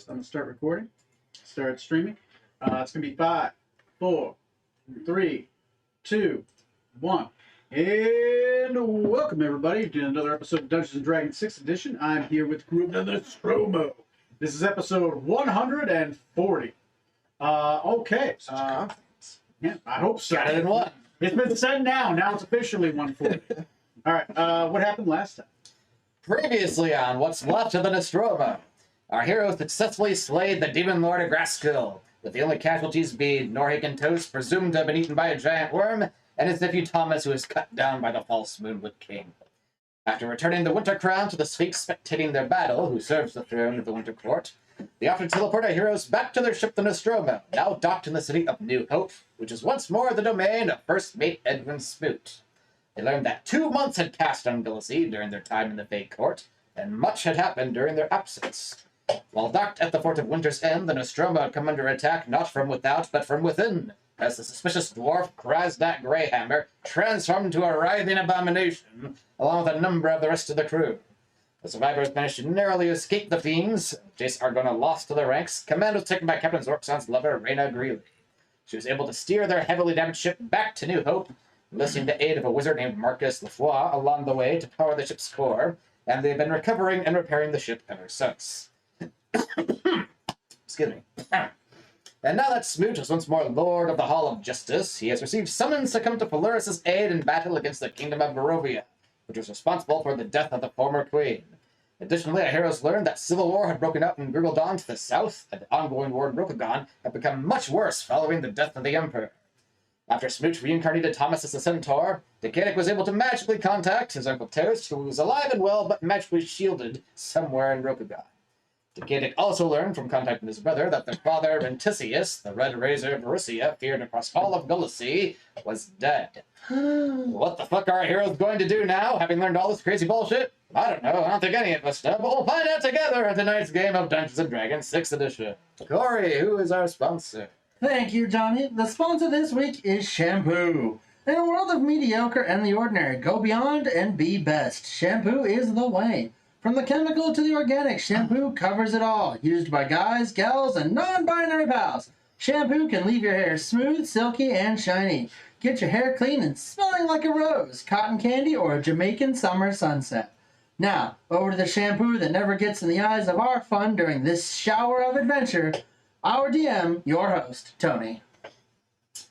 I'm gonna start recording. Start streaming. It's gonna be 5, 4, 3, 2, 1. And welcome everybody to another episode of Dungeons and Dragons 6th edition. I'm here with Group of the Nostromo. This is episode 140. Okay. Yeah, I hope so. Got it in one. It's been sent down. Now it's officially 140. All right. What happened last time? Previously on What's Left of the Nostromo, our hero successfully slayed the demon lord of Graskill, with the only casualties being Norhic and Toast, presumed to have been eaten by a giant worm, and his nephew Thomas, who was cut down by the false Moonwood King. After returning the Winter Crown to the Sphinx spectating their battle, who serves the throne of the Winter Court, they often teleport our heroes back to their ship, the Nostromo, now docked in the city of New Hope, which is once more the domain of First Mate Edwin Smoot. They learned that 2 months had passed on Gillisy during their time in the Fey Court, and much had happened during their absence. While docked at the fort of Winter's End, the Nostromo had come under attack not from without, but from within, as the suspicious dwarf Krasnak Greyhammer transformed into a writhing abomination, along with a number of the rest of the crew. The survivors managed to narrowly escape the fiends. Jace Argona lost to the ranks. Command was taken by Captain Zorkson's lover, Reyna Greeley. She was able to steer their heavily damaged ship back to New Hope, enlisting the aid of a wizard named Marcus Lafoy along the way to power the ship's core, and they've been recovering and repairing the ship ever since. Excuse me. And now that Smoot is once more Lord of the Hall of Justice, he has received summons to come to Polaris' aid in battle against the Kingdom of Barovia, which was responsible for the death of the former queen. Additionally, our heroes learned that civil war had broken out in Gurgledon to the south, and the ongoing war in Rokugan had become much worse following the death of the Emperor. After Smoot reincarnated Thomas as a centaur, Decadic was able to magically contact his uncle Toast, who was alive and well but magically shielded somewhere in Rokugan. Decadic also learned from contacting his brother that their father, Ventisius, the Red Razor of Varissia, feared across all of Gullisy, was dead. What the fuck are our heroes going to do now, having learned all this crazy bullshit? I don't know, I don't think any of us do, but we'll find out together in tonight's game of Dungeons & Dragons 6th edition. Corey, who is our sponsor? Thank you, Johnny. The sponsor this week is Shampoo. In a world of mediocre and the ordinary, go beyond and be best. Shampoo is the way. From the chemical to the organic, Shampoo covers it all. Used by guys, gals, and non-binary pals. Shampoo can leave your hair smooth, silky, and shiny. Get your hair clean and smelling like a rose, cotton candy, or a Jamaican summer sunset. Now, over to the shampoo that never gets in the eyes of our fun during this shower of adventure. Our DM, your host, Tony.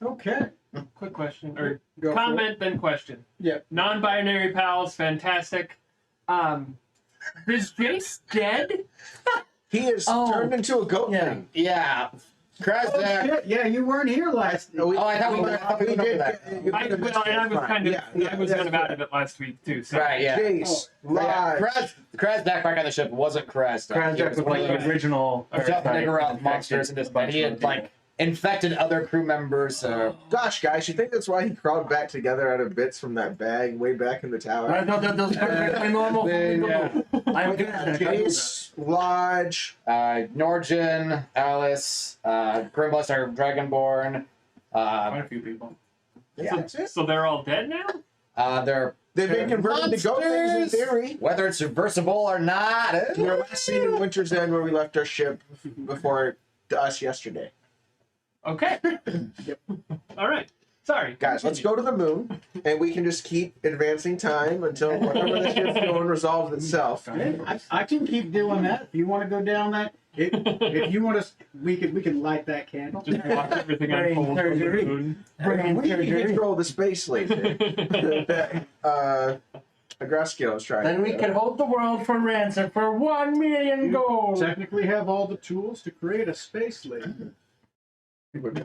Okay. Quick question, or Go for comment, then question. Yeah. Non-binary pals, fantastic. Is Jace dead? He is turned into a goat thing. Yeah. Oh, Krasnak. shit. Yeah, you weren't here last week. I thought we went over that. I was kind of out of it last week too. So. Right, yeah. Jace, Yeah, Lodge. Krasnak back on the ship wasn't Krasnak. Krasnak was one of the original Niggeroth monsters in this, but he had, like, infected other crew members. Gosh, guys, you think that's why he crawled back together out of bits from that bag way back in the tower? I thought that those are normal. Yeah. I'm good at it. Jace, Lodge. Norgin, Alice, Grimbus, our Dragonborn. Quite a few people. Yeah, that's it. So they're all dead now? They've been converted to goat things in theory. Whether it's reversible or not. We were last seen in Winter's End where we left our ship before to us yesterday. Okay. Yep. All right. Sorry. Guys, let's go to the moon, and we can just keep advancing time until whatever the ship's going resolves itself. I can keep doing that. If you want to go down that, if you want to, we can light that candle. Just watch everything Brain unfold from the surgery. moon. We can control the space laser that Graskill is trying. Then we could hold the world for ransom for 1 million gold. Technically, have all the tools to create a space laser.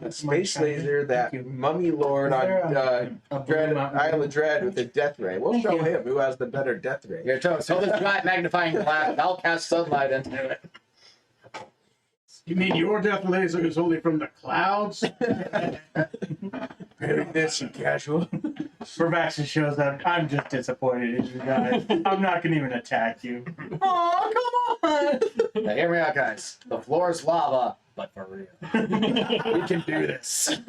A space laser that mummy lord on Isle of Dread with the death ray. We'll show him who has the better death ray. Your toes. Hold this giant magnifying glass. I'll cast sunlight into it. You mean your death laser is only from the clouds? Very this and casual. Pervaction shows up. I'm just disappointed in you guys. I'm not gonna even attack you. Oh, come on! Now, hear me out, guys. The floor is lava, but for real. We can do this.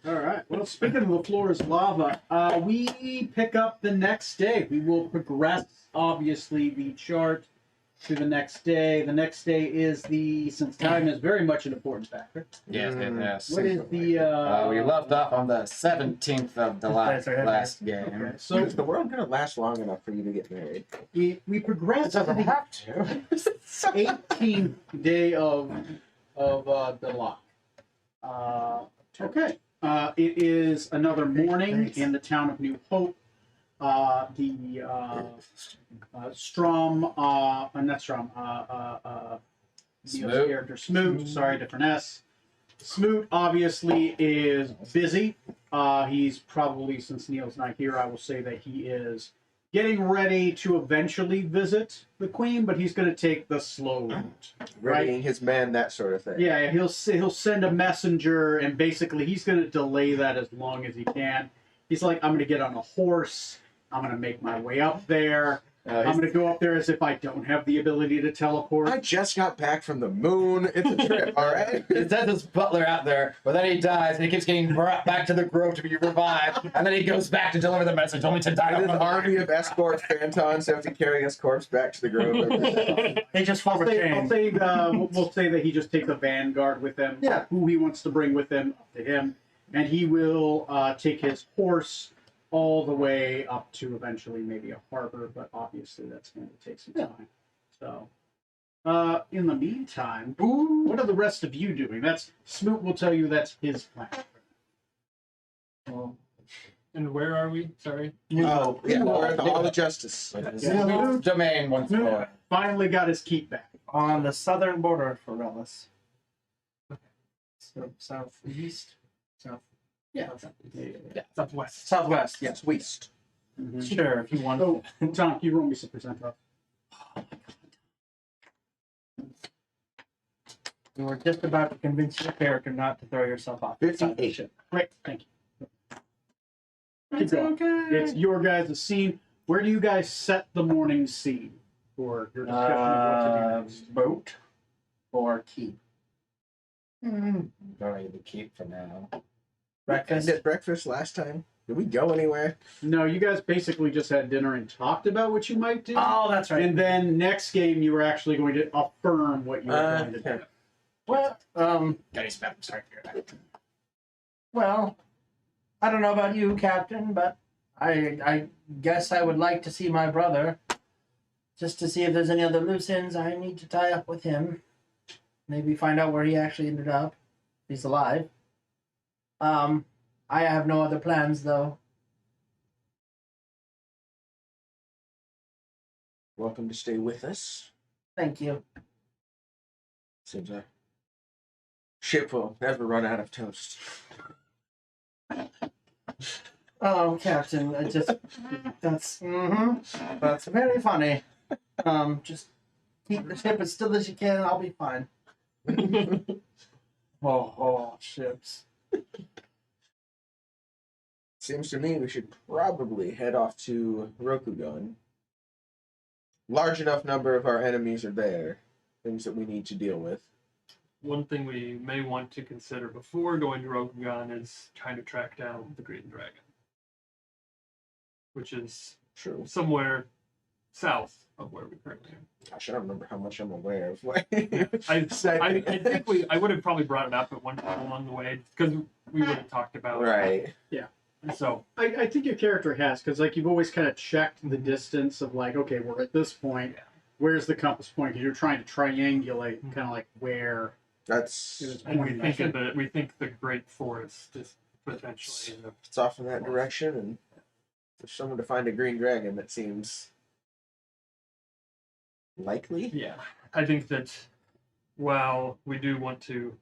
All right. Well, speaking of the floor is lava, we pick up the next day. We will progress, obviously, the chart to the next day. The next day is since time is very much an important factor. Yes, yes. What is the We left off on the 17th of the last game. Okay, So so is the world gonna last long enough for you to get married? we progress to the have to. 18th day of the lock. Okay. It is another morning in the town of New Hope. Neil's Smoot. character Smoot. Sorry, different S. Smoot obviously is busy. He's probably, since Neil's not here, I will say that he is getting ready to eventually visit the Queen, but he's going to take the slow route. Readying his men, that sort of thing. Yeah, he'll send a messenger, and basically he's going to delay that as long as he can. He's like, I'm going to get on a horse. I'm going to make my way up there. I'm going to go up there as if I don't have the ability to teleport. I just got back from the moon. It's a trip, all right? He sends his butler out there, but then he dies, and he keeps getting brought back to the grove to be revived, and then he goes back to deliver the message, only to die. And an army of escort phantons have to carry his corpse back to the grove. They just form a chain. We'll say that he just takes a vanguard with him. Yeah. Who he wants to bring with him, up to him, and he will take his horse all the way up to eventually maybe a harbor, but obviously that's going to take some time. So, in the meantime, what are the rest of you doing? Smoot will tell you that's his plan. And where are we? Sorry. Oh, yeah, we're at the Hall of Justice. Smoot domain once more. Finally got his keep back. On the southern border of Forellis. So southeast? South. Yeah. Southwest. Southwest, yes. Yes, west. Sure, if you want. Oh, Tom, can you roll me some percent off? You were just about to convince your character not to throw yourself off. the side of the 58. ship. Great, thank you. It's going. okay. It's your guys' scene. Where do you guys set the morning scene for your discussion of what to do next? Boat or keep. Don't need to keep for now. Breakfast. At breakfast last time. Did we go anywhere? No, you guys basically just had dinner and talked about what you might do. Oh, that's right. And then next game, you were actually going to affirm what you were going to do. Well, Got sorry for that. well, I don't know about you, Captain, but I guess I would like to see my brother, just to see if there's any other loose ends I need to tie up with him. Maybe find out where he actually ended up. If he's alive. I have no other plans, though. Welcome to stay with us. Thank you. Seems our ship will never run out of toast. Oh, Captain, that's very funny. Just keep the ship as still as you can, and I'll be fine. Oh, ships. Seems to me we should probably head off to Rokugan. Large enough number of our enemies are there. Things that we need to deal with. One thing we may want to consider before going to Rokugan is trying to track down the Green Dragon, which is True. somewhere south of where we currently are. Gosh, I don't remember how much I'm aware of. I think I would have probably brought it up at one point along the way because we would have talked about Right. So I think your character has, because like you've always kind of checked the distance of like, okay, we're at this point. Where's the compass point? Because you're trying to triangulate, kind of like where That's it is and pointing. we think the Great Forest is potentially it's off in that direction, and for someone to find a green dragon, that seems likely. Yeah, I think that while we do want to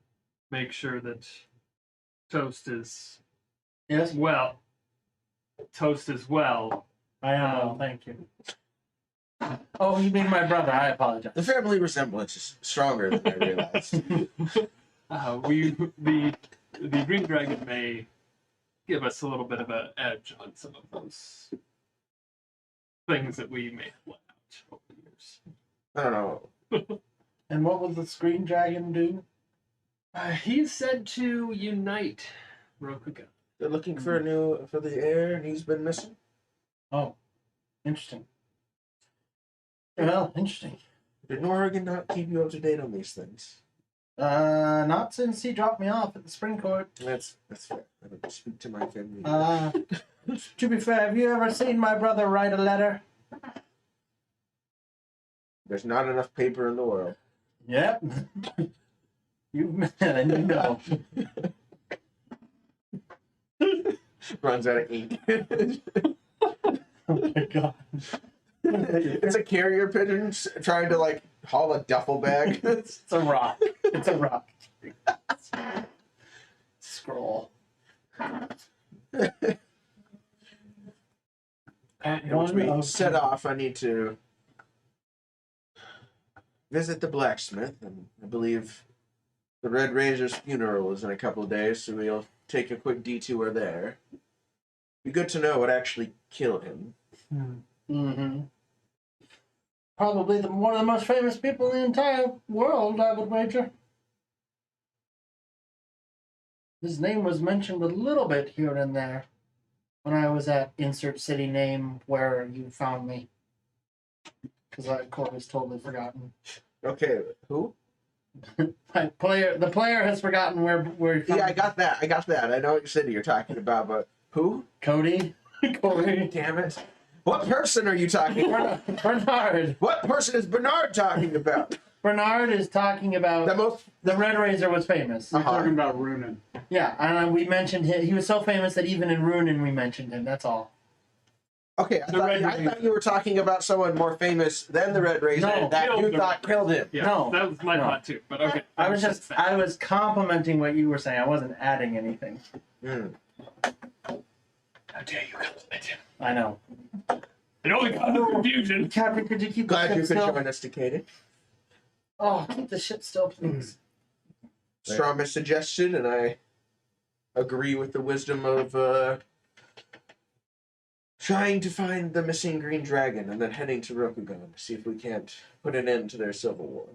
make sure that Toast is Yes, well, I am. Thank you. Oh, you mean my brother? I apologize. The family resemblance is stronger than I realized. the Green Dragon may give us a little bit of an edge on some of those things that we may have let out over the years. I don't know. And what will the Screen Dragon do? He's said to unite Rokugan. They're looking for the heir, and he's been missing. Oh, interesting. Well, interesting. Did Norrigan not keep you up to date on these things? Not since he dropped me off at the spring court. That's fair. I don't speak to my family. To be fair, have you ever seen my brother write a letter? There's not enough paper in the world. Yep. You know. Runs out of ink. Oh my god. It's a carrier pigeon trying to like haul a duffel bag. It's a rock. It's a rock. Scroll. Once we set off, I need to visit the blacksmith, and I believe the Red Razor's funeral is in a couple of days, so we'll take a quick detour there. Be good to know what actually killed him. Mm-hmm. Probably one of the most famous people in the entire world, I would wager. His name was mentioned a little bit here and there when I was at insert city name where you found me. Because Corey's totally forgotten. Okay, who? The player has forgotten where he found Yeah, I got that. I know what city you're talking about, but who? Cody. Corey. Damn it. What person are you talking about? Bernard. What person is Bernard talking about? Bernard is talking about The most. the Red Razor was famous. I'm talking about Runin. Yeah, and we mentioned him. He was so famous that even in Runin we mentioned him. That's all. Okay, I thought you were talking about someone more famous than the Red Razor No, that you killed thought killed him. Yeah, No, that was my no. thought too. But okay, I was complimenting what you were saying. I wasn't adding anything. Mm. How dare you compliment him? I know. It only causes confusion. Captain, could you keep Glad the you ship could still? join us, Takeda. Oh, keep the ship still, please. Strongest suggestion, and I agree with the wisdom of trying to find the missing green dragon and then heading to Rokugan to see if we can't put an end to their civil war.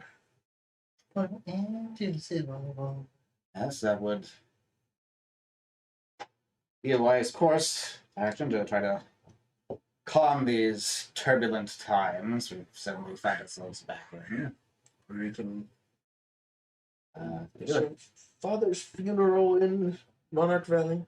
Yes, that would be a wise course action to try to calm these turbulent times we've suddenly found ourselves back in. We can. Uh, Is your father's funeral in Monarch Valley?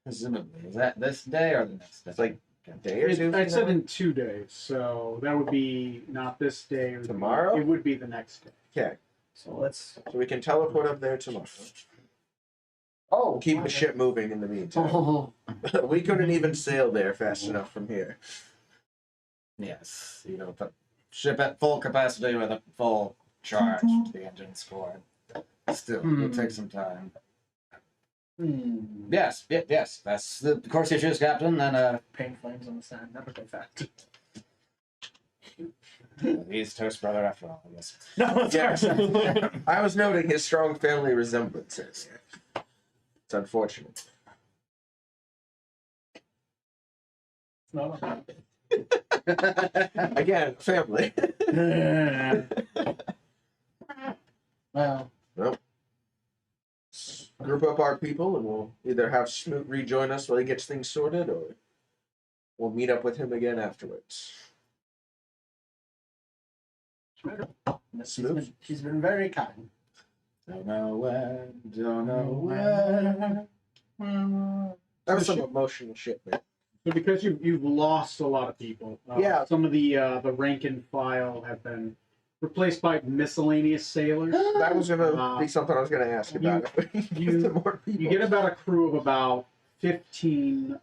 presumably, is that this day or the next day? It's like a day or two. I from said now? in 2 days, so that would be not this day. It would be- Tomorrow? It would be the next day. Okay, So let's. so we can teleport up there tomorrow. Oh, Keep the ship moving in the meantime. Oh, We couldn't even sail there fast enough from here. Yes, the ship at full capacity with a full charge to the engine score. Still, it'll take some time. Yes, yes, that's the course you choose, Captain. And paint flames on the sand. That would go fast. he's Toast Brother after all, I guess. No, it's Yes. ours. I was noting his strong family resemblances. It's unfortunate. No. Again, family. Well, Group up our people and we'll either have Smoot rejoin us while he gets things sorted or we'll meet up with him again afterwards. she's been very kind. Don't know where, don't know where. That was some emotional shit, man. So because you've lost a lot of people, Yeah. some of the rank and file have been replaced by miscellaneous sailors. That was gonna be something I was gonna ask about. you- The more people. You get about a crew of about 15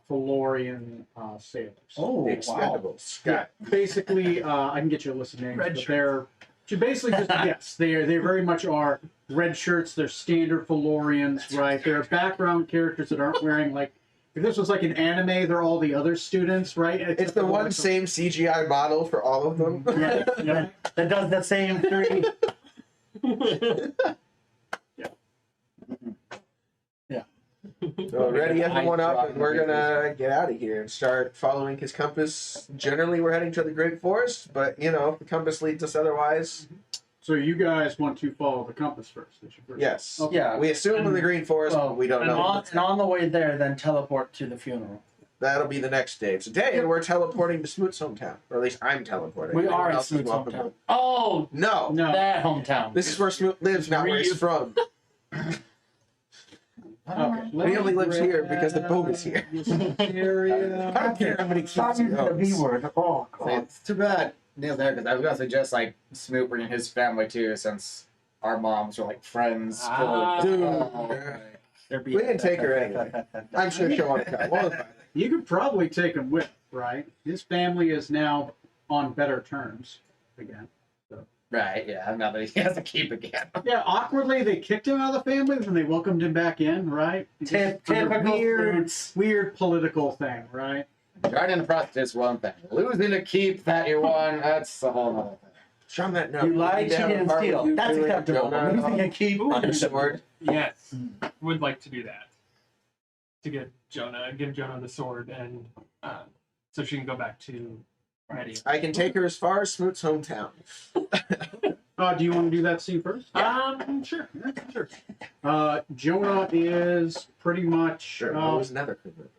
Felorian sailors. Oh, The wow. Expendables. Yeah, Got basically, I can get you a list of names, Red but shirts. they're basically just yes, they very much are red shirts. They're standard Felorians, right? They're background characters that aren't wearing like. If this was like an anime, they're all the other students, right? It's the one same CGI model for all of them. Yeah, yeah. That does the same three. So ready everyone up, and we're gonna get out of here and start following his compass. Generally, we're heading to the Great Forest, but if the compass leads us otherwise, So you guys want to follow the compass first? That's your first. yes. Okay. Yeah. We assume in the Green Forest, but we don't and know. On the way there, then teleport to the funeral. That'll be the next day. Today we're teleporting to Smoot's hometown, or at least I'm teleporting. We Anyone are in else is Smoot's welcome hometown. to- Oh, No, No. that hometown. this is where Smoot lives, not where he's from. Okay. He only lives here because the boat is here. Area. I don't care how many kids he Talking to the B owns. word. Oh, So God. it's too bad Neil's there because I was gonna suggest like Smoot bringing his family too, since our moms are like friends. Ah. Dude. Oh, We didn't take her anyway. I'm sure she'll want to come. We'll invite her. You could probably take him with, right? His family is now on better terms again. right, yeah. Now that he has to keep again. Yeah, awkwardly they kicked him out of the family, then they welcomed him back in, right? Just under Typical weird, fruits. weird political thing, right? Joining the process is one thing. Losing a keep that you won, that's a whole nother thing. On that note, You lied, we need to have a cheated, and steal. barbecue That's doing acceptable. Jonah Losing a keep. on your sword. Yes, would like to do that. To give Jonah the sword, and so she can go back to Ready. I can take her as far as Smoot's hometown. Do you want to do that scene first? Sure. Yeah, sure. Jonah is pretty much Sure, that was another commitment.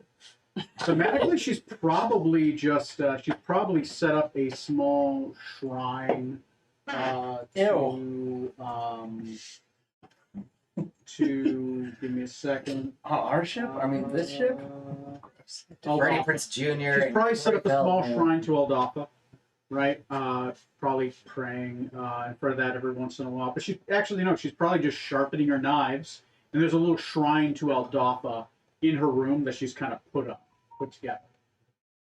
thematically. She's probably just she's probably set up a small shrine to give me a second. Our ship? I mean, this ship? Freddie Aldafa. Prince Jr. She's and probably set up a small Feldman. shrine to Aldafa, right? Probably praying in front of that every once in a while. But she's actually, no, she's probably just sharpening her knives. And there's a little shrine to Aldafa in her room that she's kind of put together.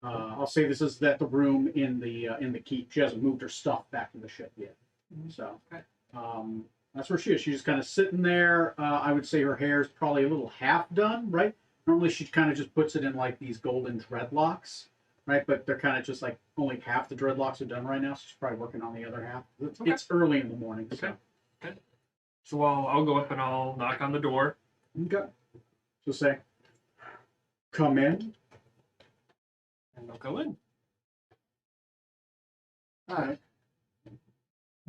I'll say this is the room in the keep. She hasn't moved her stuff back to the ship yet. So that's where she is. She's just kind of sitting there. I would say her hair is probably a little half done, right? Normally she kind of just puts it in like these golden dreadlocks, right? But they're kind of just like only half the dreadlocks are done right now. So she's probably working on the other half. It's early in the morning. So. Okay. So I'll go up and I'll knock on the door. Okay. So say, come in. And they'll go in. All right.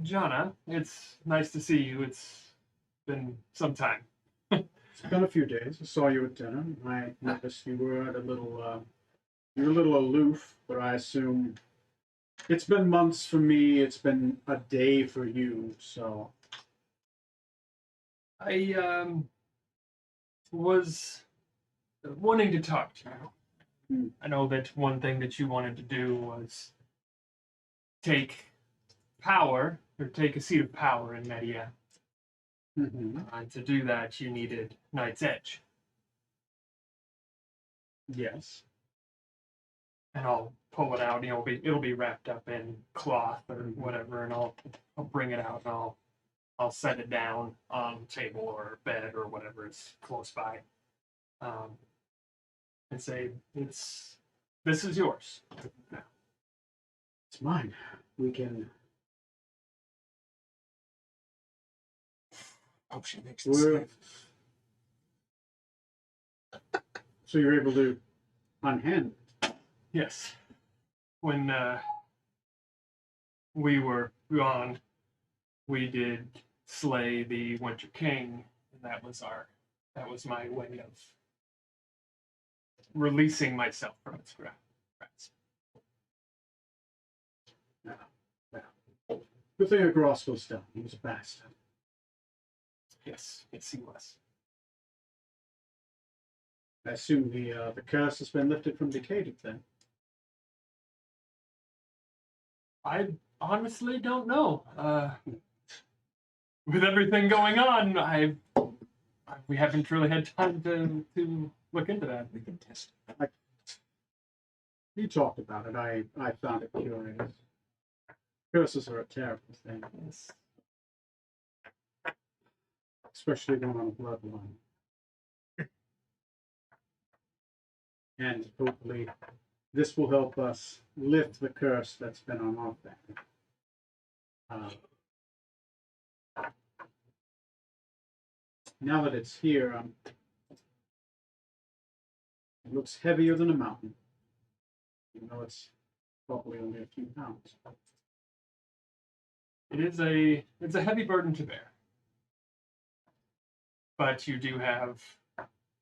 Jonna, it's nice to see you. It's been some time. It's been a few days. I saw you at dinner. I noticed you were you were a little aloof, but I assume it's been months for me. It's been a day for you. So I was wanting to talk to you. I know that one thing that you wanted to do was take power, or take a seat of power in Media. And to do that, you needed Knight's Edge. yes. And I'll pull it out. It'll be wrapped up in cloth or whatever, and I'll bring it out and I'll set it down on a table or bed or whatever is close by, and say, this is yours. It's mine. We can. Oh, she makes We're- this. So you're able to unhand it. Yes. When we were gone, we did slay the Winter King, and that was my way of releasing myself from its grasp. Good thing Gross was done. He was a bastard. Yes, he was. I assume the curse has been lifted from Decayed then. I honestly don't know. With everything going on, we haven't really had time to look into that. We can test. You talked about it. I found it curious. Curses are a terrible thing, Yes. especially one on a bloodline. And hopefully, this will help us lift the curse that's been on our family. Now that it's here, it looks heavier than a mountain, even though it's probably only a few pounds. It's a heavy burden to bear. But you do have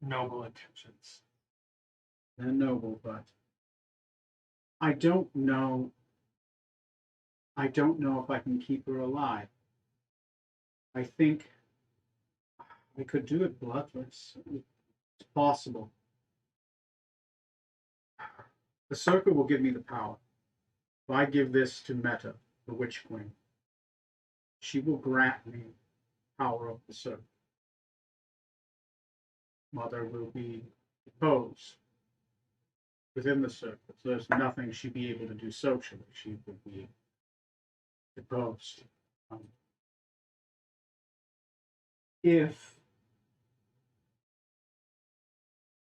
noble intentions. and noble, but I don't know. I don't know if I can keep her alive. I think I could do it bloodless. It's possible. The circle will give me the power. If I give this to Meta, the Witch Queen, she will grant me power of the circle. Mother will be deposed within the circle. So there's nothing she'd be able to do socially. She would be deposed. If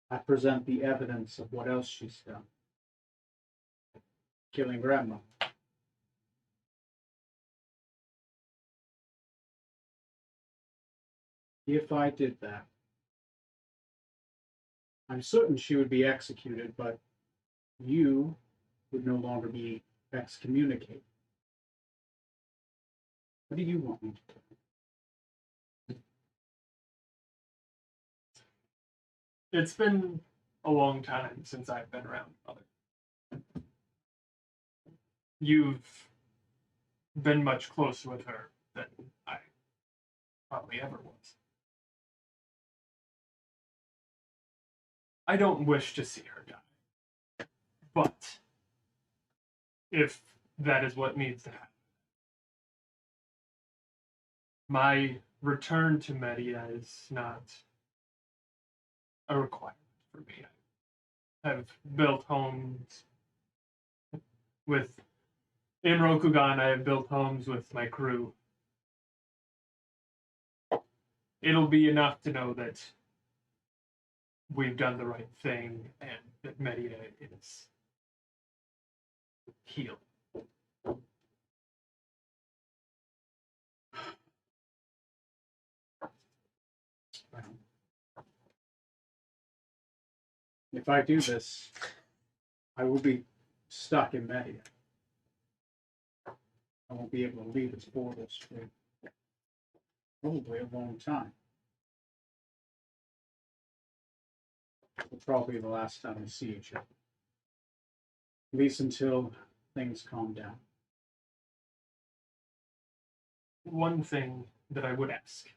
I present the evidence of what else she's done, killing grandma. If I did that, I'm certain she would be executed, but you would no longer be excommunicated. What do you want me to do? It's been a long time since I've been around Mother. You've been much closer with her than I probably ever was. I don't wish to see her die. But if that is what needs to happen, my return to Media is not a requirement for me. I've built homes in Rokugan. I have built homes with my crew. It'll be enough to know that we've done the right thing and that Media is healed. If I do this, I will be stuck in Media. I won't be able to leave its borders for probably a long time. It'll probably be the last time we see each other. At least until things calm down. One thing that I would ask,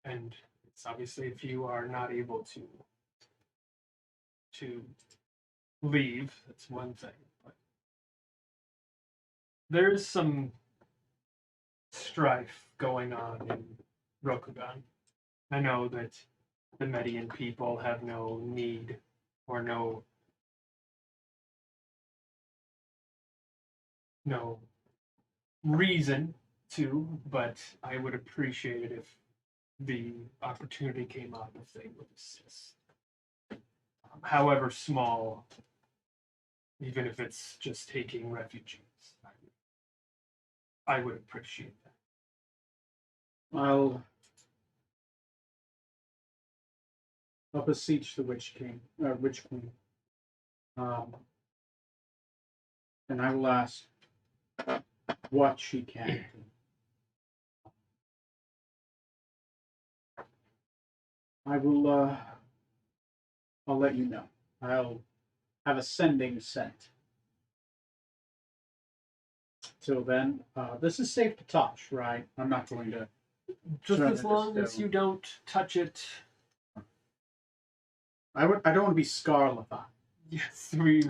and it's obviously if you are not able to leave, that's one thing, but there's some strife going on in Rokugan. I know that the Median people have no need or no reason to, but I would appreciate it if the opportunity came up if they would assist. However small, even if it's just taking refugees, I would appreciate that. I'll beseech the Witch Queen, and I will ask what she can do. I will. I'll let you know. I'll have a sending sent. Till then, this is safe to touch, right? I'm not going to. Just Sure, as long as just, you don't touch it. I don't want to be scarlified. Yes, we.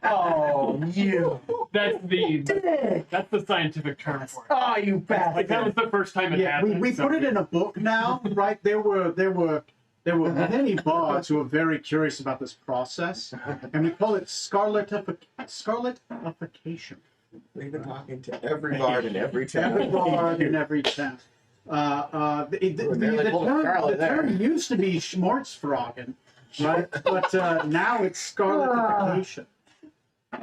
Oh, you. That's the scientific term for it. Oh, you Like bastard. that was the first time it Yeah, happened. we so put it in a book now, right? There were many bards who were very curious about this process, and we call it scarletification. We've been talking to every bard in every town. Every bard in every town. The term used to be Schmarzfragen, right? But now it's scarletification.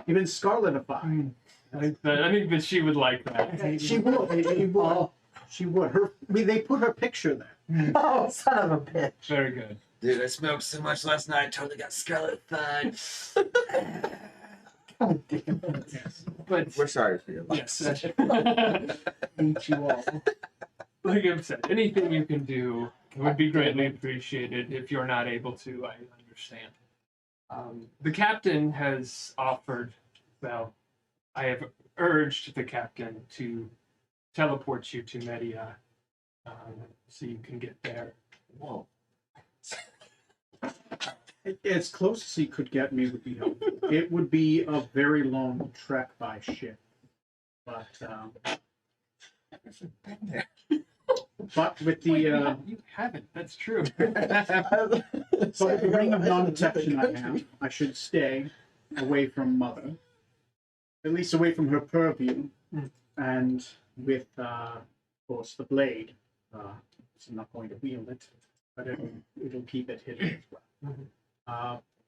Even scarletified. I think that she would like that. She would. She would. They put her picture there. Oh, son of a bitch. Very good. Dude, I smoked so much last night, totally got scarlet-fied. God damn it. Yes. But We're sorry for your loss. yes. Hate you all. Like I've said, anything you can do would be greatly appreciated. If you're not able to, I understand. The captain has offered, well, I have urged the captain to teleport you to Media so you can get there. Whoa. As close as he could get me would be helpful. It would be a very long trek by ship, but with the Wait, you haven't. That's true. but with the ring of non-detection I have, I should stay away from Mother, at least away from her purview, and with, of course, the blade. So I'm not going to wield it, but it'll keep it hidden as well.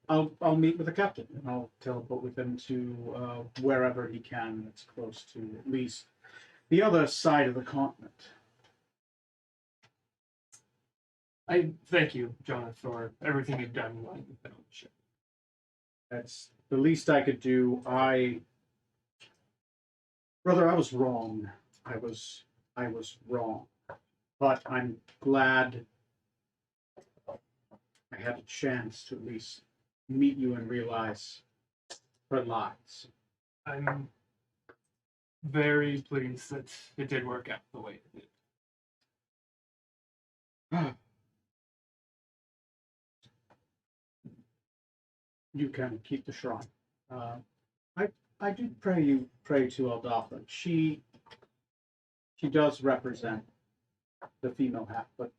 I'll meet with the captain and I'll teleport with him to wherever he can that's close to at least the other side of the continent. I thank you, Jonah, for everything you've done while you've been on the ship. That's the least I could do. Brother, I was wrong. I was wrong. But I'm glad I had a chance to at least meet you and realize her lies. I'm very pleased that it did work out the way it did. You can keep the shrine. I do pray to Eldatha. She does represent the female half, but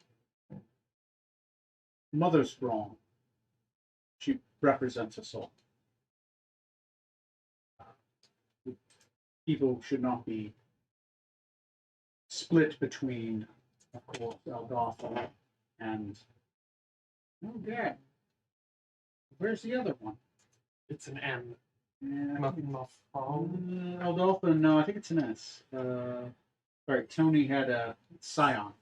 Mother's wrong. She represents us all. People should not be split between, of course, Eldatha and okay. Where's the other one? It's an M. Eldatha, no, I think it's an S. Sorry, Tony had a Scion.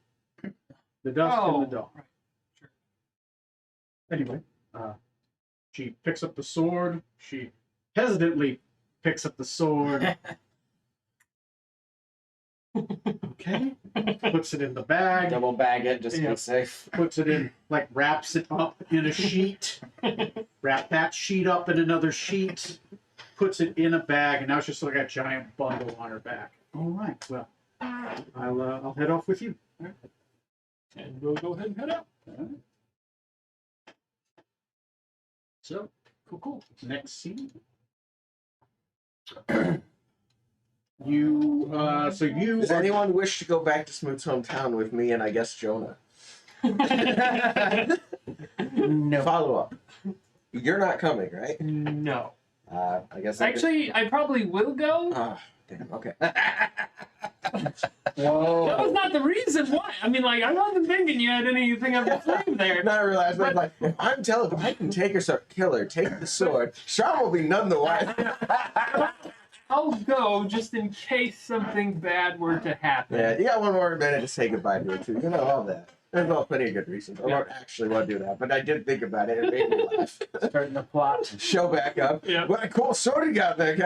The Dusk and the Dawn. Right. Sure. Anyway, she picks up the sword. She hesitantly picks up the sword. Okay. Puts it in the bag. Double bag it just to Yeah. be safe. Puts it in, like, wraps it up in a sheet. Wrap that sheet up in another sheet. Puts it in a bag, and now it's just like a giant bundle on her back. All right, well, I'll head off with you. And we'll go ahead and head out. All right. So, Cool. next scene. You Does anyone wish to go back to Smoot's hometown with me and I guess Jonah? No. Follow up. You're not coming, right? No. I guess. Actually, I probably will go. Ah, damn. Okay. Whoa. That was not the reason why. I mean, like, I wasn't thinking you had anything up your sleeve there. Now I realize, like, if I'm telling, if I can take her, kill her, take the sword, Sean will be none the wiser. I'll go just in case something bad were to happen. Yeah, you got one more minute to say goodbye to her too. You know all that. There's all plenty of good reasons. I don't actually want to do that, but I did think about it. It made me laugh. Starting the plot. Show back up. Yeah. What a cool sword you got there.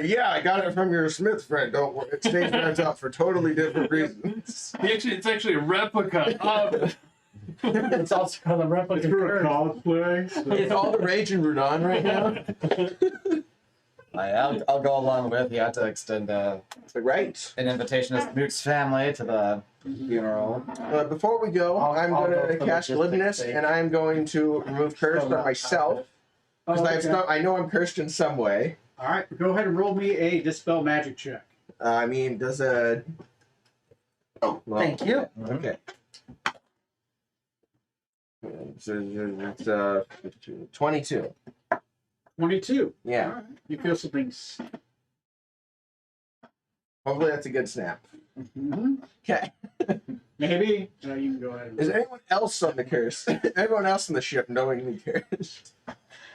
Yeah, I got it from your Smith friend. Don't worry. It stays right up for totally different reasons. It's actually a replica of. It's also called a replica curse. cosplay. It's all the rage in Rudan right now. I'll go along with. You have to extend Right. an invitation to Smoot's family to the funeral. Before we go, I'm I'll going go to for cast logistics' glibness, sake. and I'm going to remove curse from myself. Because I know I'm cursed in some way. All right, go ahead and roll me a dispel magic check. I mean, does a... Oh, well, Thank you. okay. So it's 22. 22. Yeah. All right. You feel something. Hopefully that's a good snap. Mm-hmm. Okay. Maybe. You can go ahead. Is anyone else on the curse? Everyone else on the ship knowingly cursed?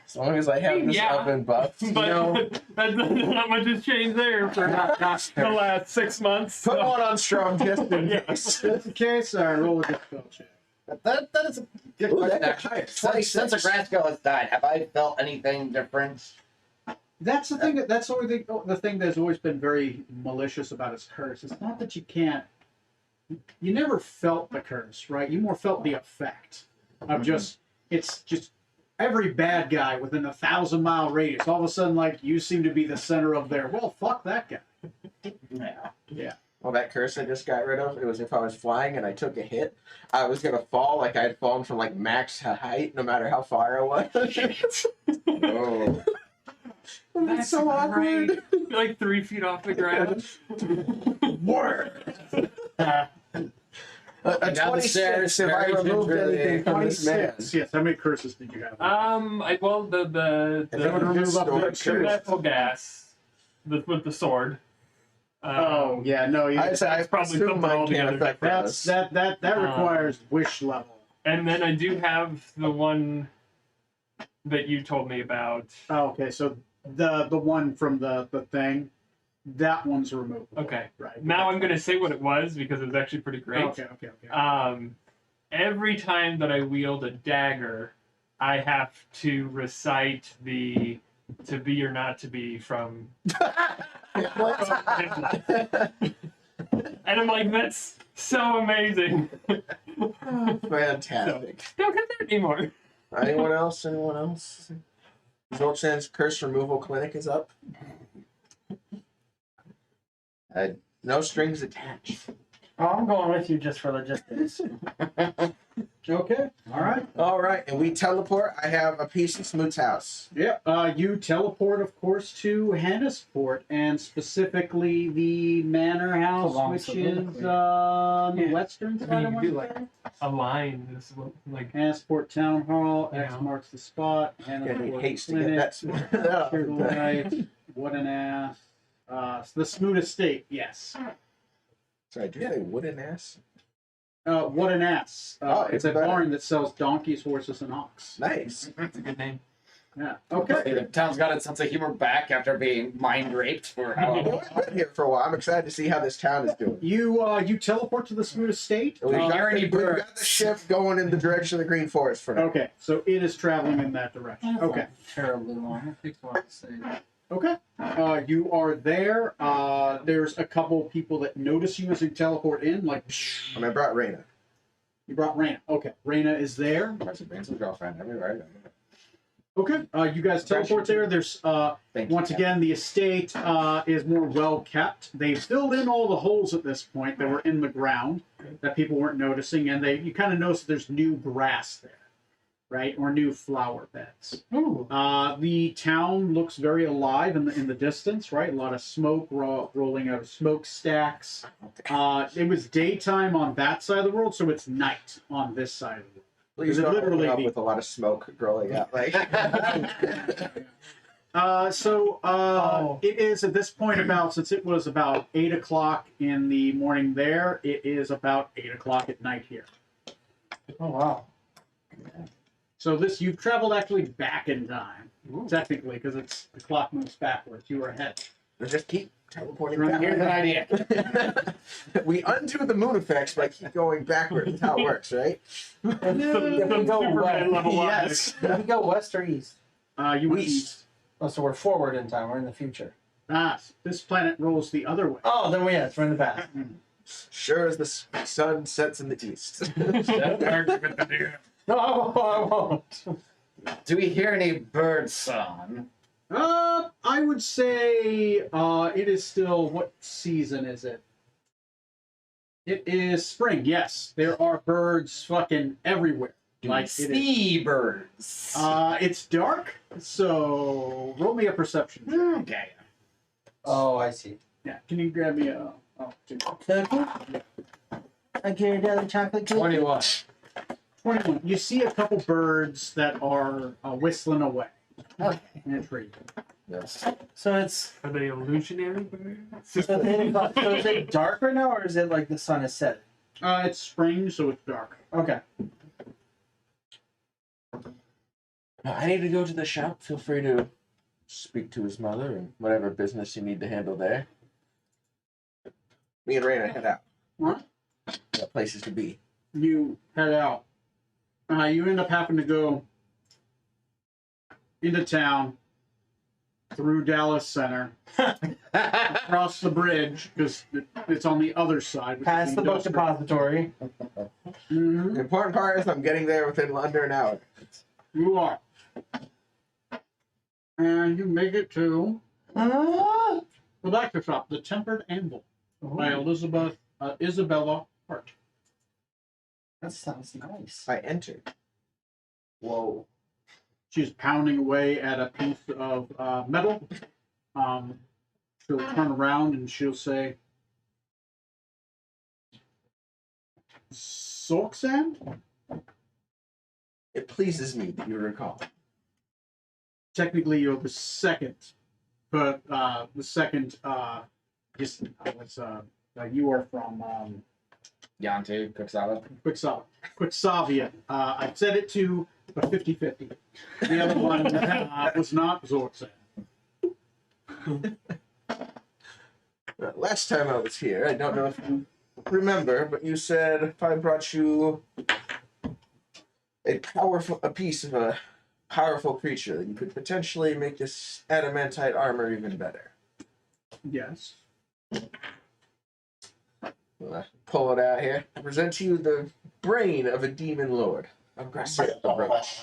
As long as I have this Yeah. up and buffed. You But know, not much has changed there for the last 6 months. put so- one on strong just in case. If that's the case, roll a dispel check. That is a good Ooh, question. that's Actually, high. since Agrasco has died, have I felt anything different? That's the thing. That's only the thing that's always been very malicious about his curse. It's not that you can't. You never felt the curse, right? You more felt the effect of just. It's just every bad guy within 1,000-mile radius. All of a sudden, like, you seem to be the center of their. Well, fuck that guy. Yeah. Yeah. Well, that curse I just got rid of, it was if I was flying and I took a hit, I was going to fall like I had fallen from like max height, no matter how far I was. Oh. That's so awkward. You're like 3 feet off the ground. Word. A Down the 26 stairs, if I very removed gingerly. anything from this man. 26. Yes. How many curses did you have? Well, the If it would remove just up stored the curse. metal gas, with the sword. Oh yeah, no. You, I That's probably assume something mine can't altogether affect different. that's us. that requires wish level. And then I do have the one that you told me about. Oh, okay, so the one from the thing, that one's removable. Okay. Right. Now I'm gonna say what it was because it was actually pretty great. Okay. Okay. Every time that I wield a dagger, I have to recite the "to be or not to be" from. And I'm like, that's so amazing. Fantastic. Don't get that anymore. Anyone else? Anyone else? Zoltan's curse removal clinic is up. No strings attached. Oh, I'm going with you just for logistics. Okay. All right. All right, and we teleport. I have a piece of Smoot's house. Yeah. You teleport, of course, to Hannisport, and specifically the Manor House, Long which soliloquy. is on the Yeah. western I side. mean, I you want do to like say. a line. This is like Hannisport Town Hall. X Yeah. marks the spot. Any Hannisport haste to get Clinic. that Smoot off the Turtle back. Knight, what an ass. The Smoot Estate, yes. Sorry, did you say wooden ass? What an ass. Oh, It's a even better. barn that sells donkeys, horses, and ox. Nice. that's a good name. Yeah. Okay. The town's got its sense of humor back after being mind raped for how Well, we've been here for a while. I'm excited to see how this town is doing. You teleport to the Smoot Estate. We've got, Are any we've got the birds? ship going in the direction of the Green Forest for now. Okay, so it is traveling in that direction. Okay. Terribly long. It takes a while to say. Okay. You are there. There's a couple people that notice you as you teleport in, like And I brought Raina. you brought Raina. Okay, Raina is there. That's a Vince's girlfriend. Everywhere. Okay. You guys teleport there. There's Thank you, once Captain. again the estate is more well kept. They've filled in all the holes at this point that were in the ground that people weren't noticing, and you kind of notice that there's new grass there, right, or new flower beds. Ooh. The town looks very alive in the distance, right? A lot of smoke rolling out of smokestacks. It was daytime on that side of the world, so it's night on this side of the world. Please Is it don't literally open up the- with a lot of smoke growing out. Like, It is at this point since it was about 8 o'clock in the morning there, it is about 8 o'clock at night here. Oh, wow. So you've traveled actually back in time, Ooh. technically, because the clock moves backwards. You were ahead. just keep teleporting Right. back. Here's an idea. We undo the moon effects by keep going backwards. That's how it works, right? Some go Superman away. level Yes. Did we go west or east? You went East. east. Oh, so we're forward in time. We're in the future. This planet rolls the other way. Oh, then yes, we're in the past. Sure as the sun sets in the east. No, I won't. Do we hear any bird song? I would say it is still, what season is it? It is spring, yes. There are birds fucking everywhere. Do Like we it is. see birds? It's dark, so roll me a perception check. Okay. Oh, I see. Yeah, can you grab me a... Oh, two. Cookie? I get another chocolate cookie. 21. 21. You see a couple birds that are whistling away Okay. in a tree. Yes. So it's Are they illusionary birds? so is it dark right now, or is it like the sun is set? It's spring, so it's dark. Okay. I need to go to the shop. Feel free to speak to his mother and whatever business you need to handle there. Me and Raina head out. What? Got places to be. You head out. You end up having to go into town, through Dallas Center, across the bridge, because it's on the other side. which is Past the book industrial. depository. Mhm. The important part is I'm getting there within under an hour. You are. And you make it to Ah! the blacksmith shop, the Tempered Anvil by Ooh, Isabella Hart. that sounds nice. I entered. Whoa. She's pounding away at a piece of metal. She'll turn around and she'll say, Sorksan? It pleases me that you recall. Technically, you're the second, but you are from Yantu, Quicksilver. Quixavia. I said it to a 50-50. The other one was not Zorksan. Last time I was here, I don't know if you remember, but you said if I brought you a piece of a powerful creature, that you could potentially make this adamantite armor even better. Yes. Pull it out here. I present to you the brain of a demon lord. Of Gracia the Roach.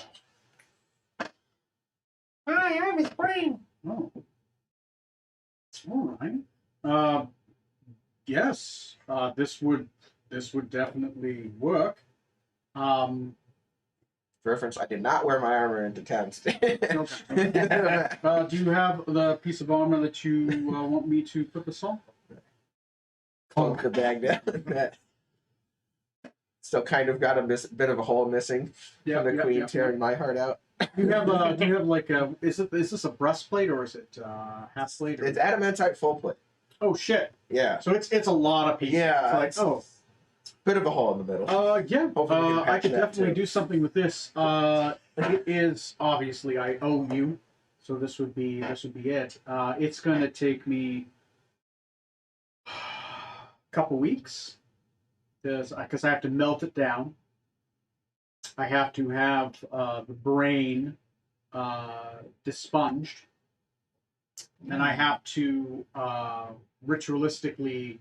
Hi, I'm his brain. Oh. All right. Yes. This would definitely work. For reference, I did not wear my armor into town today. Okay. Do you have the piece of armor that you want me to put this on? Pull the bag down. Still kind of got a bit of a hole missing from the queen tearing my heart out. Do you have like a is this a breastplate or is it half plate? Or... It's adamantite full plate. Oh shit! Yeah. So it's a lot of pieces. Yeah. It's like, bit of a hole in the middle. Yeah. Hopefully we can I patch could that definitely too. do something with this. It is obviously I owe you, so this would be it. It's gonna take me a couple weeks because I have to melt it down. I have to have the brain dispunged, and I have to ritualistically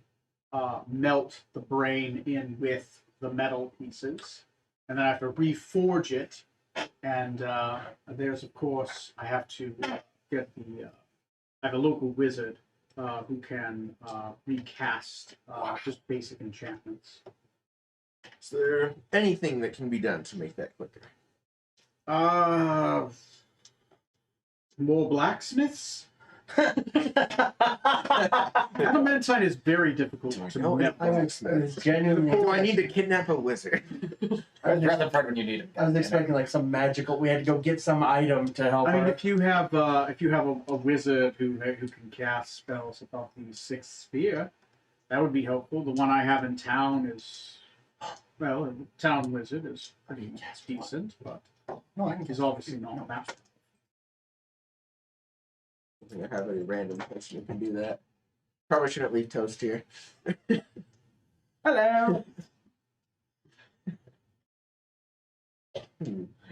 melt the brain in with the metal pieces, and then I have to reforge it. And there's, of course, I have to get I have a local wizard who can recast just basic enchantments. Is there anything that can be done to make that quicker? More blacksmiths? Adamantite is very difficult to No, melt. I was genuinely. Do I need to kidnap a wizard? Rutherford when you need him. I was expecting like some magical. We had to go get some item to help I mean, her. if you have a wizard who can cast spells above the sixth sphere, that would be helpful. The one I have in town is, well, a town wizard is pretty decent, but No, I can he's obviously not that. I don't think I have any random person who can do that. Probably shouldn't leave Toast here. Hello.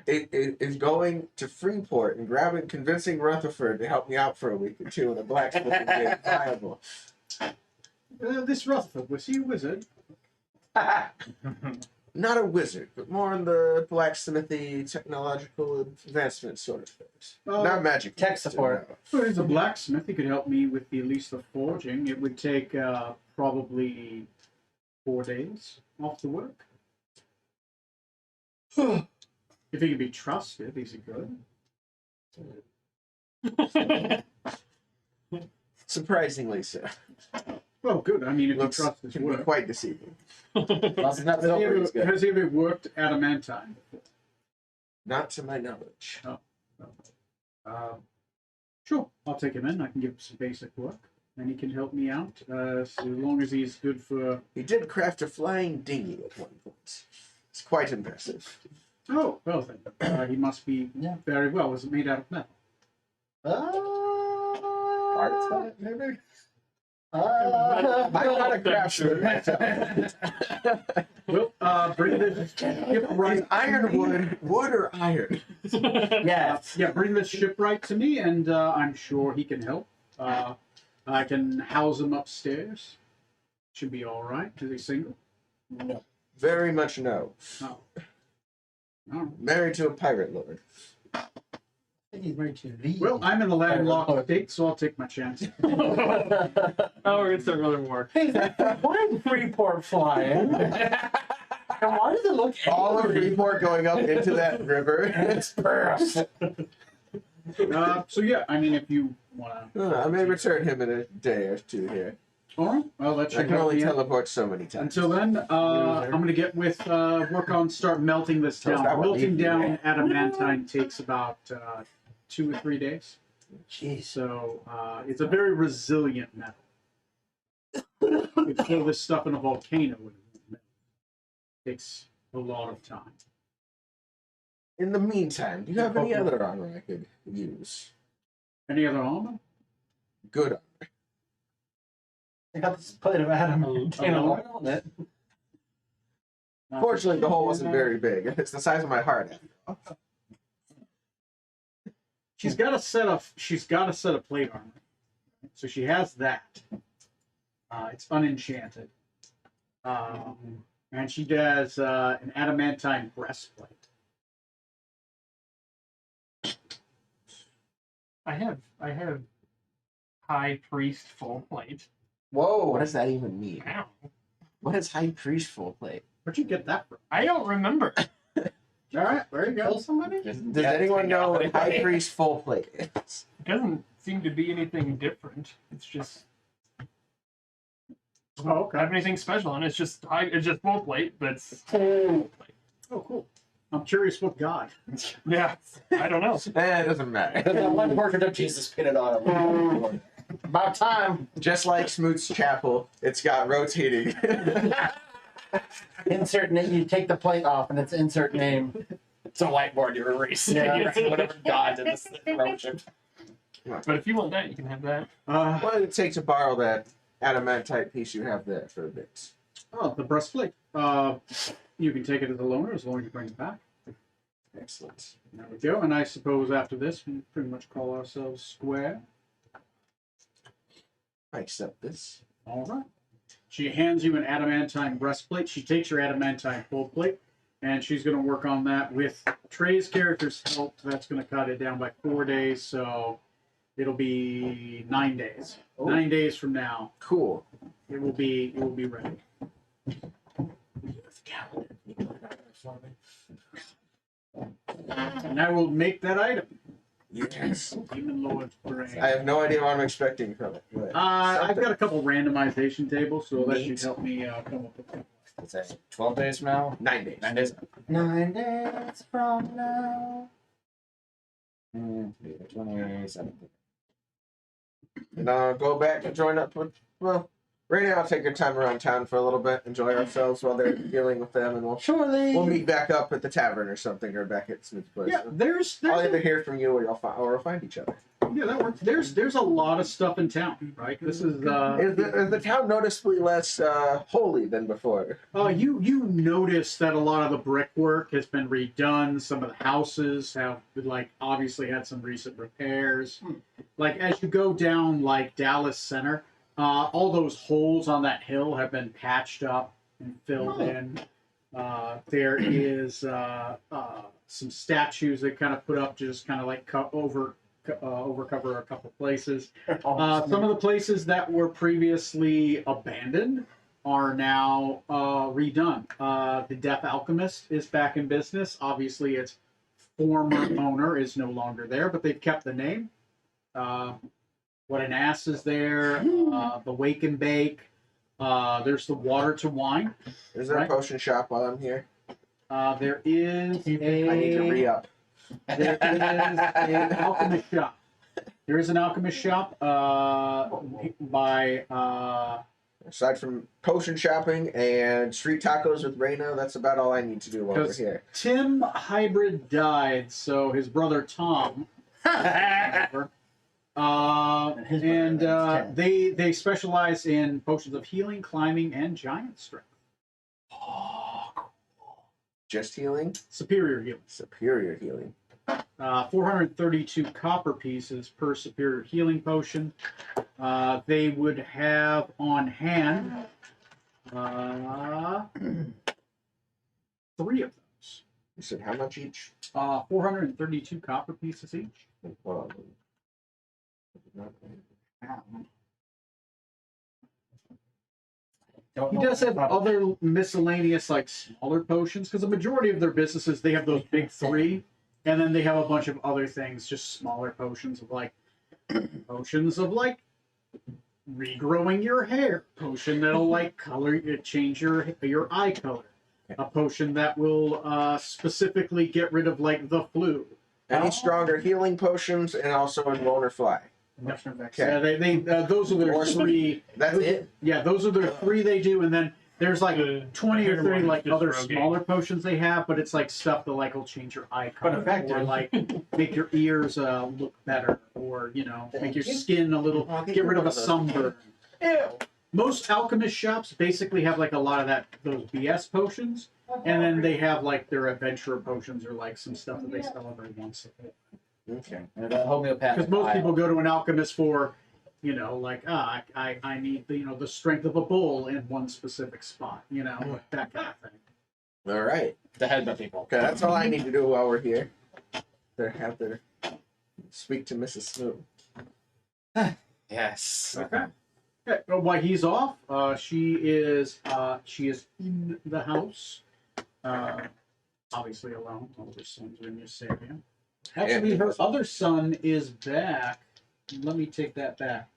It is going to Freeport and convincing Rutherford to help me out for a week or two in a blacksmithing game viable. This Rutherford, was he a wizard? Not a wizard, but more in the blacksmithy technological advancement sort of things. Not magic. Tech wizard, support. no. Well, he's a blacksmith. He could help me with at least the forging. It would take probably 4 days off the work. If he can be trusted, is he good? Surprisingly so. Well, good. I mean, if Looks you trust his can be work. quite deceiving. Plus, it's not Has he, silver, ever, he's good. has he ever worked adamantine before? Not to my knowledge. Sure, I'll take him in. I can give him some basic work, and he can help me out so long as he's good for. He did craft a flying dinghy at one point. It's quite impressive. Oh, well then, he must be very well. Was it made out of metal? Parts of it, maybe? I'm not a craftsman. Well, bring the shipwright. Is ironwood wood or iron? Yes. Yeah, bring the shipwright to me, and I'm sure he can help. I can house him upstairs. Should be all right. Is he single? No. Very much no. Oh. Oh. Married to a pirate lord. He's married to the. Well, I'm in the landlocked state, so I'll take my chance. Oh, we're gonna start another war. Hey, why is Freeport flying? And why does it look All of Freeport going up into that river. So yeah, I mean, if you want to. I may return him in a day or two here. All right. Well, that I should can help only me out. teleport so many times. Until then, I'm going to get with work on start melting this So is down. that what Melting you- down adamantine takes about 2 or 3 days. Jeez. So it's a very resilient metal. You throw this stuff in a volcano, it takes a lot of time. In the meantime, do you have any other armor I could use? Any other armor? Good. I got this plate of adamantine on it. Fortunately, the hole wasn't very big. It's the size of my heart. She's got a set of plate armor, so she has that. It's unenchanted, and she does an adamantine breastplate. I have high priest full plate. Whoa, what does that even mean? Ow. What is high priest full plate? Where'd you get that from? I don't remember. All right, there you go. Kill somebody? Does anyone know what high priest full plate is? It doesn't seem to be anything different. It's just Oh, not okay. have anything special, and it's just full plate, but it's full plate. Oh, cool. I'm curious what god. Yeah, I don't know. It doesn't matter. There's that one portrait of Jesus painted on it. About time. Just like Smoot's Chapel, it's got rotating. Insert name. You take the plate off, and it's insert name. It's a whiteboard you erase. Yeah. Whatever God did this worship. But if you want that, you can have that. What did it take to borrow that adamantite piece you have there for a bit? Oh, the breastplate. You can take it as a loaner as long as you bring it back. Excellent. There we go. And I suppose after this, we pretty much call ourselves square. I accept this. All right. She hands you an adamantine breastplate. She takes your adamantine full plate, and she's going to work on that with Trey's character's help. That's going to cut it down by 4 days, so it'll be 9 days. Oh. 9 days from now, Cool. it will be ready. And I will make that item. Yes. Demon Lord's Brain. I have no idea what I'm expecting from it. But I've got a couple randomization tables, so that Neat. should help me come up with that. It's 12 days from now. 9 days. 9 days. 9 days from now. 27. And I'll go back and join up with, well, right now I'll take your time around town for a little bit, enjoy ourselves while they're dealing with them, and Surely. we'll meet back up at the tavern or something, or back at Smith's place. Yeah, there's I'll either a, hear from you or we'll find each other. yeah, that works. There's a lot of stuff in town, right? This is Is the town noticeably less holy than before? you notice that a lot of the brickwork has been redone. Some of the houses have obviously had some recent repairs. Like as you go down Dallas Center, all those holes on that hill have been patched up and filled in. There is some statues they kind of put up to just kind of overcover a couple places. Some of the places that were previously abandoned are now redone. The Deaf Alchemist is back in business. Obviously, its former owner is no longer there, but they've kept the name. What an Ass is there. The Wake and Bake. There's the Water to Wine. Is there Right. a potion shop while I'm here? There is I need to re-up. There is an alchemist shop. There is an alchemist shop by Aside from potion shopping and street tacos with Reyna, that's about all I need to do while we're 'Cause- here. Tim Hybrid died, so his brother Tom. his brother And is Ted. they specialize in potions of healing, climbing, and giant strength. Just healing? Superior healing. Superior healing. 432 copper pieces per superior healing potion. They would have on hand 3 of those. You said how much each? 432 copper pieces each. Um, Don't He know does have about- other miscellaneous, like smaller potions, because the majority of their businesses they have those big three, and then they have a bunch of other things, just smaller potions of like regrowing your hair, potion that'll like change your eye color, a potion that will specifically get rid of like the flu. Any stronger healing potions, and also invulner fly. Okay. Those are their Or- three. That's it. Yeah, those are their three they do, and then there's like The 20 or hair 30 one's like just other Rogaine. smaller potions they have, but it's like stuff that like will change your eye color, But effective. or like make your ears look better, or make your skin a little, I'll get rid of a one those. sunburn. Ew. Most alchemist shops basically have like a lot of those BS potions, and then they have like their adventurer potions or like some stuff that they sell every once in a while. Okay. And the homeopathic. Because most vial. people go to an alchemist for, I need the strength of a bull in one specific spot, that kind of thing. All right. The headbutt people. Okay, that's all I need to do while we're here. Have to speak to Mrs. Snoop. Yes. Okay. Okay. Well, while he's off, she is in the house, obviously alone. All her sons are in this area. Actually, her other son is back. Let me take that back.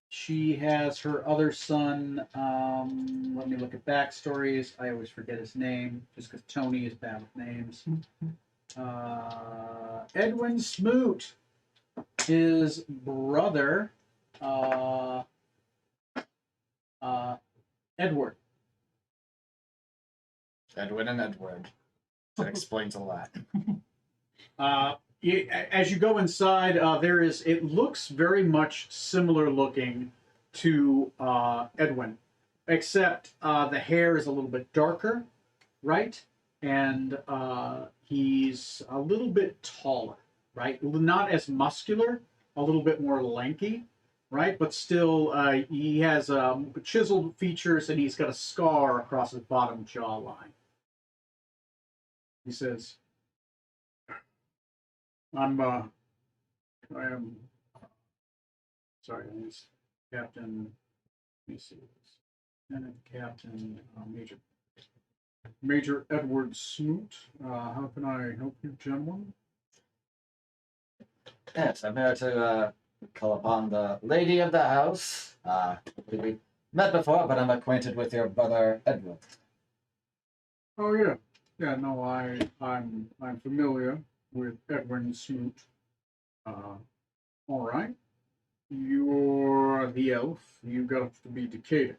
She has her other son. Let me look at backstories. I always forget his name just because Tony is bad with names. Edwin Smoot, his brother, Edward. Edwin and Edward. That explains a lot. As you go inside, it looks very much similar looking to Edwin, except the hair is a little bit darker, right? And he's a little bit taller, right? Not as muscular, a little bit more lanky, right? But still, he has chiseled features and he's got a scar across his bottom jawline. He says, I am sorry, it's Captain, let me see, Lieutenant Captain Major Edward Smoot. How can I help you, gentlemen? Yes, I'm here to call upon the lady of the house. We met before, but I'm acquainted with your brother Edward. Oh yeah, yeah. No, I'm familiar with Edwin Smoot. All right. You're the elf. You got to be Decadic.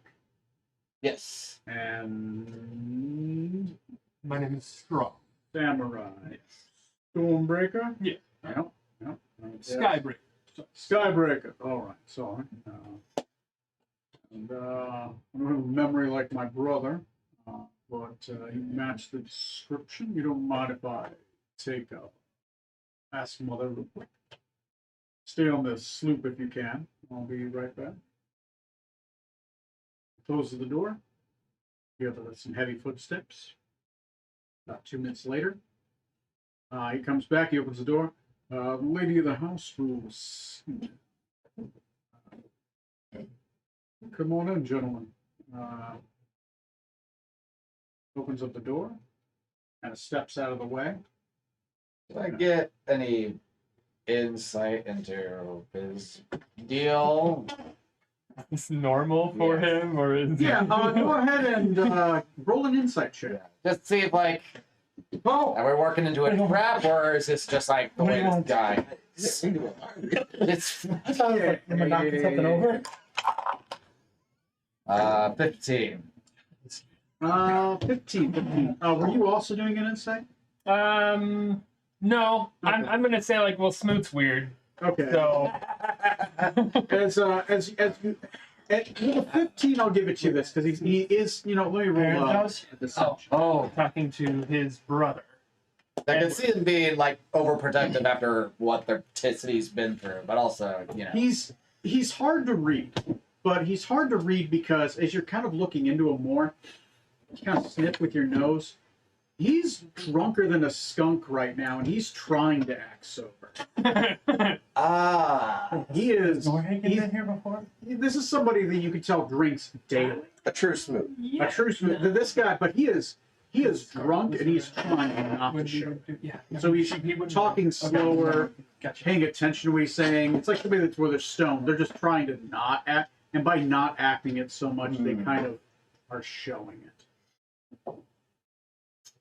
Yes. And My name is Straw. Samurai. Stormbreaker? Yeah. Yep. Skybreak. Skybreaker. All right. Sorry. I don't have a memory like my brother, but you match the description. You don't mind if I take ask Mother real quick. Stay on the sloop if you can. I'll be right back. Closes the door. You have some heavy footsteps. About 2 minutes later, he comes back. He opens the door. The lady of the house will see you. Come on in, gentlemen. Opens up the door and steps out of the way. Do I get any insight into his deal? Is normal for Yeah. him, or is Yeah, go ahead and roll an insight check. Just see if, like, are we working into a trap, or is this just like the way this guy? It's I thought it was like, am I knocking something over? 15. 15. Were you also doing an insight? No. Okay. I'm gonna say like, well, Smoot's weird. Okay. So As you, with a 15, I'll give it to you this because he is, let me roll House? deception. Oh, talking to his brother. I can see him being like overprotective after what their city's been through, but also, He's hard to read, but he's hard to read because as you're kind of looking into him more, you kind of sniff with your nose. He's drunker than a skunk right now, and he's trying to act sober. Ah. He is. Norhagen he's- been here before? This is somebody that you could tell drinks daily. A true smooth. A true smooth. This guy, but he is drunk and he's trying not to show. Yeah. So he's talking slower, Gotcha. paying attention to what he's saying. It's like somebody that's where they're stoned. They're just trying to not act, and by not acting it so much, they kind of are showing it.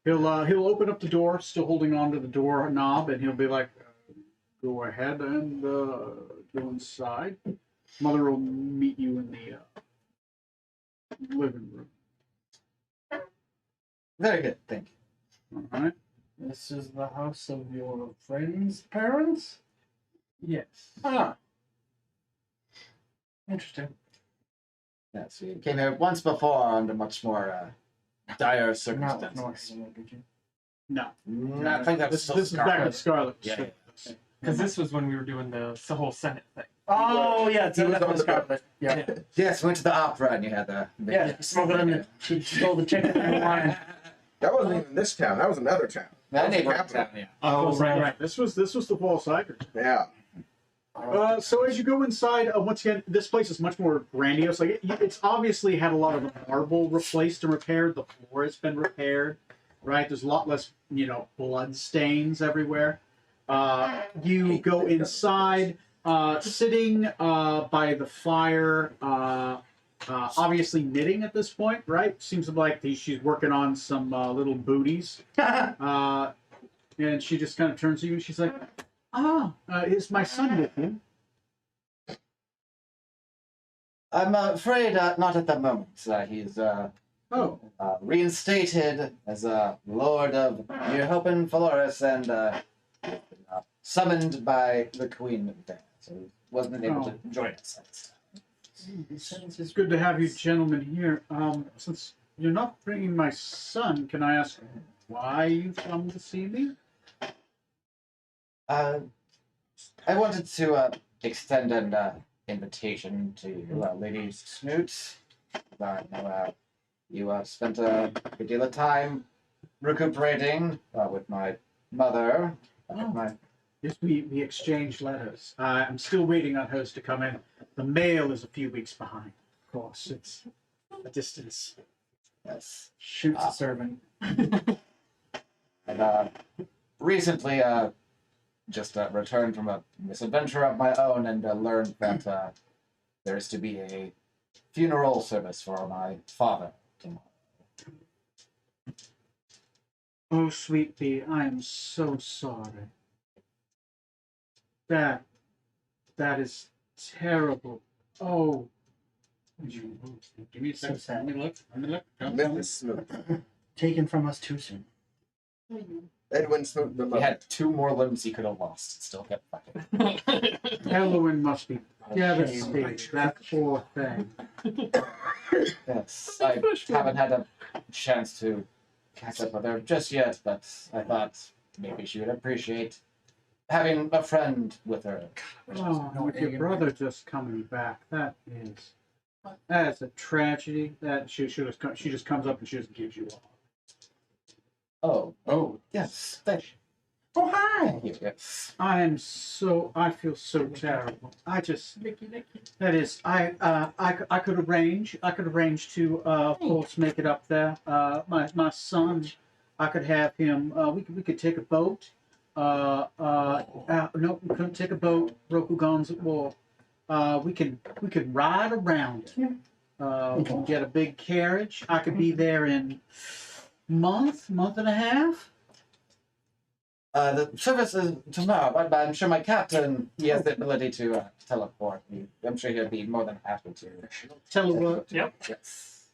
He'll open up the door, still holding on to the door knob, and he'll be like, "Go ahead and go inside. Mother will meet you in the living room." Very good, thank you. All right. This is the house of your friend's parents? Yes. Ah. Interesting. Yes, we came here once before under much more dire Not with circumstances. Norhagen, did you? No, I think that was this still is back with Scarlet. Yeah. Because this was when we were doing the whole Senate thing. Oh, yeah, He was on the Scarlet. Yeah. Yes, we went to the opera and you had the Yeah, smoking in the. She stole the chicken and the wine. That wasn't even this town. That was another town. that was the neighborhood capital. town, yeah. Oh, right. This was the False Cycle. Yeah. So as you go inside, once again, this place is much more grandiose. Like it's obviously had a lot of the marble replaced and repaired. The floor has been repaired, right? There's a lot less, blood stains everywhere. You go inside, sitting by the fire, obviously knitting at this point, right? Seems like she's working on some little booties. And she just kind of turns to you and she's like, is my son with you? I'm afraid not at the moment. He's reinstated as a Lord of Europen Flores and summoned by the Queen there. So he wasn't able to join us. It's good to have you gentlemen here. Since you're not bringing my son, can I ask why you've come to see me? I wanted to extend an invitation to Lady Snoot. I know you spent a good deal of time recuperating with my mother. Yes, we exchanged letters. I'm still waiting on hers to come in. The mail is a few weeks behind. Of course, it's a distance. Yes. Shoots a servant. And recently, just returned from a misadventure of my own and learned that there is to be a funeral service for my father tomorrow. Oh, sweet pea, I am so sorry. That is terrible. Oh. Give me a second. So sad. Let me look. Memphis Smoot. Taken from us too soon. Edwin Smoot the He mother. had 2 more limbs he could have lost. Still kept fighting. Elowen must be devastated. That poor thing. Yes, I haven't had a chance to catch up with her just yet, but I thought maybe she would appreciate having a friend with her. Oh, with your brother just coming back. That's a tragedy. That she just comes up and she just gives you all. Oh, yes, thank Oh, hi! you. Yes. I feel so terrible. I could arrange to, of course, make it up there. My son, I could have him, we could take a boat. No, we couldn't take a boat. Rokugan's at war. We could ride around it. We can get a big carriage. I could be there in month and a half. The service is tomorrow, but I'm sure my captain, he has the ability to teleport. I'm sure he'll be more than happy to. Tell her what. Yep. Yes.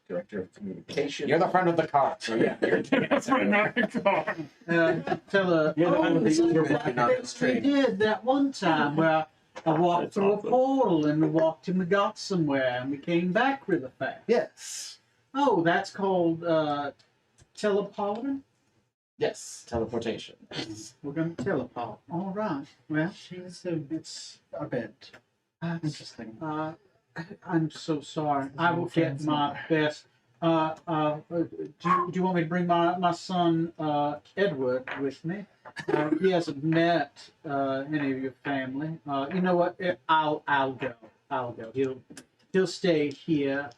Director of Communication. You're the friend of the car, so yeah. You're That's right now. Tell her. You're the one with the Uber black and orange We train. did that one time where I walked through a portal and we walked and we got somewhere and we came back really fast. Yes. Oh, that's called teleporting? Yes. Teleportation. We're going to teleport. All right. Well, She's it's a bit uh, interesting. I'm so sorry. I will get my best. Do you want me to bring my son Edward with me? He hasn't met any of your family. You know what? I'll go. I'll go. He'll stay here.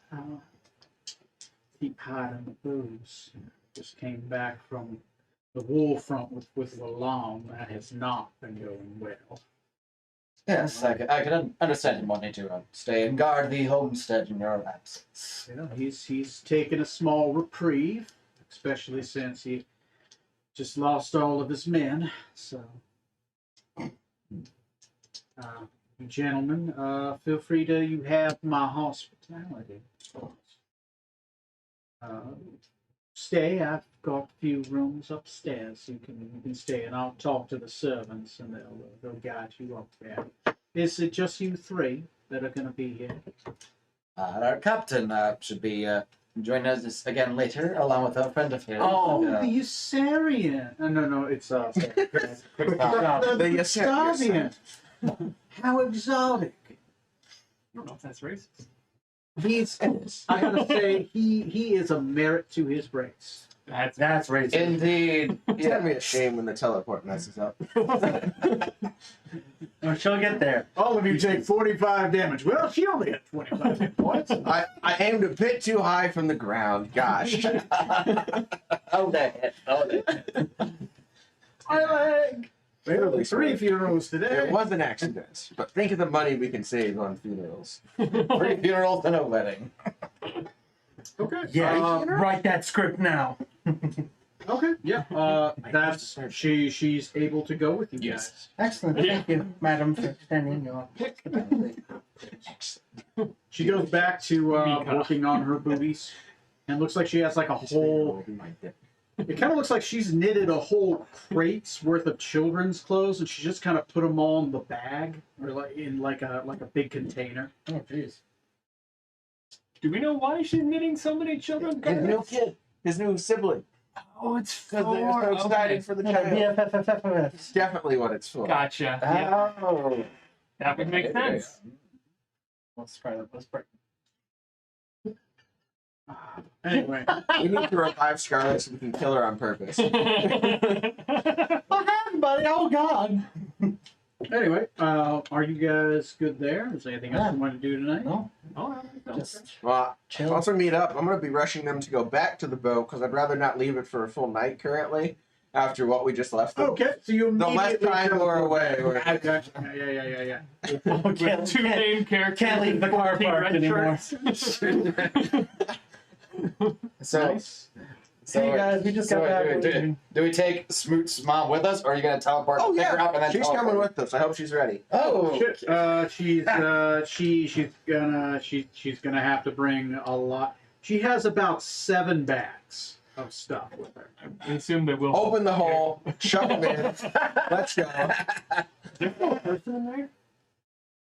Keep hiding the booze. Just came back from the war front with Lalong. That has not been going well. Yes, I can understand him wanting to stay and guard the homestead in your absence. You know, he's taken a small reprieve, especially since he just lost all of his men. So, you gentlemen, feel free to. You have my hospitality. Stay. I've got a few rooms upstairs. You can stay, and I'll talk to the servants, and they'll guide you up there. Is it just you three that are going to be here? Our captain should be joining us again later, along with a friend of his. Oh, Uh, the Usarian. No, it's quick The Gustavian. How exotic. I don't know if that's racist. He's. I gotta say, he is a merit to his race. That's racist. Indeed. It's gonna be a shame when the teleport messes up. Oh, she'll get there. All of you take 45 damage. Well, she only had 25 hit points. I aimed a bit too high from the ground. Gosh. Oh, that. My leg. Barely Three saved. funerals today. It was an accident, but think of the money we can save on funerals. 3 funerals and a wedding. Okay. Yeah, write that script now. Okay. Yeah. That's she's able to go with you Yes. guys. Excellent. Thank you, madam, for extending your. She goes back to Mika. working on her booties, and looks like she has like a whole. It kind of looks like she's knitted a whole crate's worth of children's clothes, and she just kind of put them all in the bag or like in like a big container. Oh, jeez. Do we know why she's knitting so many children? His new kid, his new sibling. Oh, it's Because they're so excited for the child. BFFFF. It's definitely what it's for. Gotcha. Yeah, Oh. that would make sense. Let's try that. Let's break. Anyway, We need to revive Scarlet so we can kill her on purpose. What happened, buddy? Oh, God. anyway, are you guys good there? Is there anything else you want to do tonight? No, Oh, just Well, chill. once we meet up, I'm going to be rushing them to go back to the boat because I'd rather not leave it for a full night currently after what we just left them. Okay, so you The less immediately time we're teleport away. back. we're- I gotcha. Yeah. Oh, with two main characters. can't leave the car 14 parked red anymore. shirts. So, Nice. Hey, guys, we just got back. Do we take Smoot's mom with us, or are you going to teleport, Oh, pick her up, and yeah. then She's teleport? coming with us. I hope she's ready. Oh, Shit. She's gonna have to bring a lot. She has about 7 bags of stuff with her. I assume that we'll Open the hole, shove them in. Let's go. There's no person in there?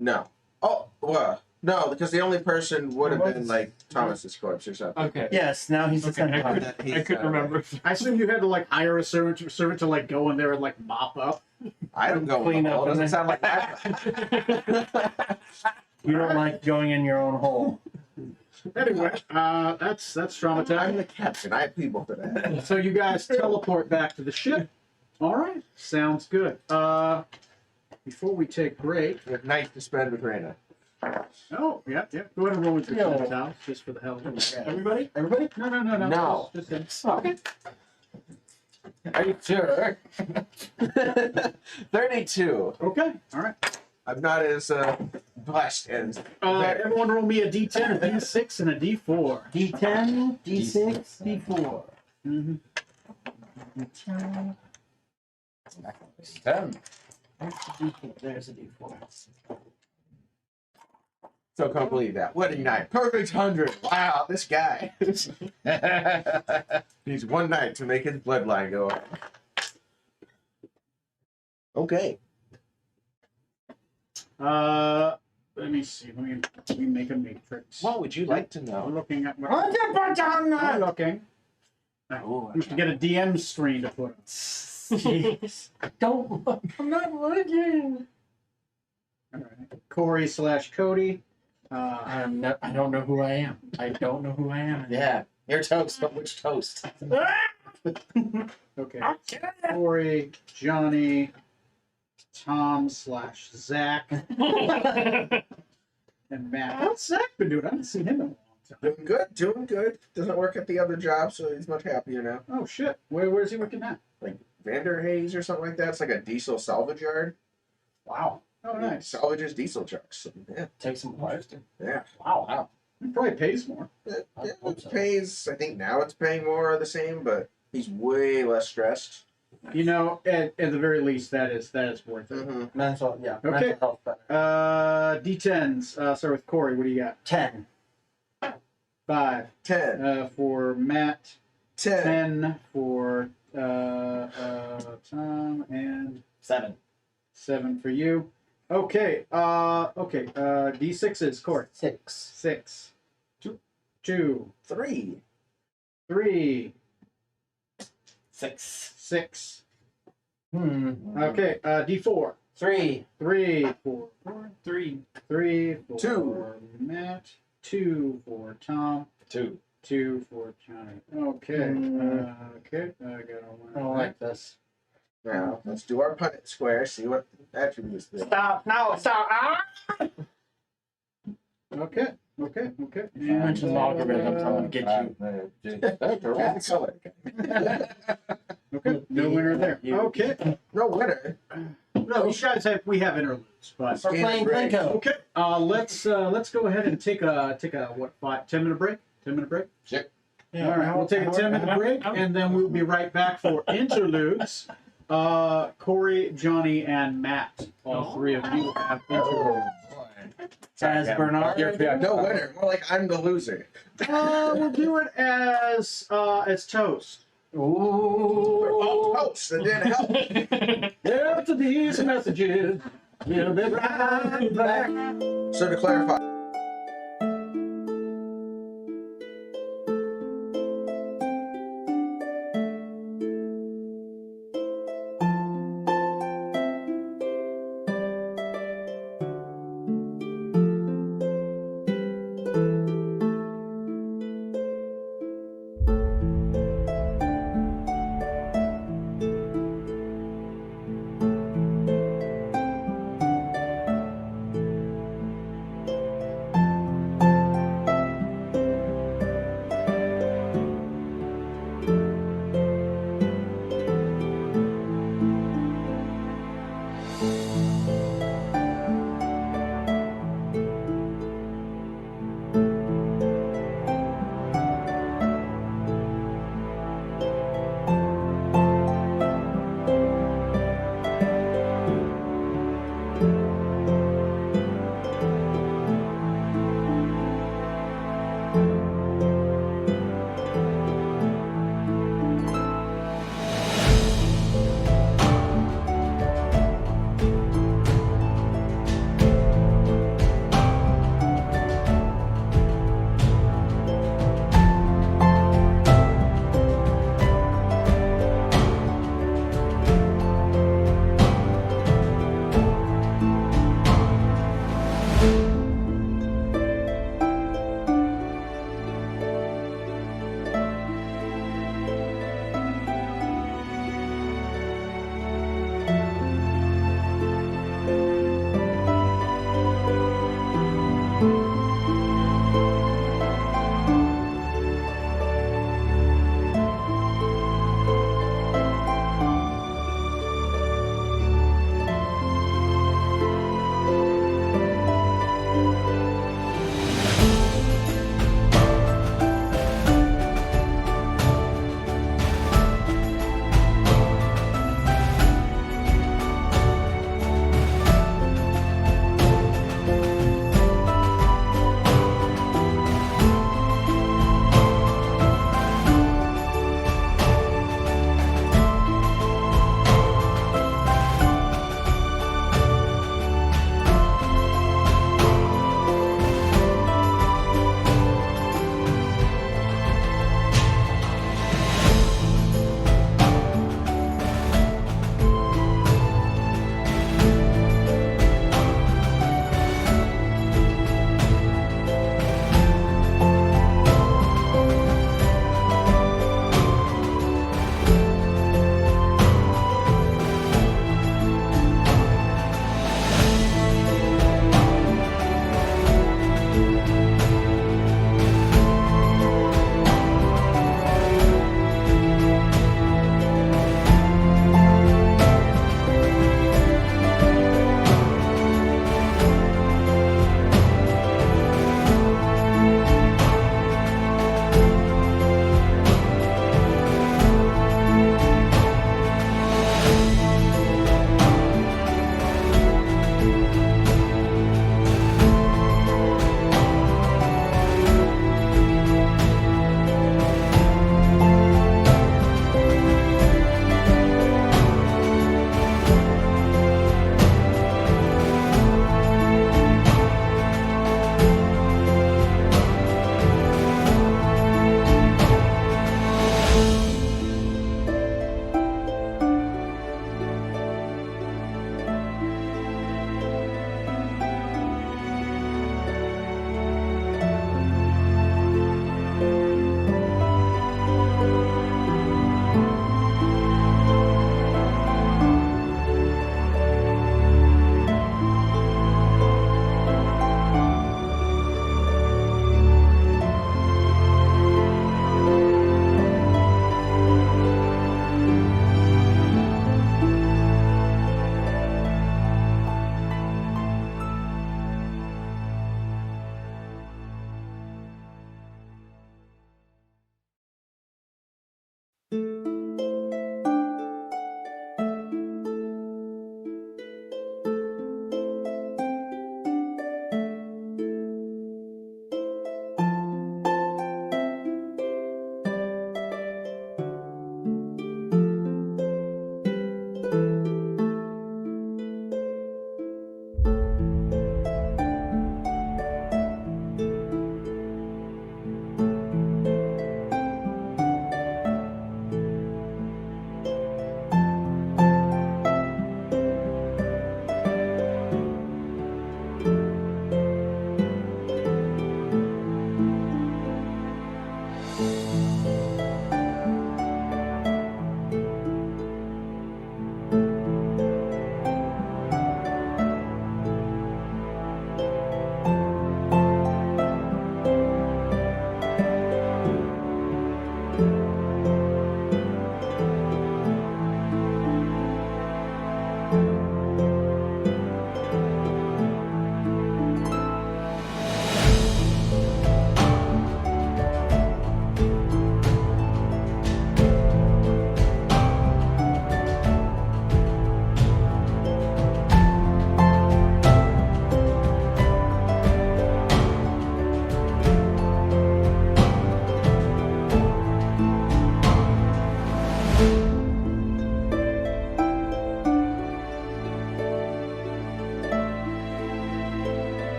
No. Oh, well, no, because the only person would have been like Thomas's corpse or something. Okay. Yes, now he's Okay, I descended. couldn't, I couldn't remember. I assume you had to like hire a servant to like go in there and like mop up. I don't go Clean in the up hole. Doesn't and sound like that. You don't like going in your own hole. Anyway, that's I'm traumatizing. the captain. I have people for that. So you guys teleport back to the ship. All right, sounds good. Before we take break. We have night to spend with Raina. Oh, yeah. Go ahead and roll into Yeah. the house just for the hell of it. Everybody? Everybody? No. No. Just him. okay. Are you sure? 32. Okay. All right. I'm not as blessed as there. Everyone roll me a D10, a D6, and a D4. D10, D6, D4. Mm-hmm. D10. 10. There's a D4. So can't believe that. What a night. Perfect 100. Wow, this guy. Needs one night to make his bloodline go up. Okay. Let me see. Let me make a matrix. What would you like to I'm know? looking at I'm I'm looking. Oh, We should get a DM screen to put up. Jeez. Don't look. I'm not looking. All right. Corey/Cody. I don't know who I am. I don't know who I am. Yeah. You're toast, but which toast? Okay. Corey, Johnny, Tom / Zach, and Matt. How's Zach been doing? I haven't seen him in a long time. Doing good, doing good. Doesn't work at the other job, so he's much happier now. Oh shit! Where's he working now? Like Vanderhays or something like that. It's like a diesel salvage yard. Wow. Oh, nice. Salvages diesel trucks. Yeah, Take some parts. yeah. Wow. He probably pays more. It, I it hope so. pays. I think now it's paying more or the same, but he's way less stressed. You know, at the very least, that is worth it. Mm-hmm. Mental, yeah. Okay. Mental health better. D10s. Start with Corey. What do you got? 10. 5 10. for Matt. 10. 10 for Tom, and 7. 7 for you. Okay. Okay. D6s. Corey. 6. 6. 2. 3. 3. 6. 6. Okay. Okay. D4. 3. 3 for 3. 3 for 2. Matt. 2 for Tom. 2. 2 for Johnny. Okay. Okay. I got all I mine. don't like this. Now, let's do our Punnett square, see what attributes there. Stop. No, stop. Ah! Okay. Okay. Okay. You mentioned logarithms, I'm going to get you. Excellent. Okay. No winner there. Okay. No winner. No, you guys have interludes, but We're playing break. Plinko. okay. Let's go ahead and take a what 10-minute break. 10-minute break. Sure. All right. We'll take a 10-minute break, and then we'll be right back for interludes. Corey, Johnny, and Matt. All three of you have interludes. As Bernard. No winner. More like I'm the loser. We'll do it as toast. Oh, Ooh. host. That didn't help. After these messages, we'll be right back. So to clarify.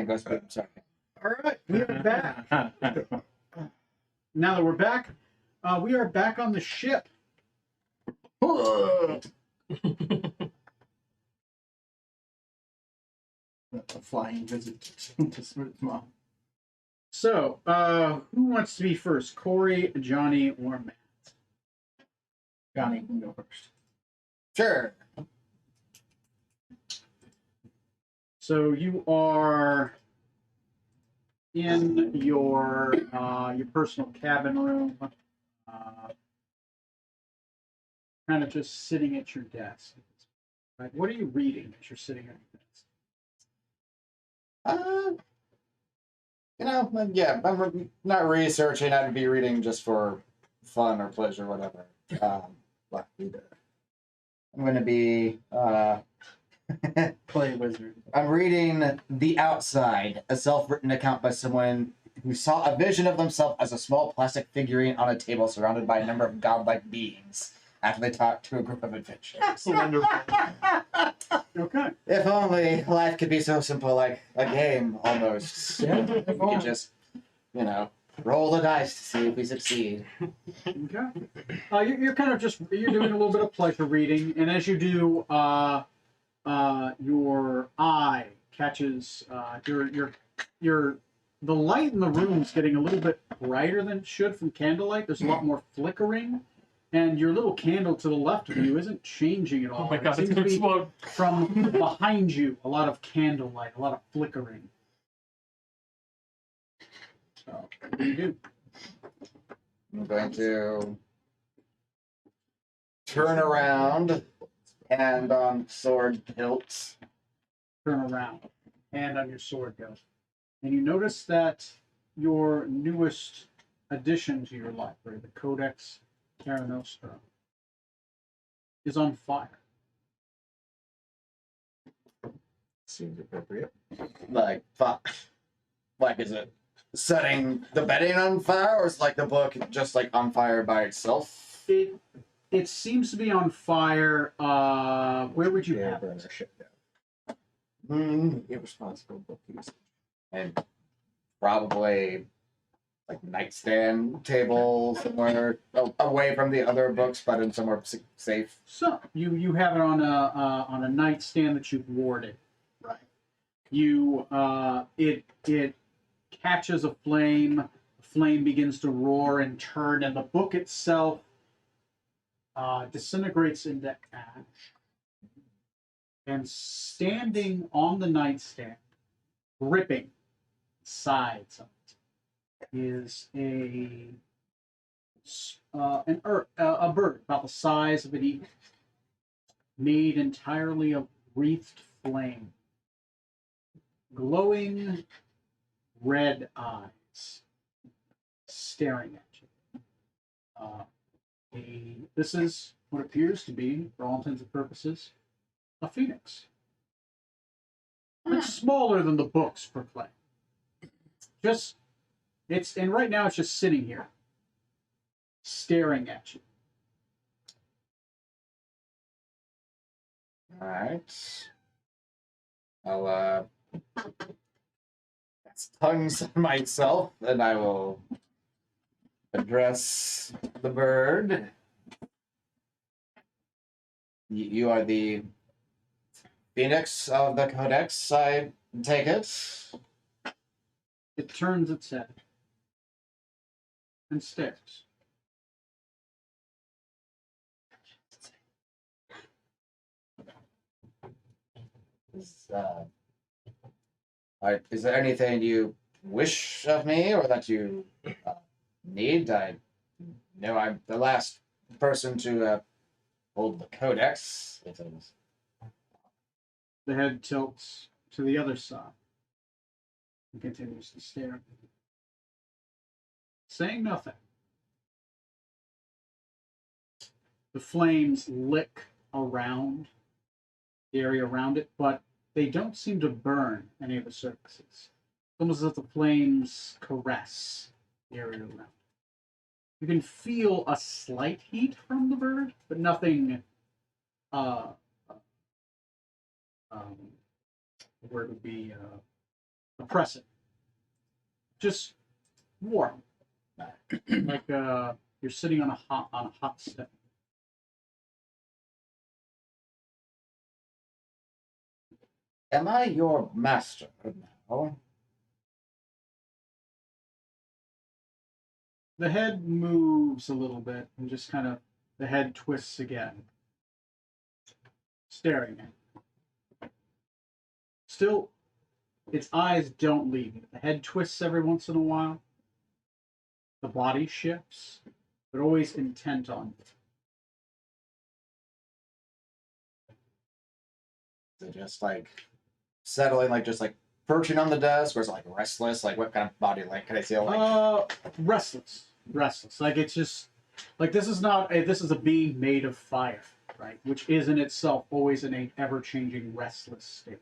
everything goes boom. Sorry. All right, we are back. Now that we're back, we are back on the ship. A flying visit to Smooth's mom. So, who wants to be first? Corey, Johnny, or Matt? Johnny can go first. Sure. So you are in your personal cabin room, kind of just sitting at your desk. Right? What are you reading as you're sitting at your desk? I'm not researching. I'd be reading just for fun or pleasure, whatever. I'm going to be. Play wizard. I'm reading The Outside, a self-written account by someone who saw a vision of themselves as a small plastic figurine on a table surrounded by a number of godlike beings after they talked to a group of adventurers. Wonderful. Okay. If only life could be so simple, like a game, almost. Yeah, We could just, roll the dice to see if we succeed. Okay. You're kind of just you're doing a little bit of pleasure reading, and as you do, your eye catches the light in the room is getting a little bit brighter than it should from candlelight. There's a lot more flickering, and your little candle to the left of you isn't changing at all. Oh my god, it it's seems gonna to be explode. from behind you, a lot of candlelight, a lot of flickering. So, what do you do? I'm going to turn around, hand on sword hilt. Turn around, hand on your sword hilt, and you notice that your newest addition to your library, the Codex Terra Nostra, is on fire. Seems appropriate. Like, fuck. Like, is it setting the bedding on fire, or is like the book just like on fire by itself? It seems to be on fire. Where would you have burn it? our ship down. Irresponsible book usage. And probably like nightstand table somewhere away from the other books, but in somewhere safe. So you have it on a nightstand that you've warded, right? You it catches a flame. The flame begins to roar and turn, and the book itself disintegrates into ash. And standing on the nightstand, gripping sides of it, is a bird about the size of an eagle, made entirely of wreathed flame, glowing red eyes staring at you. This is what appears to be, for all intents and purposes, a phoenix. Much smaller than the books proclaim. And right now it's just sitting here, staring at you. All right. I'll tongues myself, and I will address the bird. You are the Phoenix of the Codex, I take it. It turns its head and stares. Is there anything you wish of me or that you need? I know I'm the last person to hold the Codex. It is. The head tilts to the other side and continues to stare, saying nothing. The flames lick around the area around it, but they don't seem to burn any of the surfaces. It's almost as if the flames caress the area around. You can feel a slight heat from the bird, but nothing. The word would be oppressive. Just warm. Like you're sitting on a hot step. Am I your master now? The head moves a little bit and just kind of the head twists again, staring at it. Still, its eyes don't leave it. The head twists every once in a while. The body shifts, but always intent on it. Is it just like settling, like just like perching on the desk, or is it like restless? Like what kind of body like can I feel like? Restless. Like it's just like this is not a, this is a being made of fire, right? Which is in itself always in an ever-changing, restless state.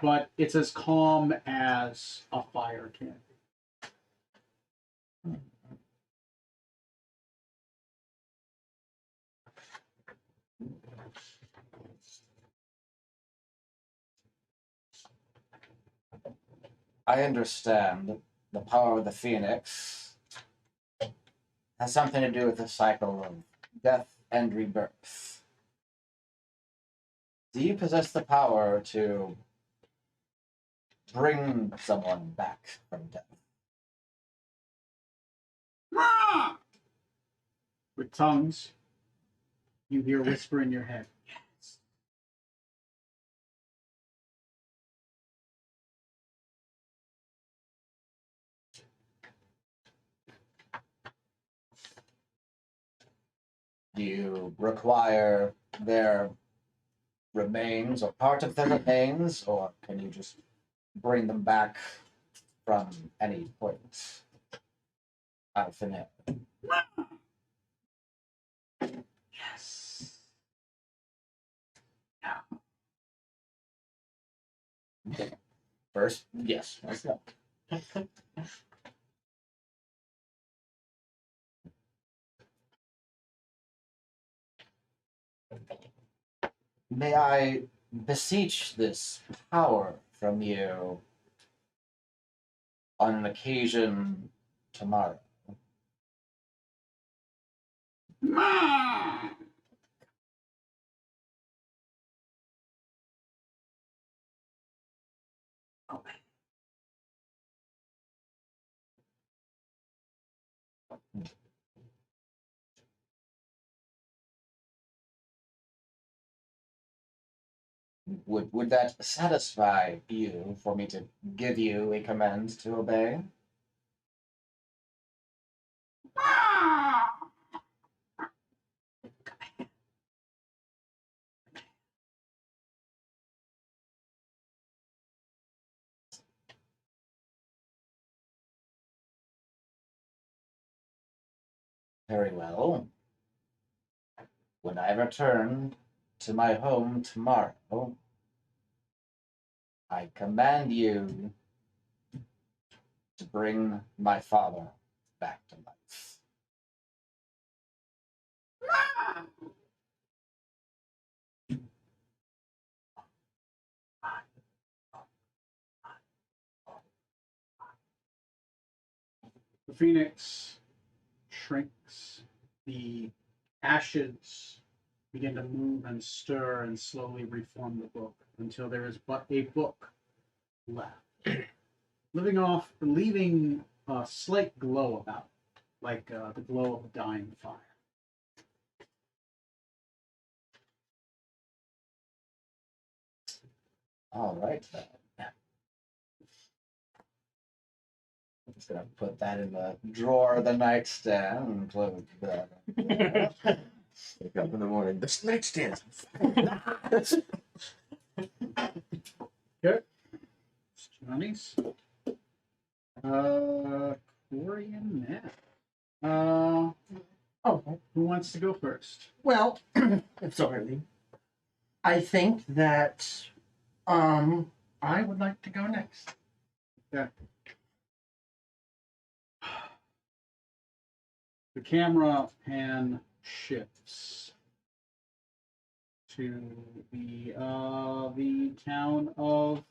But it's as calm as a fire can be. I understand the power of the phoenix has something to do with the cycle of death and rebirth. Do you possess the power to bring someone back from death? With tongues, you hear whisper in your head. Yes. Do you require their remains or part of their remains, or can you just bring them back from any point out of thin air? Yes. First, yes. Let's go. May I beseech this power from you on an occasion tomorrow? Would that satisfy you for me to give you a command to obey? Very well. When I return to my home tomorrow, I command you to bring my father back to life. The phoenix shrinks. The ashes begin to move and stir and slowly reform the book until there is but a book left. Leaving a slight glow about it, like the glow of a dying fire. All right, then. I'm just gonna put that in the drawer of the nightstand and close that. Wake up in the morning. This nightstand. Johnny's. Corey and Matt. Who wants to go first? Well, if so early, I think that I would like to go next. Yeah. The camera pan shifts to the town of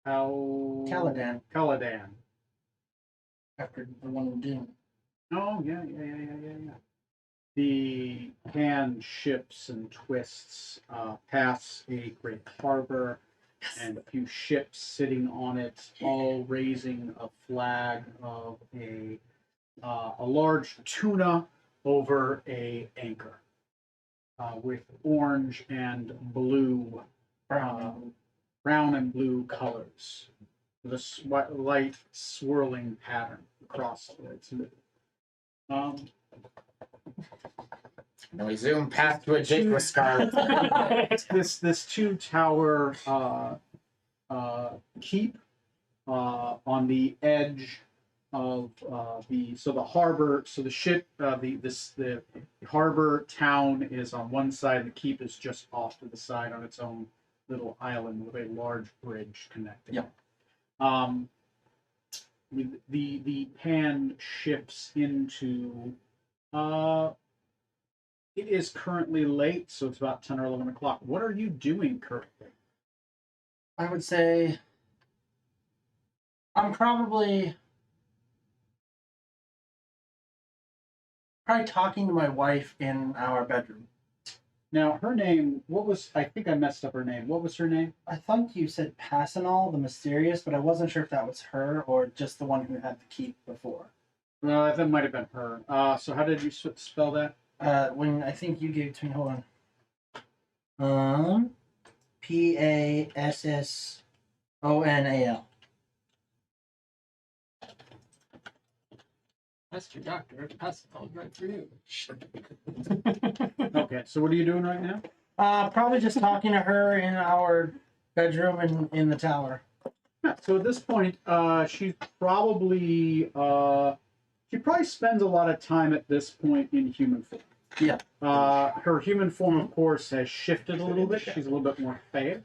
Caladan. Caladan. After the one in Dune. Oh, yeah. The hand shifts and twists past a great harbor and a few ships sitting on it, all raising a flag of a large tuna over a anchor with orange and blue, brown and blue colors, with a light swirling pattern across it. And we zoom past to a Jake with scarf. This two tower keep on the edge of the harbor. So the ship, the harbor town is on one side, and the keep is just off to the side on its own little island with a large bridge connecting. Yep. The pan shifts into. It is currently late, so it's about 10 or 11 o'clock. What are you doing currently? I would say I'm probably talking to my wife in our bedroom. Now, her name, I think I messed up her name. What was her name? I thought you said Passanal, the mysterious, but I wasn't sure if that was her or just the one who had the keep before. Well, that might have been her. So how did you spell that? When I think you gave it to me, hold on. Passonal. That's your doctor. That's all right for you. Okay, so what are you doing right now? Probably just talking to her in our bedroom in the tower. Yeah, so at this point, she probably spends a lot of time at this point in human form. Yeah. Her human form, of course, has shifted a little bit. She's a little bit more fair.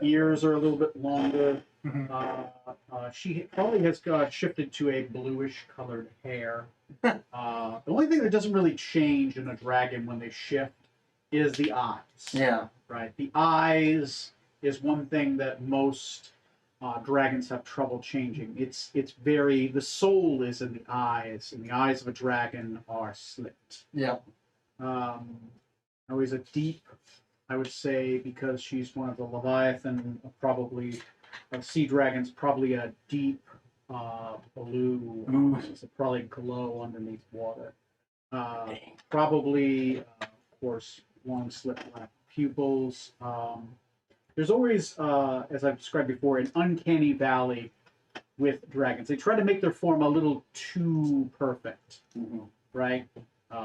Ears are a little bit longer. She probably has shifted to a bluish colored hair. The only thing that doesn't really change in a dragon when they shift is the eyes. Yeah. Right. The eyes is one thing that most dragons have trouble changing. It's very, the soul is in the eyes, and the eyes of a dragon are slit. Yeah. Always a deep, I would say, because she's one of the Leviathan, probably sea dragons, probably a deep blue, eyes that probably glow underneath water. Probably, of course, long slit black pupils. There's always, as I've described before, an uncanny valley with dragons. They try to make their form a little too perfect, right?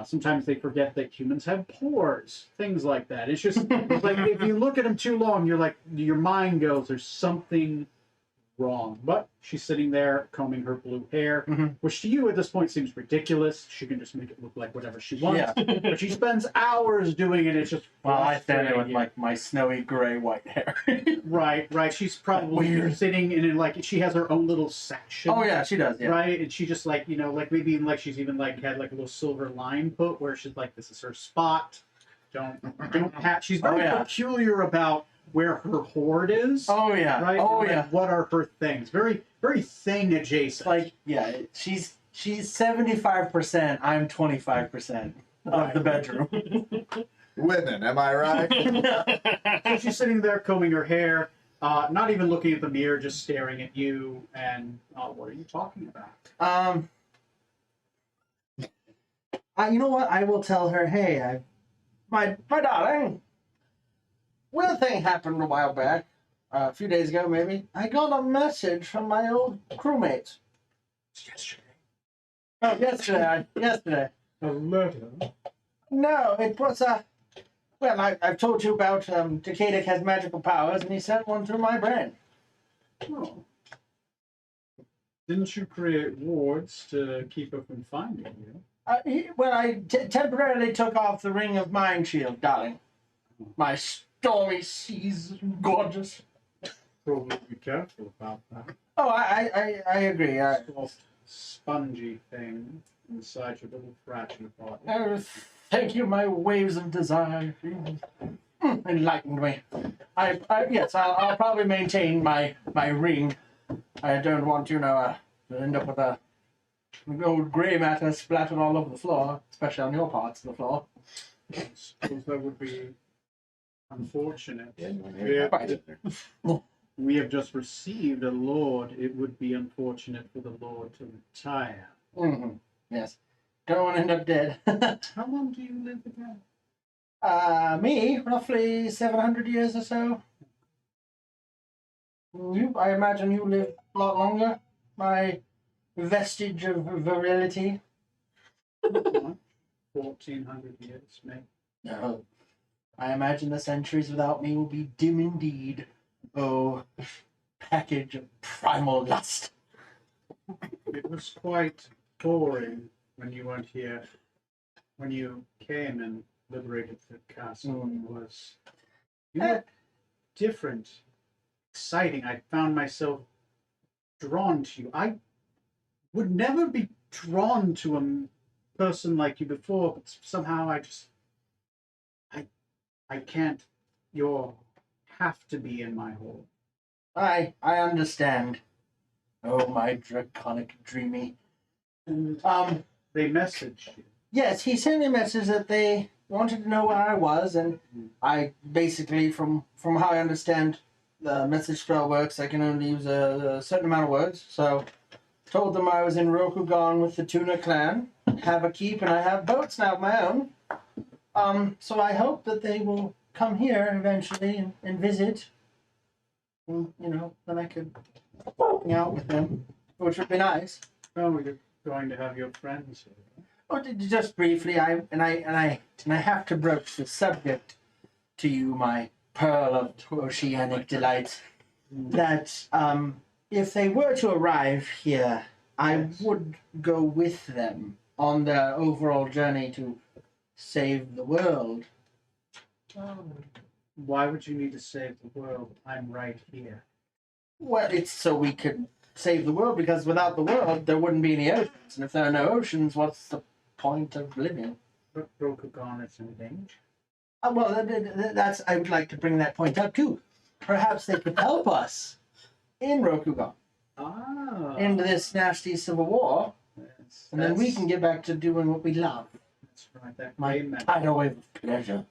Sometimes they forget that humans have pores, things like that. It's just it's like if you look at them too long, your mind goes, there's something wrong. But she's sitting there combing her blue hair, which to you at this point seems ridiculous. She can just make it look like whatever she wants. Yeah. But she spends hours doing it. It's just Well, I stand there with frustrating. my snowy gray white hair. Right. She's probably Weird. sitting in she has her own little section. Oh yeah, she does. Yeah. Right, and she just maybe even she's even had a little silver line put where she's like, this is her spot. Don't have. She's very peculiar about where her hoard is. Oh yeah. Right. Oh and, yeah. What are her things? Very very thing adjacent. She's 75%. I'm 25% of the bedroom. Women, am I right? So she's sitting there combing her hair, not even looking at the mirror, just staring at you. And what are you talking about? You know what? I will tell her. Hey, my darling. Weird thing happened a while back, a few days ago maybe. I got a message from my old crewmates. Yesterday. Oh, yesterday. A letter. No, it was well, I've told you about Decadic has magical powers, and he sent one through my brain. Oh. Didn't you create wards to keep her from finding you? I temporarily took off the ring of mind shield, darling. My stormy seas, gorgeous. Probably be careful about that. Oh, I agree. Soft, spongy thing inside your little fragile body. Thank you, my waves of desire. Enlightened me. Yes, I'll probably maintain my ring. I don't want to end up with a old grey matter splattered all over the floor, especially on your parts of the floor. I suppose that would be unfortunate. Right. We have just received a lord. It would be unfortunate for the lord to retire. Mm-hmm. Yes. Don't want to end up dead. How long do you live again? Me, roughly 700 years or so. I imagine you live a lot longer. My vestige of virility. 1,400 years, maybe. No. I imagine the centuries without me will be dim indeed. Oh, package of primal lust. It was quite boring when you weren't here. When you came and liberated the castle, you were different, exciting. I found myself drawn to you. I would never be drawn to a person like you before, but somehow I can't. You have to be in my hall. I understand. Oh, my draconic dreamy. They messaged you. Yes, he sent me a message that they wanted to know where I was, and I basically, from how I understand the message spell works, I can only use a certain amount of words. So, told them I was in Rokugan with the Tuna clan, have a keep, and I have boats now of my own. So I hope that they will come here eventually and visit. And, then I could hang out with them, which would be nice. Oh, you're going to have your friends here. Oh, just briefly, I have to broach the subject to you, my pearl of oceanic delight. That if they were to arrive here, I would go with them on their overall journey to save the world. Why would you need to save the world? I'm right here. Well, it's so we could save the world, because without the world, there wouldn't be any oceans. And if there are no oceans, what's the point of living? But Rokugan is in danger. Well, that's. I would like to bring that point up too. Perhaps they could help us in Rokugan, into this nasty civil war, and then we can get back to doing what we love. That's right. That My tidal wave of pleasure.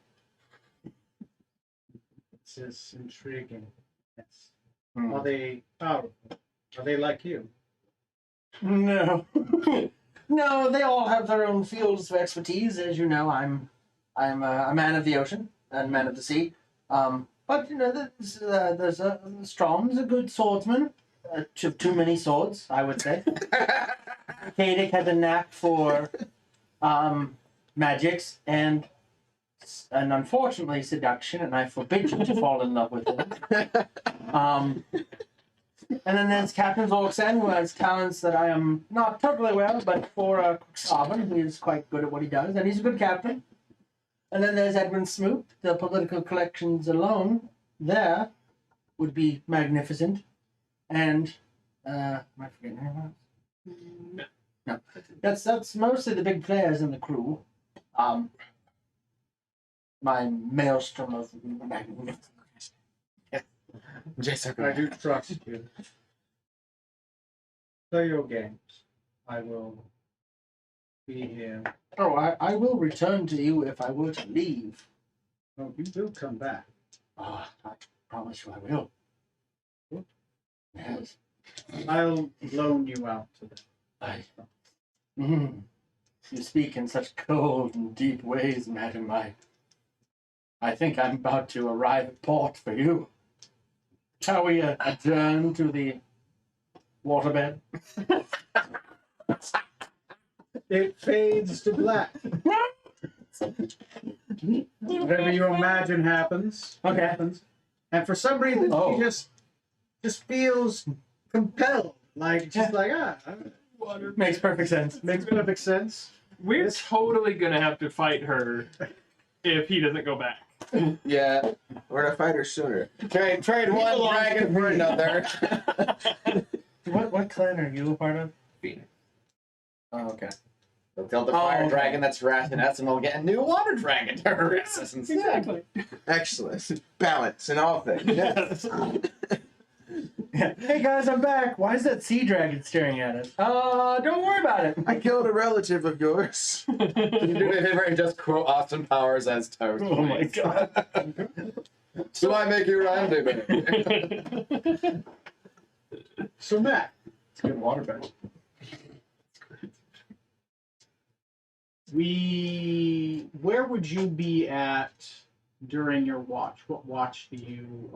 This is intriguing. Yes. Hmm. Are they powerful? Are they like you? No, no. They all have their own fields of expertise. As you know, I'm a man of the ocean and man of the sea. But there's a Strom's a good swordsman. Too many swords, I would say. Kadic has a knack for magics and unfortunately seduction, and I forbid you to fall in love with him. And then there's Captain Zorksen, who has talents that I am not totally aware of, but for Sovereign, he is quite good at what he does, and he's a good captain. And then there's Edwin Smoot. The political collections alone there would be magnificent. And am I forgetting anyone else? No. That's mostly the big players in the crew. My maelstrom of magnificence. Jason. I do trust you. Play your games. I will be here. Oh, I will return to you if I were to leave. Oh, you will come back. I promise you I will. Good. Yes. I'll loan you out to them. You speak in such cold and deep ways, madam. I think I'm about to arrive at port for you. Shall we adjourn to the waterbed? It fades to black. Whatever you imagine happens. Okay. Happens. And for some reason, Oh. he just feels compelled. Like, Makes perfect sense. Makes perfect sense. We're totally gonna have to fight her if he doesn't go back. Yeah, we're gonna fight her sooner. Trade one dragon for another. What clan are you a part of? Phoenix. Oh, okay. They'll kill the fire okay. dragon that's harassing us, and we'll get a new water dragon to harass us instead. Exactly. Excellent. Balance in all things. Yes. Hey guys, I'm back. Why is that sea dragon staring at us? Don't worry about it. I killed a relative of yours. Can you do me a favor and just quote Austin Powers as Toast? Oh my please? god. Do I make you Randy, baby? So Matt, It's good water back. where would you be at during your watch? What watch do you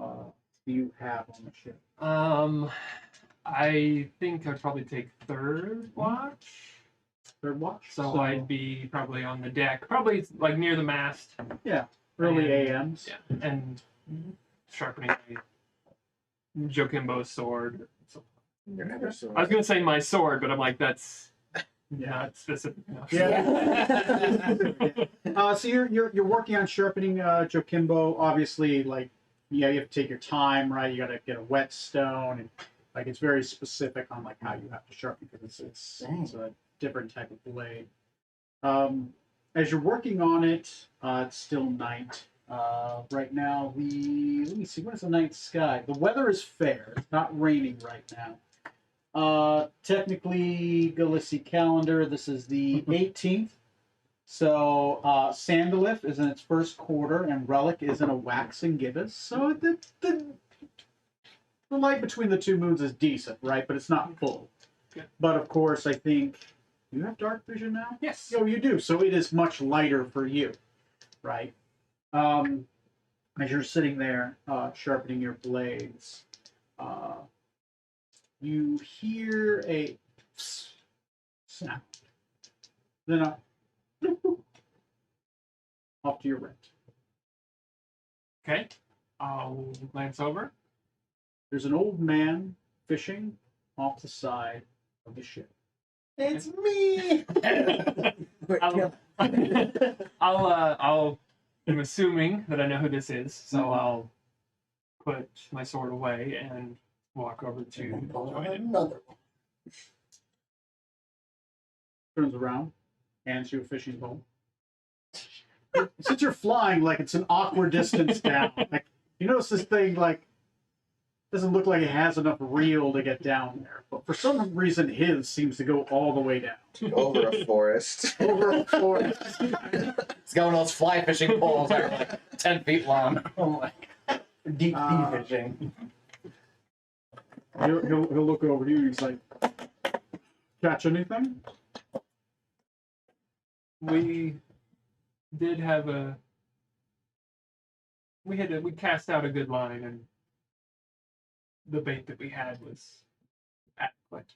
have on the ship? I think I'd probably take third watch. Third watch. So I'd be probably on the deck, probably like near the mast. early AMs. Yeah, and sharpening my Jokimbo's sword. So, You're never so. I was gonna say my sword, but I'm like, that's Yeah. not specific enough. Yeah. So you're working on sharpening Jokimbo. Obviously, like you have to take your time, right? You got to get a whetstone, and like it's very specific on like how you have to sharpen because it's a different type of blade. As you're working on it, it's still night. Right now, let me see, what is the night sky? The weather is fair. It's not raining right now. Technically, Galissi calendar, this is the 18th. So, Sandalith is in its first quarter, and Relic is in a waxing gibbous. So, the light between the two moons is decent, right? But it's not full. Yeah. But, of course, I think... You have dark vision now? Yes. Oh, you do. So, it is much lighter for you, right? As you're sitting there, sharpening your blades, you hear a snap. Then a off to your right. Okay. I'll glance over. There's an old man fishing off the side of the ship. It's me. Wait, I'm assuming that I know who this is, so I'll put my sword away and walk over to join him. Another one. Turns around, hands you a fishing pole. Since you're flying, like it's an awkward distance down. Like you notice this thing like doesn't look like it has enough reel to get down there, but for some reason his seems to go all the way down. Over a forest. Over a forest. It's got one of those fly fishing poles that are like 10 feet long. Oh my god. Deep sea Uh, fishing. He'll look over to you. He's like, "Catch anything?" We did have we cast out a good line, and the bait that we had was adequate.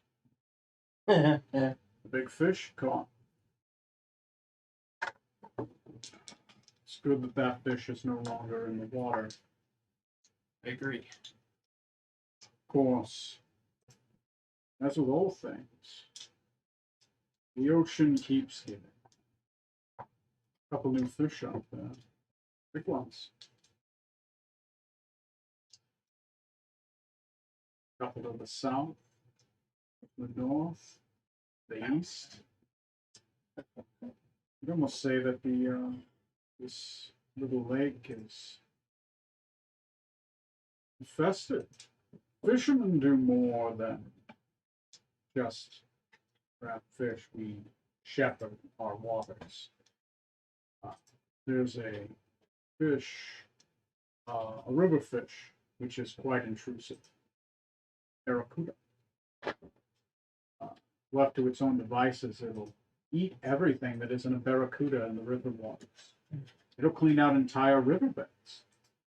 The big fish caught. It's good that that fish is no longer in the water. I agree. Of course, as with all things, the ocean keeps giving. A couple new fish out there. Big ones. A couple to the south, the north, the east. You'd almost say that this little lake is infested. Fishermen do more than just grab fish. We shepherd our waters. There's a fish, a river fish, which is quite intrusive. Barracuda. Left to its own devices, it'll eat everything that isn't a barracuda in the river waters. It'll clean out entire riverbeds,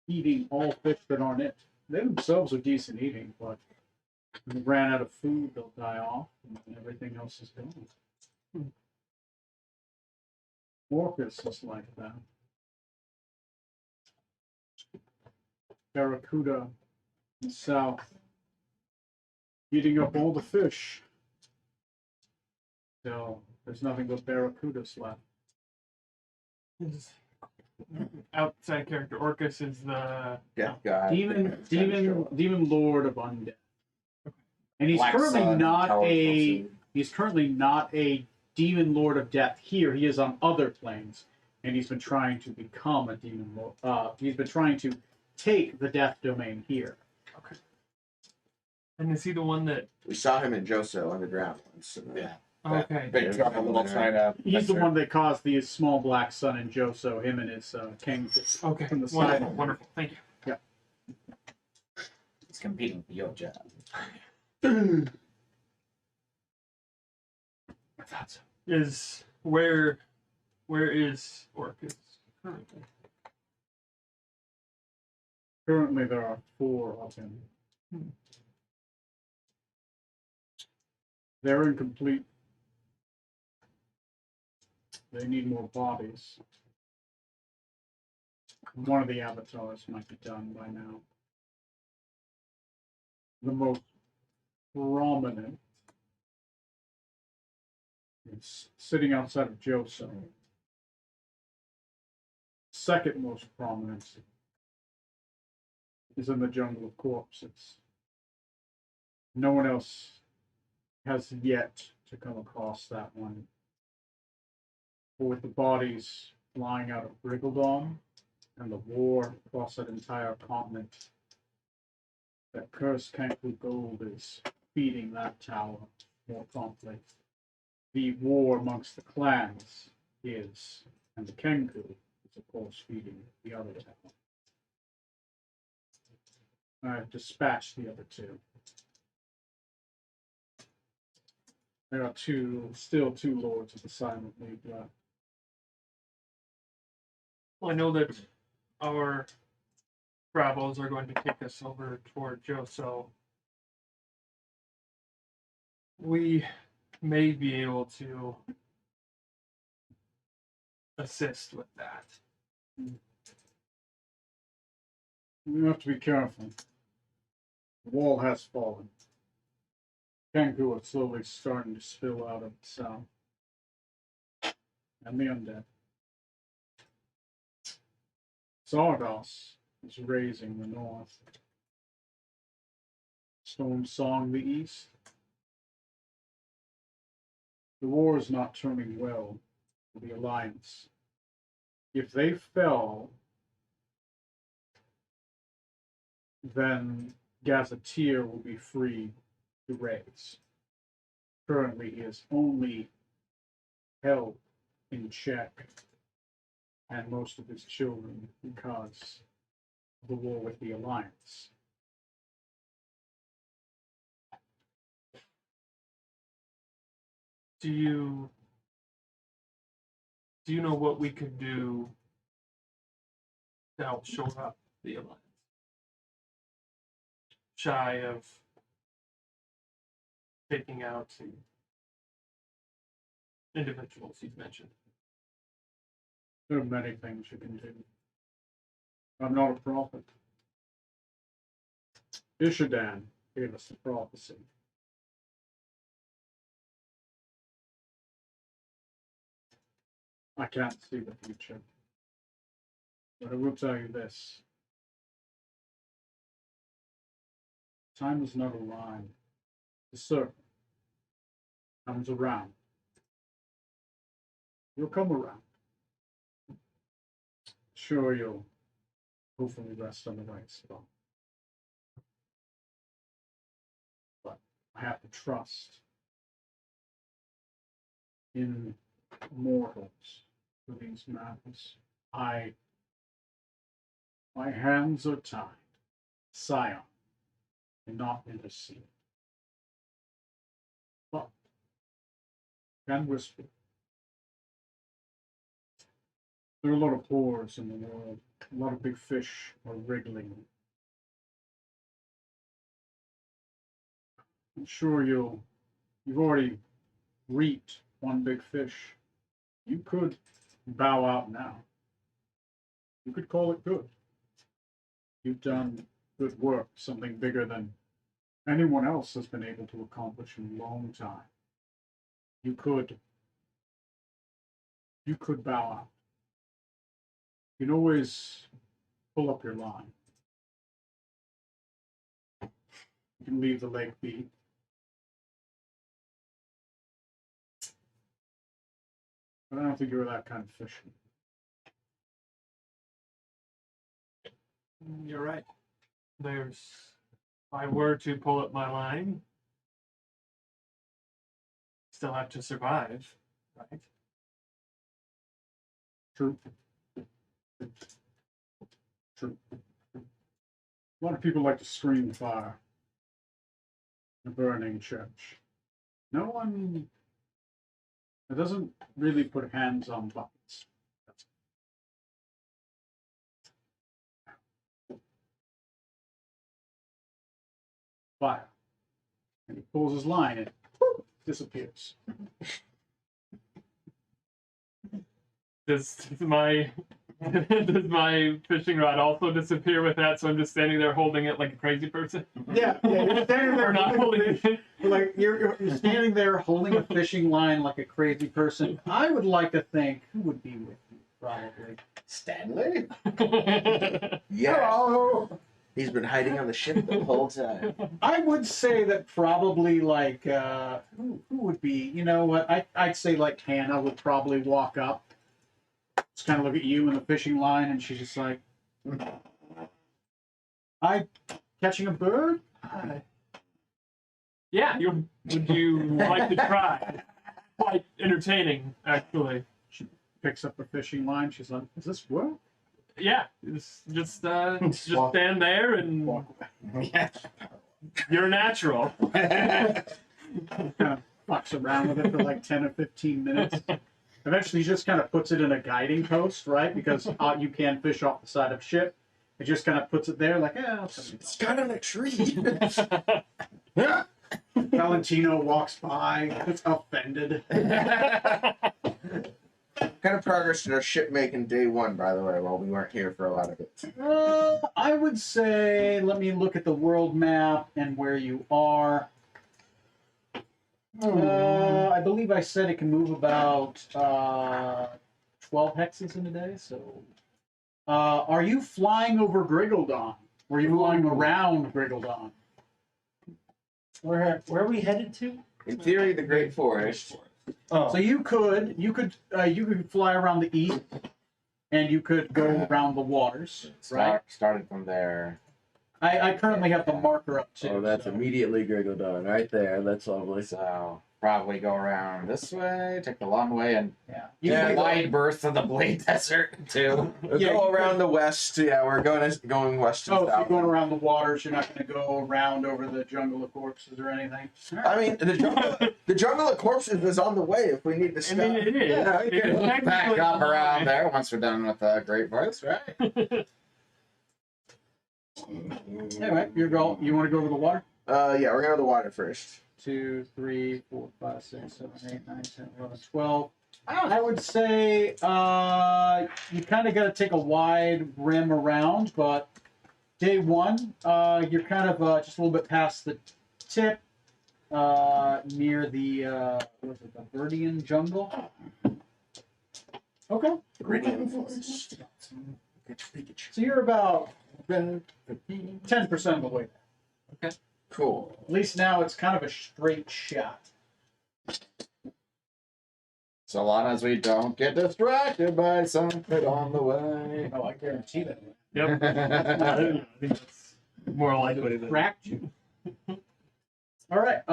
eating all fish that aren't it. They themselves are decent eating, but when they ran out of food, they'll die off, and everything else is gone. Orcus is like that. Barracuda in the south, eating up all the fish. So there's nothing but barracudas left. His outside character Orcus is the Death god. Demon Lord of Undead. And he's Black currently Sun, not Tower of a Wilson. he's currently not a demon lord of death here. He is on other planes, and he's been trying to become a demon lord. He's been trying to take the death domain here. And is he the one that? We saw him in Joso underground once. Yeah. Okay. Big Yeah, trouble, little China. He's the one that caused the small black sun in Joso, him and his king. Okay. From the Wonderful. side. Wonderful. Thank you. He's competing for your job. I thought so. Is where is Orcus currently? Currently, there are 4 of him. They're incomplete. They need more bodies. One of the avatars might be done by now. The most prominent is sitting outside of Joso. Second most prominent is in the jungle of corpses. No one else has yet to come across that one. But with the bodies flying out of Brigaldon and the war across that entire continent, that cursed Kanku gold is feeding that tower more promptly. The war amongst the clans is, and the Kenku is of course feeding the other tower. I have dispatched the other 2. There are still two lords of the Silent League left. Well, I know that our travels are going to take us over toward Joso. We may be able to assist with that. You have to be careful. The wall has fallen. Kenku are slowly starting to spill out of the south. And the undead. Sardos is raising the north. Storm Song the east. The war is not turning well for the Alliance. If they fell, then Gazetteer will be free to raise. Currently, he is only held in check, and most of his children, because of the war with the Alliance. Do you know what we could do to help shore up the Alliance? Shy of taking out the individuals you've mentioned. There are many things you can do. I'm not a prophet. Ishadan gave us the prophecy. I can't see the future. But I will tell you this. Time is not a line. The serpent comes around. You'll come around. Sure, you'll hopefully rest on the right spot. But I have to trust in mortals for these matters. My hands are tied. Scion cannot intercede. But can whisper. There are a lot of whores in the world. A lot of big fish are wriggling. I'm sure you've already reaped one big fish. You could bow out now. You could call it good. You've done good work, something bigger than anyone else has been able to accomplish in a long time. You could bow out. You can always pull up your line. You can leave the lake be. But I don't think you were that kind of fishing. You're right. If I were to pull up my line, still have to survive, right? True. True. A lot of people like to scream fire. A burning church. No one. It doesn't really put hands on buttons. Fire. And he pulls his line and disappears. Does my does my fishing rod also disappear with that? So I'm just standing there holding it like a crazy person, Yeah, you're standing there or not holding it. like you're standing there holding a fishing line like a crazy person. I would like to think who would be with you, probably. Stanley? Yes. Hello. He's been hiding on the ship the whole time. I would say that probably like who would be? You know what? I'd say like Hannah would probably walk up, just kind of look at you in the fishing line, and she's just like, "I catching a bird." Yeah, would you like to try? Quite entertaining, actually. Picks up the fishing line. She's like, "Is this what?" Yeah, it's just stand there and Walk away. Yeah. you're natural. Kind of fucks around with it for like 10 or 15 minutes. Eventually, he just kind of puts it in a guiding post, right? Because you can fish off the side of ship. It just kind of puts it there, like, yeah. It's got on a tree. Valentino walks by, it's offended. What kind of progress did our ship make in day one, by the way, while we weren't here for a lot of it? I would say, let me look at the world map and where you are. I believe I said it can move about 12 hexes in a day. So, are you flying over Grigaldon? Or are you flying around Grigaldon? Where are we headed to? In theory, the Great Forest. Oh, So you could fly around the east, and you could go around the waters, right? Started from there. I currently have the marker up too. Oh, that's so. immediately Grigaldon right there. That's lovely. So probably go around this way, take the long way, and Yeah. the wide berth of the Blade Desert too. We'll Yeah, go you around the west. Yeah, we're going west and Oh, if you're south. going around the waters, you're not going to go around over the jungle of corpses or anything. I mean, the jungle of corpses is on the way if we need to I stop. mean, it is. Yeah, we It's can back technically up on the around way. there once we're done with the Great Voice, right? Anyway, you want to go over the water? Yeah, we're going to the water first. 2, 3, 4, 5, 6, 7, 8, 9, 10, 11, 12. I would say you kind of got to take a wide rim around, but day one, you're kind of just a little bit past the tip near the what is it, the Verdian jungle. Okay. Iridium Forest. So you're about 10% of the way there. Cool. At least now it's kind of a straight shot. So long as we don't get distracted by something on the way. Oh, I guarantee that. Yep. I think that's more likely than Cracked you. All right.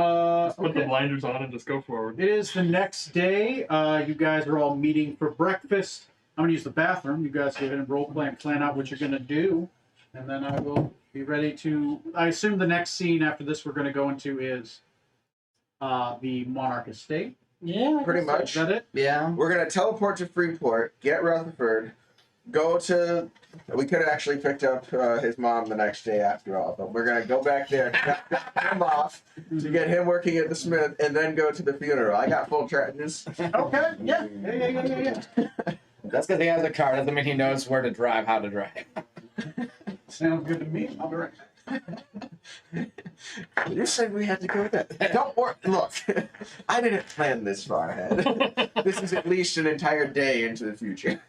put the Okay. blinders on and just go forward. It is the next day. You guys are all meeting for breakfast. I'm gonna use the bathroom. You guys go ahead and role play and plan out what you're gonna do, and then I will be ready to. I assume the next scene after this we're gonna go into is the Monarch Estate. yeah. Pretty Is much. that it? Yeah. We're going to teleport to Freeport, get Rutherford, go to. We could have actually picked up his mom the next day after all, but we're going to go back there, drop him off to get him working at the Smith, and then go to the funeral. I got full charges. Okay. Yeah. Yeah. That's because he has a car. Doesn't mean he knows where to drive, how to drive. Sounds good to me. I'll be right back. You said we had to go there. Don't worry. Look, I didn't plan this far ahead. This is at least an entire day into the future.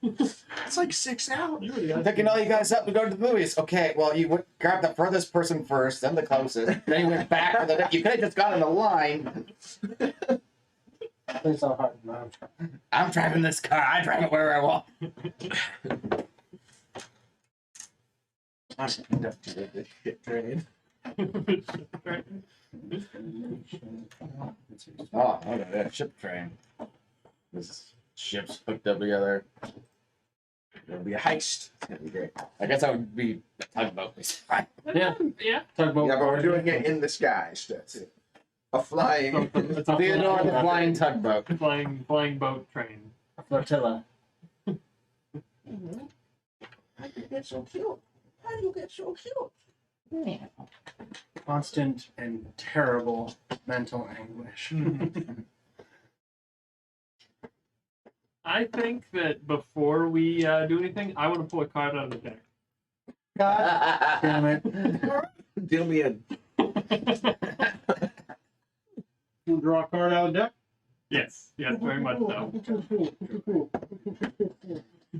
It's like 6 hours. I'm picking all you guys up to go to the movies. Okay, well, you would grab the furthest person first, then the closest. Then you went back. You could have just got in the line. Play so hard, man. I'm driving this car. I drive it where I want. I'm conducting of this shit train. Oh, okay, yeah, ship train. This ships hooked up together. It'll be a heist. It's gonna be great. I guess I would be a tugboat. Yeah. Yeah. Tugboat. Yeah, but we're doing it in the skies. That's it. A flying. It's a Theodore the flying tugboat. flying boat train. Flotilla. How do you get so cute? How do you get so cute? Constant and terrible mental anguish. I think that before we do anything, I want to pull a card out of the deck. God damn it. Deal me in. You want to draw a card out of the deck? Yes, very much so.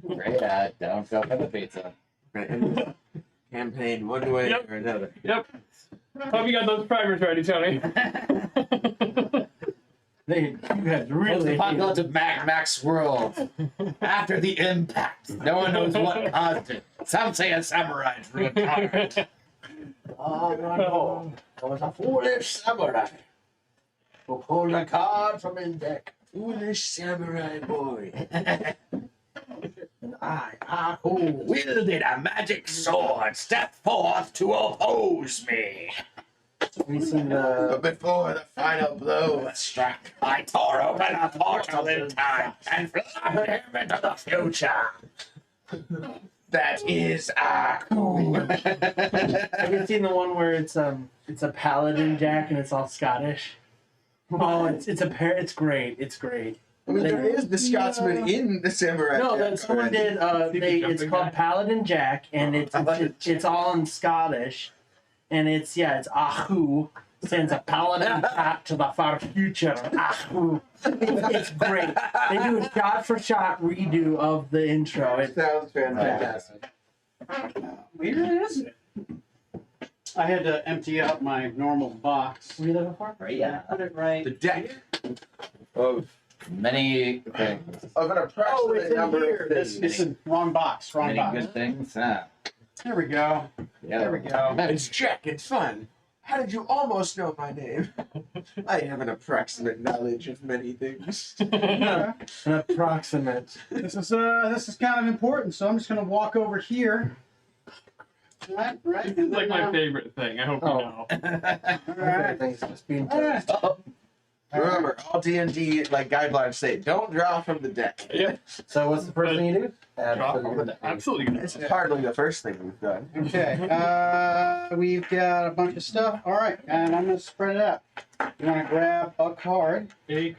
Great, don't go for the pizza. Right, and campaign one way Yep. or another. Yep. Hope you got those primers ready, Tony. You guys Really really apocalypse of Mad Max world. After the impact, no one knows what caused it. Some say a samurai drew a card. Oh, no. There was a foolish samurai who pulled a card from his deck. Foolish samurai boy. And who Wielded a magic sword, stepped forth to oppose me. we sing But the before the final blow struck, I tore open a portal in time and flung him into the future. that is Aku. have you seen the one where it's a paladin jack and it's all Scottish? Oh, it's great. It's great. I mean, there is the Scotsman in the samurai. No, Jack that someone already. did. It's called Paladin Jack, and it's all in Scottish, and it's Ahu sends a paladin back to the far future. Ahu, it's great. They do a shot for shot redo of the intro. It sounds fantastic. Where is it? I had to empty out my normal box. Were you looking for? Yeah, put it right. The deck of Many things. an Oh, approximate it's in number here. of This things. is wrong box. Wrong Many box. good things. Yeah. There we go. There we go. It's Jack. It's fun. How did you almost know my name? I have an approximate knowledge of many things. An approximate. This is kind of important, so I'm just gonna walk over here. Right. This is like my favorite thing. I hope you Oh. know. All right. Things just being All right. Remember, all D&D guidelines say don't draw from the deck. Yeah. So what's the first thing you do? Absolutely. It's hardly the first thing we've done. Okay. We've got a bunch of stuff. All right, and I'm gonna spread it out. You want to grab a card? Big.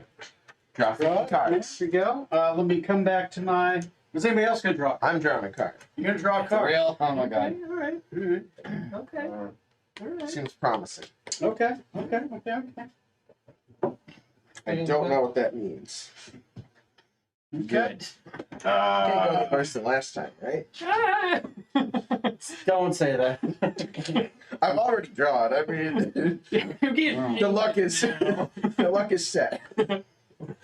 Draw 50 cards. There we go. Let me come back to my. Is anybody else gonna draw? I'm drawing a card. You're gonna draw a For card. real? Oh my god. All right. All right. Okay. Uh, All right. seems promising. Okay. I don't know what that means. Good. Can't go worse than last time, right? Ah! Don't say that. I've already drawn. I mean, You get the luck is set.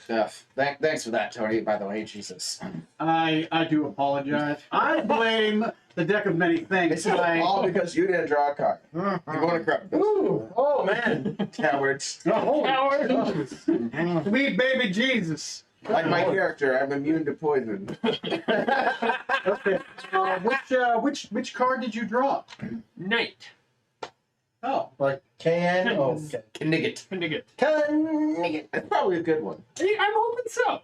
Yeah. Thanks for that, Tony. By the way, Jesus. I do apologize. I blame the deck of many things. This is all because you didn't draw a card. You're going to corrupt this. Ooh, oh man. Cowards. Howard. Sweet baby Jesus. Like my character, I'm immune to poison. Okay. Which card did you draw? Knight. Oh. Like KN. Oh, okay. Knigget. Nugget. It's probably a good one. Hey, I'm hoping so.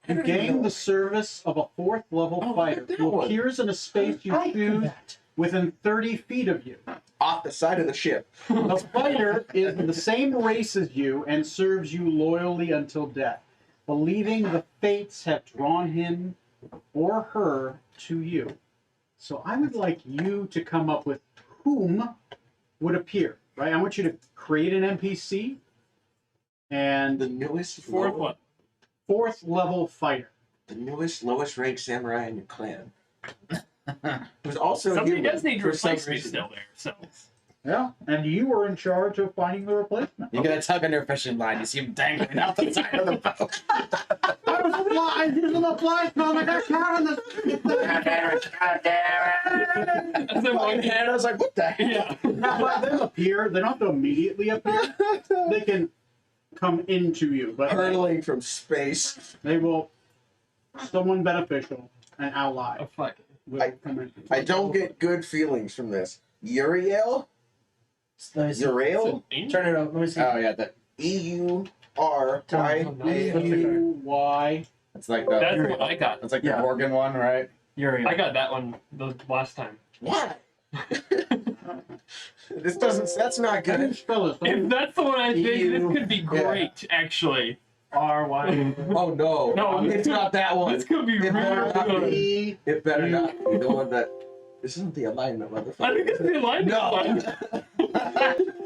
You gain the service of a 4th level Oh, fighter that who one. appears in a space you choose within 30 feet of you. Off the side of the ship. The fighter is the same race as you and serves you loyally until death, believing the fates have drawn him or her to you. So I would like you to come up with whom would appear, right? I want you to create an NPC and The newest, Fourth one. 4th level fighter. the newest, lowest ranked samurai in your clan. Who's also Somebody human does need to for some replace me reason. still there, so. Yeah, and you were in charge of finding the replacement. You get a tug on your fishing line. You see him dangling out the side of the boat. I was flying using the fly phone. I got caught in the. As in one hand, I was like, what the hell? yeah. Now, let them appear. They don't have to immediately appear. They can come into you, but Hurtling from space. they will. Someone beneficial, an ally. Oh, fuck. Will come in. I don't get good feelings from this. Uriel? Let me see. Uriel? Turn it up. Let me see. Oh yeah, that EUY. it's like That's the the one I got. it's like Yeah. the Oregon one, right? Uriel. I got that one the last time. Why? This doesn't. That's not How do you good. spell this? If that's the one I think, this could be Yeah. great, actually. RY. Oh no! No, it's not that one. This could be It really better not good. E. It better not be the one that. This isn't the alignment, motherfucker. I think it's the alignment No. one.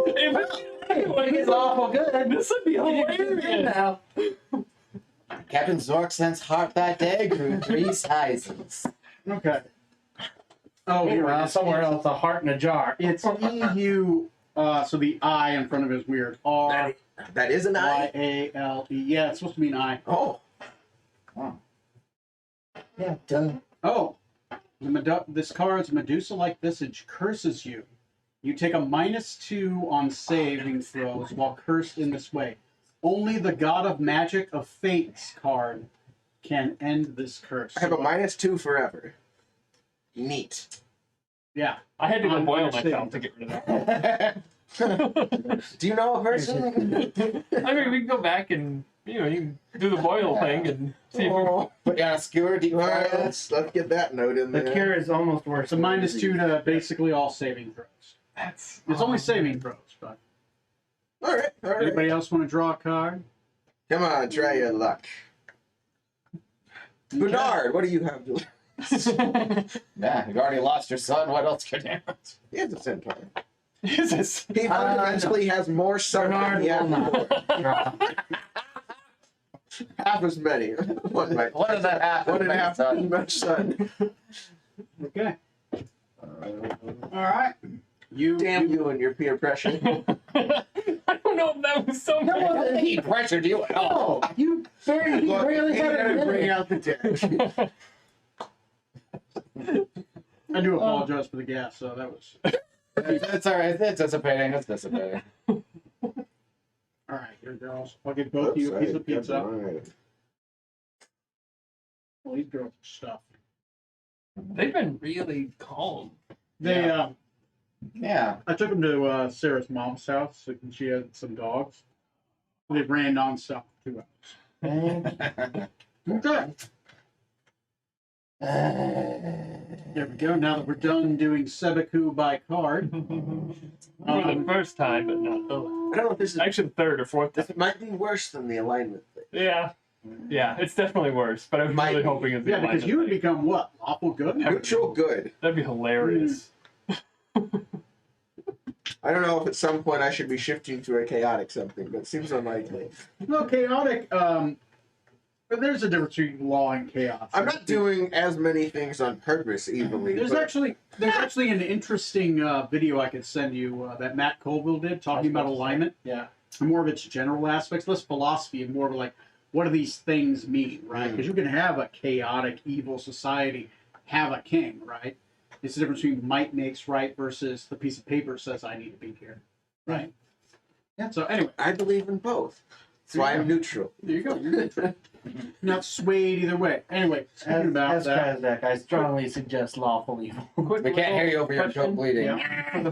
If It's awful good. this would be hilarious. Now. Captain Zorksen's heart that day grew 3 sizes. Okay. Oh, here it is. Somewhere else, a heart in a jar. It's EU. So the I in front of it is weird. R That is an Y I. A L E. Yeah, it's supposed to be an I. Oh, Yeah, duh. Oh, this card's Medusa-like visage curses you. You take a -2 on saving throws while cursed in this way. Only the God of Magic of Fates card can end this curse. I have a -2 forever. Neat. Yeah. I had to go I'm boil understanding. myself to get rid of that. Do you know a person? I mean, we can go back and, you know, you can do the boil thing and see if we Oh, Put you on a skewer, deep all fry right, it. let's get that note in The there. cure is almost worse. It's a -2 to basically all saving throws. That's It's only saving throws, but All right, all right. anybody else want to draw a card? Come on, try your luck. Bernard, what do you have to? Yeah, you've already lost your son. What else could you? He has a centaur. Is this? He fundamentally has more sons than he has will not. before. Half as many. One might. What does that happen? One and a half as much son. Okay. All right. Damn you and your peer pressure. I don't know if that was so I bad. don't think he pressured you at all. Oh, you barely, Look, barely he had had to it. bring out the deck. I do apologize for the gas, so that was. It's all right. It's dissipating. It's dissipating. All right, here, girls. I'll give both of you a piece of pizza. Well, these girls are stuffed. They've been really calm. They, Yeah. I took them to Sarah's mom's house, and she had some dogs. They ran nonstop for 2 hours. Okay. There we go. Now that we're done doing Sebaku by card, For the first time, but not the I don't know if this is. actually the third or fourth time. This might be worse than the alignment thing. Yeah. Yeah, it's definitely worse, but I was Might really be. hoping it's the yeah, because alignment you would thing. become what? Lawful good? Neutral good. That'd be hilarious. I don't know if at some point I should be shifting to a chaotic something, but it seems unlikely. No, chaotic. But there's a difference between law and chaos. I'm not doing as many things on purpose evilly. There's but actually an interesting video I could send you that Matt Colville did talking about alignment. Yeah. And more of its general aspects, less philosophy, and more of like, what do these things mean, right? Because you can have a chaotic, evil society, have a king, right? It's the difference between might makes right versus the piece of paper says I need to be here, right? Yeah. So anyway, I believe in both. That's why I'm neutral. there you go. You're neutral. Not swayed either way. Anyway, speaking about As that. Kazakh, I strongly suggest lawful evil. We can't hear you over your Question? throat bleeding. Yeah. For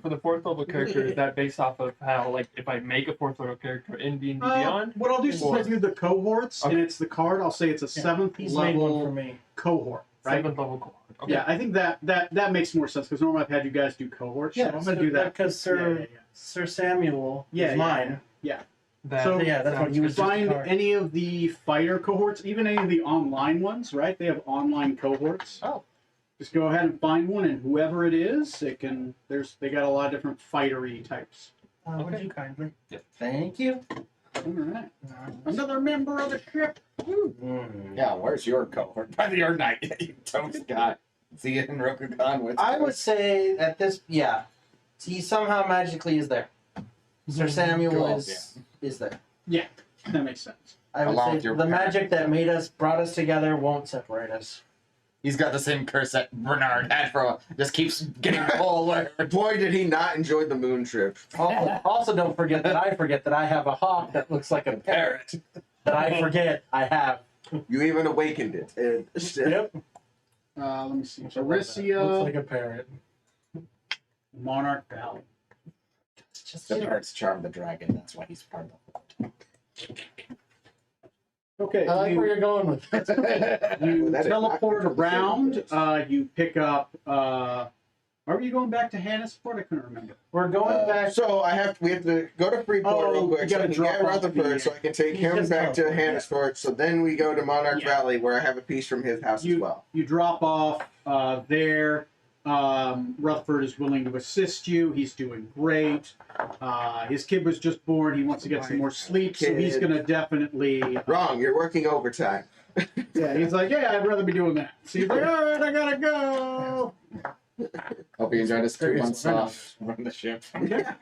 the fourth level character, is that based off of how, like, if I make a fourth level character in D&D Beyond? What I'll do is Or- send you the cohorts, and Okay. it's the card. I'll say it's a seventh He's made one for level me. cohort, right? Seventh level cohort. Okay. Yeah, I think that makes more sense because normally I've had you guys do cohorts. So I'm gonna do that. because Sir Samuel Yeah, is mine. That, So- Yeah, that's what he was just a Find card. any of the fighter cohorts, even any of the online ones, right? They have online cohorts. Oh. Just go ahead and find one, and whoever it is, it can. They got a lot of different fightery types. Would Okay. you kindly? Yep. Thank you. All right, another member of the ship. Mm. Yeah, where's your cohort? By your knight, you toast guy. See you in Rokugan with. I would say at this, yeah, He somehow magically is there. Sir Samuel Cool, is there. Yeah, that makes sense. I would Along say with your the parents. magic that brought us together won't separate us. He's got the same curse that Bernard had for just keeps getting pulled away. Boy, did he not enjoy the moon trip. Also, don't forget that I have a hawk that looks like a parrot. That I forget I have. You even awakened it. And still, Yep. Let me see. Looks Barisia, like a parrot. Monarch Valley. Just The parrots charm the dragon. That's why he's part of Okay, I like you, where you're going with this. you Well, that is teleport not around. You pick up. Are you going back to Hannisport? I couldn't remember. We're going back. so we have to go to Freeport Oh, real you quick. So gotta I can drop get off Rutherford, the- so I can take He's him just back to teleporting, Hannisport. So then we go to Monarch Yeah. Valley, where I have a piece from his house as well. You drop off there. Rutherford is willing to assist you. He's doing great. His kid was just born. He wants to get some more sleep, so he's Kid. going to definitely. Wrong. You're working overtime. Yeah, he's like, yeah, I'd rather be doing that. So he's like, all right, I gotta go. Hope you enjoyed his 2 There is months one. off from the ship. Yeah,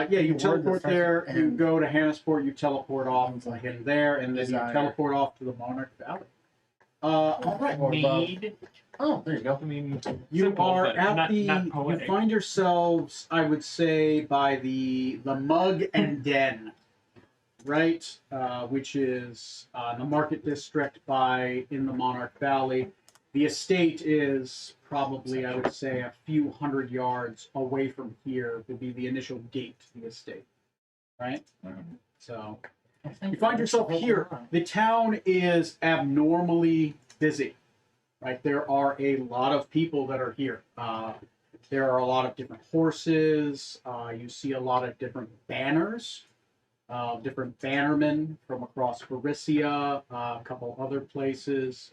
you The teleport word that there. starts You with N. go to Hannisport. You teleport off to him there, and then Desire. you teleport off to the Monarch Valley. All right. Or above. Need. Oh, there you go. I mean, You simple, are but at not, the. not You poetic. find yourselves, I would say, by the Mug and Den, right? Which is the market district in the Monarch Valley. The estate is probably, I would say, a few hundred yards away from here. Would be the initial gate to the estate, right? So you find yourself here. The town is abnormally busy. Right, there are a lot of people that are here. There are a lot of different horses. You see a lot of different banners, different bannermen from across Barisia, a couple other places.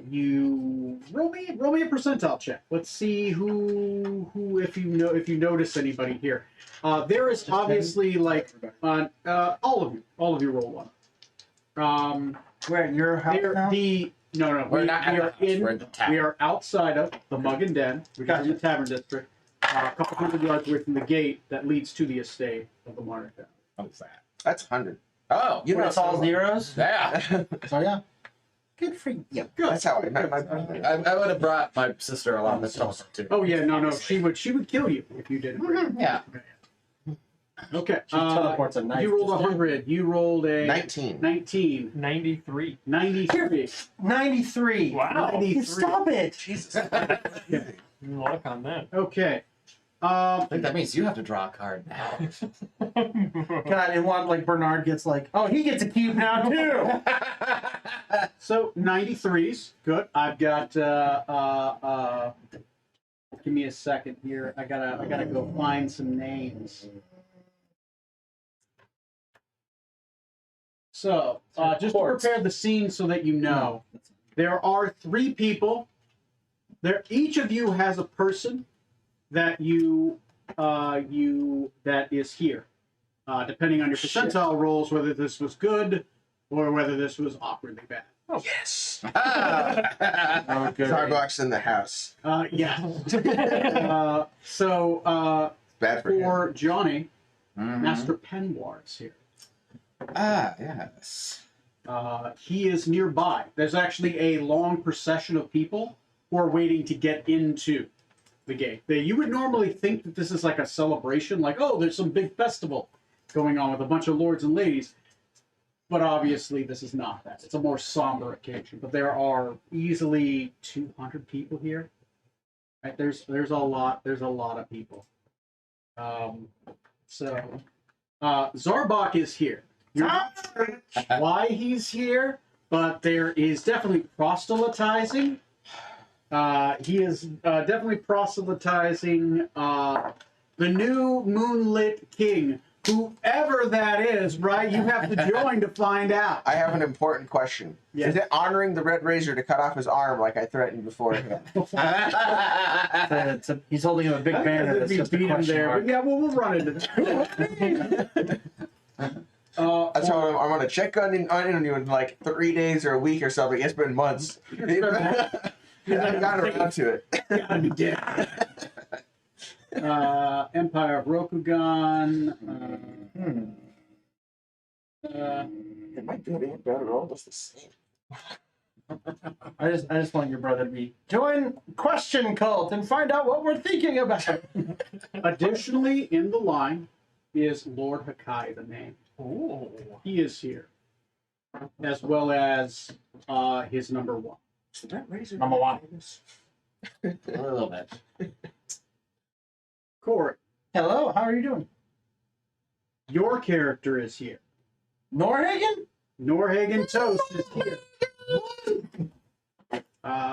You roll me a percentile check. Let's see who if you notice anybody here. There is obviously like all of you roll one. We're at your house There- now? No, We're we, not we at are the house, in. we're in the town. We are outside of the Mug and Den, which is in the Tavern District, a couple hundred yards away from the gate that leads to the estate of the Monarch Valley. What's that? That's 100. Oh, You know, It's all zeros? yeah. So yeah. Good for you. Good. That's how I met my brother. I would have brought my sister along this teleport too. Oh yeah, no, she would kill you if you didn't. Yeah. Okay. She teleports a knife. You rolled just 100. You rolled a 19. 19. 93. 93. 93. Wow. 93. Stop it. Jesus. Good luck on that. Okay. I think that means you have to draw a card now. God, and what like Bernard gets like, oh, he gets a cube now too. So 93s. Good. I've got give me a second here. I gotta go find some names. So just to prepare the scene so that you know, there are 3 people. Each of you has a person that that is here. Depending on your percentile rolls, whether this was good or whether this was awkwardly bad. Yes. Oh, good. Starbucks in the house. Yeah. So Bad for him. for Johnny, Mhm. Master Penwar is here. Ah, yes. He is nearby. There's actually a long procession of people who are waiting to get into the gate. You would normally think that this is like a celebration, like, oh, there's some big festival going on with a bunch of lords and ladies. But obviously, this is not that. It's a more somber occasion. But there are easily 200 people here. Right? There's a lot. There's a lot of people. Zarbok is here. You're not sure why he's here, but there is definitely proselytizing. He is definitely proselytizing the new moonlit king, whoever that is, right? You have to join to find out. I have an important question. Yes. Is it honoring the Red Razor to cut off his arm like I threatened beforehand? He's holding a big banner that's Be just a beat him question there, mark. but yeah, we'll run into that. I told him I'm gonna check on you in like 3 days or a week or something. It's been months. I haven't gotten around to it. Gotta be dead. Empire of Rokugan. It might be any better, almost the same. I just want your brother to be join Question Cult and find out what we're thinking about. Additionally, in the line is Lord Hakai, the name. Ooh. He is here, as well as his number one. So that razor Number one. A little bit. Corey, Hello, how are you doing? your character is here. Norhagen? Norhagen Toast is here.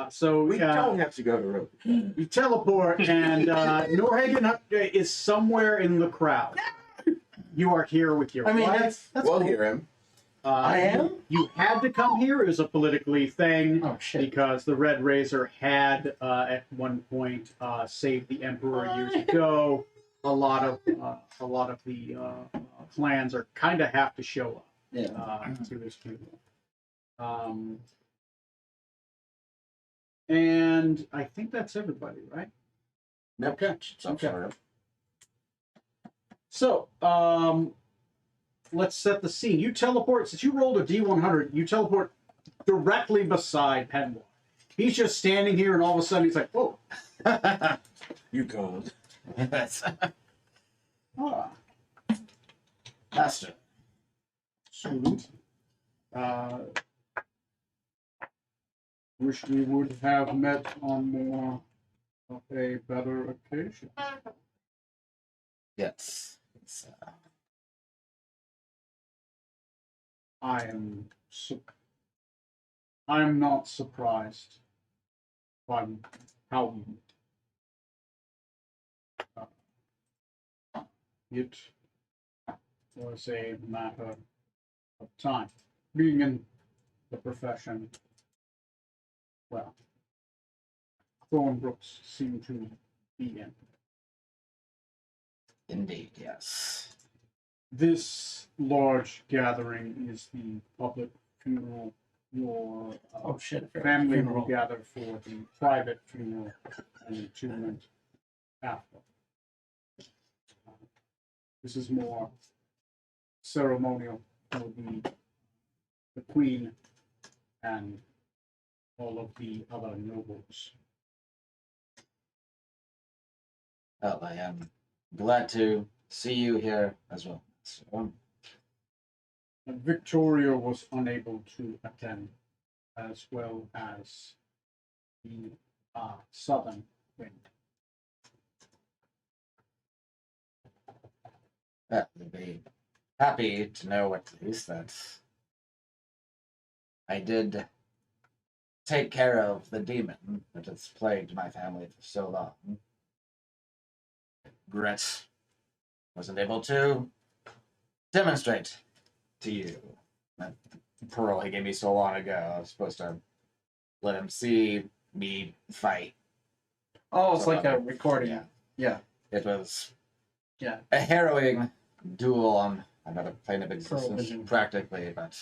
So We don't have to go to Rogue. you teleport, and Norhagen is somewhere in the crowd. You are here with your I mean, wife. that's We'll cool. hear him. I am? You had to come here as a politically thing. Oh shit. Because the Red Razor had at one point saved the Emperor years ago. A lot of the clans are kind of have to show up Yeah. to his funeral. And I think that's everybody, right? Nope. Okay. Some Okay. sort of. So let's set the scene. You teleport, since you rolled a D100, you teleport directly beside Penwar. He's just standing here, and all of a sudden he's like, "Whoa!" You called. That's Ah, Master. salute. Wish we would have met on more of a better occasion. Yes. I am not surprised by how it was a matter of time. Being in the profession, well, Thornbrooks seem to be in. Indeed, yes. This large gathering is the public funeral. Your Oh shit. family will Funeral. gather for the private funeral and entombment after. This is more ceremonial for the queen and all of the other nobles. Well, I am glad to see you here as well. So, And Victoria was unable to attend, as well as the southern wing. well, you'll be happy to know at least that I did take care of the demon that has plagued my family for so long. Regret wasn't able to demonstrate to you that pearl he gave me so long ago. I was supposed to let him see me fight. Oh, it's like a recording. Yeah. Yeah. It was Yeah. a harrowing duel on another plane of existence, vision. practically, but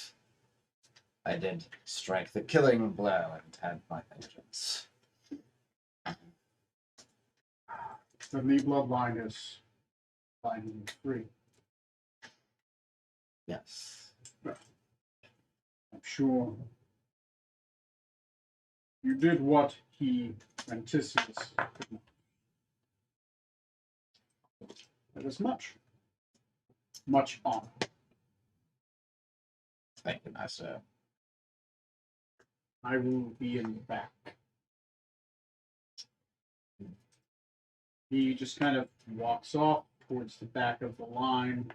I did strike the killing blow and had my vengeance. The Lee bloodline is line 3. Yes. I'm sure you did what he anticipates. That is much honor. Thank you, Master. I will be in the back. He just kind of walks off towards the back of the line.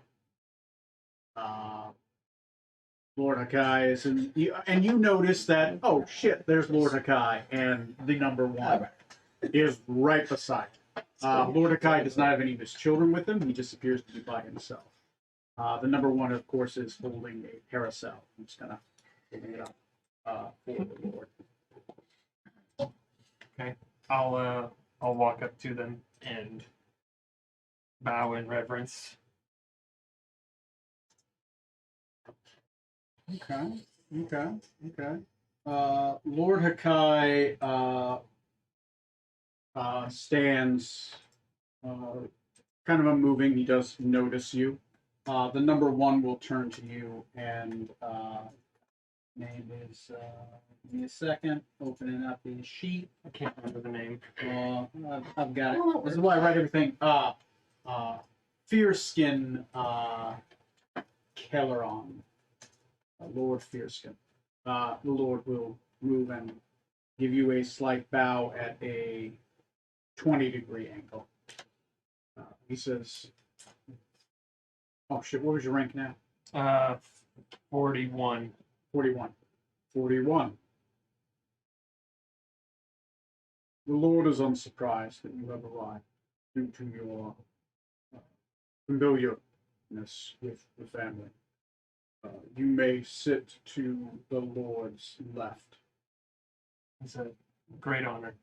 Lord Hakai is in, and you notice that, oh shit, there's Lord Hakai, and the number one is right beside him. Lord Hakai does not have any of his children with him, he just appears to be by himself. The number one, of course, is holding a parasol. I'm just kind of holding it up for the Lord. I'll walk up to them and bow in reverence. Okay. Lord Hakai stands kind of unmoving. He does notice you. The number 1 will turn to you, and name is. Give me a second. Opening up the sheet. I can't remember the name. I've got it. This is why I write everything. Fearskin Kelleron. Lord Fearskin. The Lord will move and give you a slight bow at a 20-degree angle. He says, "Oh shit! What was your rank now?" 41. 41. 41. The Lord is unsurprised that you have arrived due to your familiarness with the family. You may sit to the Lord's left. It's a great honor.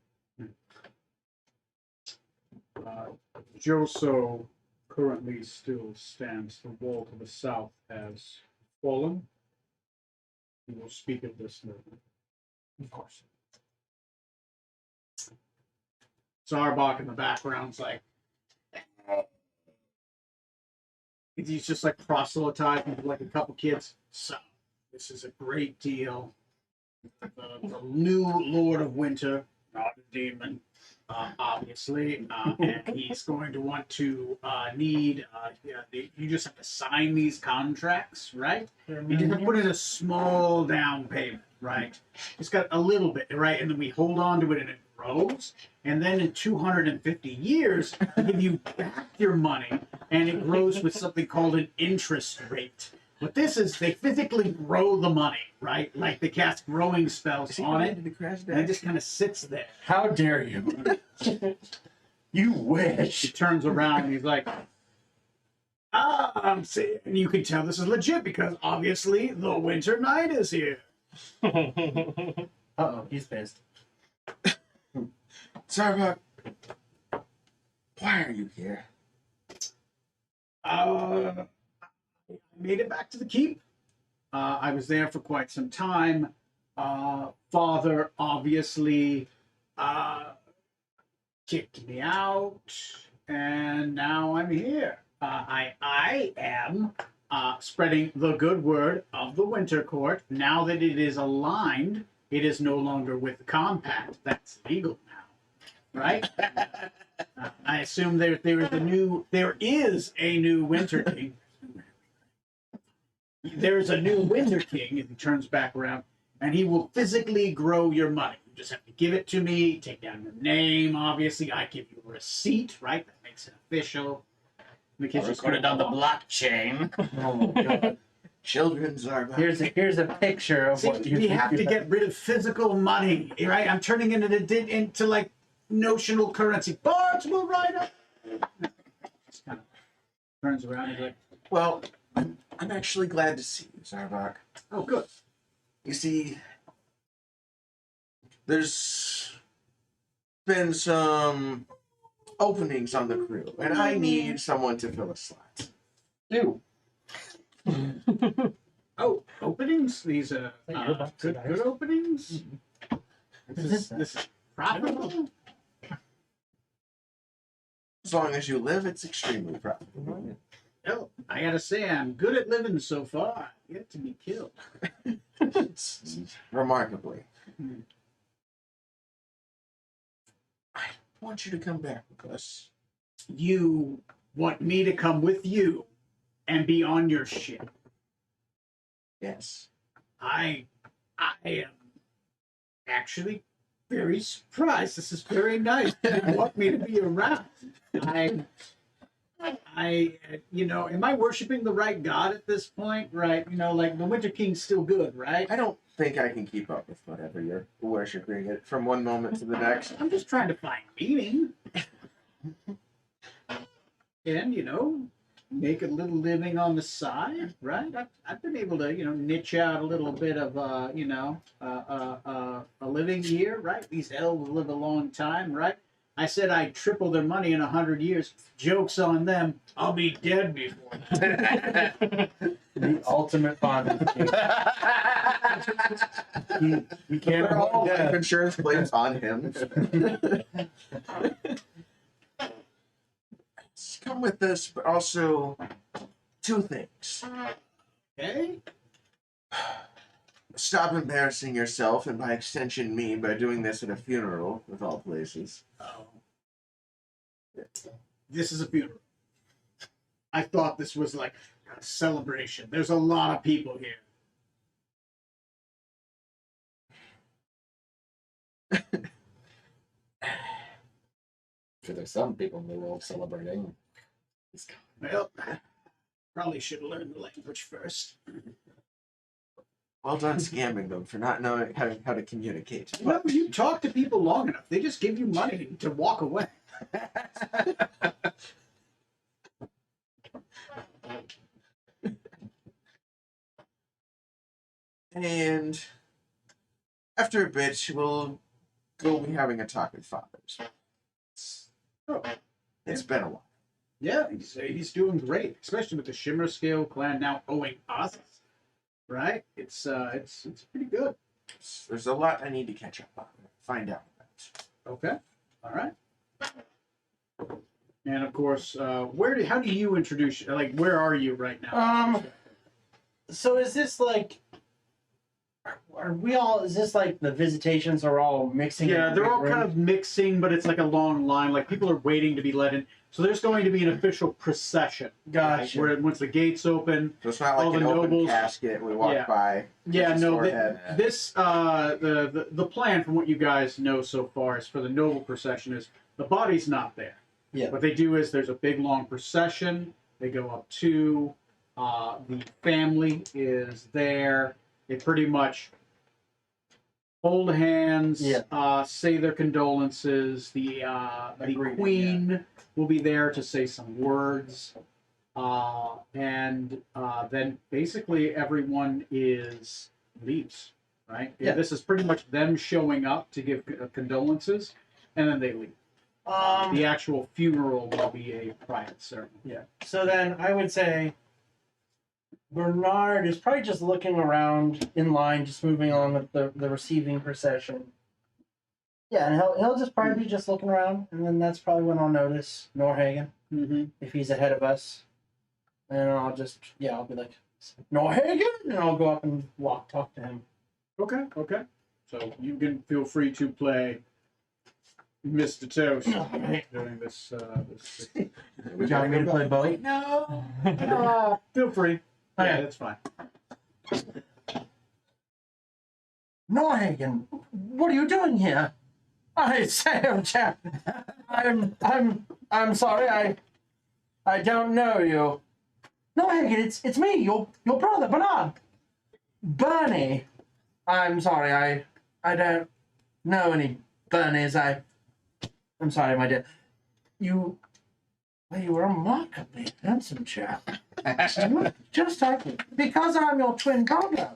Joso currently still stands. The wall to the south has fallen. We will speak of this later. Of course. Zarbok in the background's like, he's just like proselytizing to like a couple kids. So, this is a great deal. The new Lord of Winter, not a demon, obviously, and he's going to want to need. You just have to sign these contracts, right? You just have to put in a small down payment, right? It's got a little bit, right, and then we hold on to it, and it grows. And then in 250 years, they give you back your money, and it grows with something called an interest rate. What this is, they physically grow the money, right? Like they cast growing spells on it, and it just kind of sits there. How dare you? You wish. He turns around and he's like, I'm saying, and you can tell this is legit because obviously the Winter Knight is here. Uh-oh, he's pissed. Zarbok, why are you here? I made it back to the keep. I was there for quite some time. Father obviously kicked me out, and now I'm here. I am spreading the good word of the Winter Court. Now that it is aligned, it is no longer with the compact. That's legal now, right? I assume there is a new Winter King. There's a new Winter King, and he turns back around, and he will physically grow your money. You just have to give it to me, take down your name, obviously. I give you a receipt, right? That makes it official. The kids just Put it on the blockchain. Oh my god. Children, Zarbok. Here's a picture of See, what you we have to get rid of physical money, right? I'm turning it into like notional currency. Bards will ride up. Just kind of turns around and like, Well, I'm actually glad to see you, Zarbok. oh, good. You see, there's been some openings on the crew, and I need someone to fill a slot. do. Oh, openings? These are You're about to die. good openings? This is profitable? As long as you live, it's extremely profitable. Oh, I gotta say, I'm good at living so far. Yet to be killed. Remarkably. Hmm. I want you to come back with us. You want me to come with you and be on your ship? Yes. I am actually very surprised. This is very nice. You want me to be around. Am I worshiping the right God at this point? Right? Like the Winter King's still good, right? I don't think I can keep up with whatever you're worshiping it from one moment to the next. I'm just trying to find meaning. And, make a little living on the side, right? I've been able to, niche out a little bit of, a living here, right? These elves live a long time, right? I said I'd triple their money in 100 years. Joke's on them. I'll be dead before. The ultimate bondage. You can't They're all avoid life death. insurance claims on him. come with us, but also 2 things. Okay. Stop embarrassing yourself, and by extension me, by doing this at a funeral, of all places. This is a funeral. I thought this was like a celebration. There's a lot of people here. Sure, there's some people in the world celebrating. Well, probably should have learned the language first. Well done scamming them for not knowing how to communicate. Well, you talk to people long enough, they just give you money to walk away. And after a bit, we'll go be having a talk with fathers. Oh, It's been a while. yeah, he's doing great, especially with the Shimmer Scale clan now owing us. Right? It's pretty good. There's a lot I need to catch up on. Find out about. Okay. All right. And of course, how do you introduce? Like, where are you right now? So is this like? Are we all? Is this like the visitations are all mixing? Yeah, in they're all rooms? kind of mixing, but it's like a long line. Like people are waiting to be let in. So there's going to be an official procession. Gotcha. Right, where once the gates open. So it's not All like the an open nobles- casket. We walk Yeah. by. Yeah, his no. forehead. This the plan from what you guys know so far is for the noble procession is the body's not there. Yeah. What they do is there's a big long procession. They go up to the family is there. They pretty much hold hands, Yeah. say their condolences. The Agreed, queen will be there to say some words, and then basically everyone leaves. Right? Yeah. This is pretty much them showing up to give condolences, and then they leave. The actual funeral will be a private ceremony. Yeah. So then I would say Bernard is probably just looking around in line, just moving on with the receiving procession. Yeah, and he'll just probably be just looking around, and then that's probably when I'll notice Norhagen Mm-hmm. if he's ahead of us, and I'll be like Norhagen, and I'll go up and talk to him. Okay. So you can feel free to play Mr. Toast during this. Would you like me to play both? No. Feel free. Okay. Yeah, that's fine. Norhagen, what are you doing here? I say, old chap, I'm sorry, I don't know you. Norhagen, it's me, your brother, Bernard. Bernie. I'm sorry, I don't know any Bernies. I'm sorry, my dear. You were a remarkably handsome chap. Just like me. Because I'm your twin brother.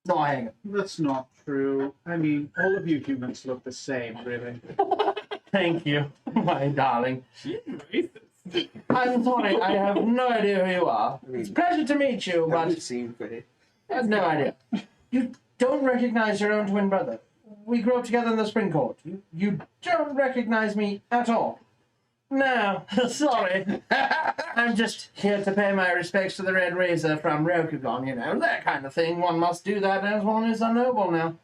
Norhagen. That's not true. I mean, all of you humans look the same, really. Thank you, my darling. I'm sorry, I have no idea who you are. It's a pleasure to meet you, Have you but seen Faye? I have no idea. You don't recognize your own twin brother. We grew up together in the spring court. You don't recognize me at all. No, sorry. I'm just here to pay my respects to the Red Razor from Rokugan, that kind of thing. One must do that as one is a noble now.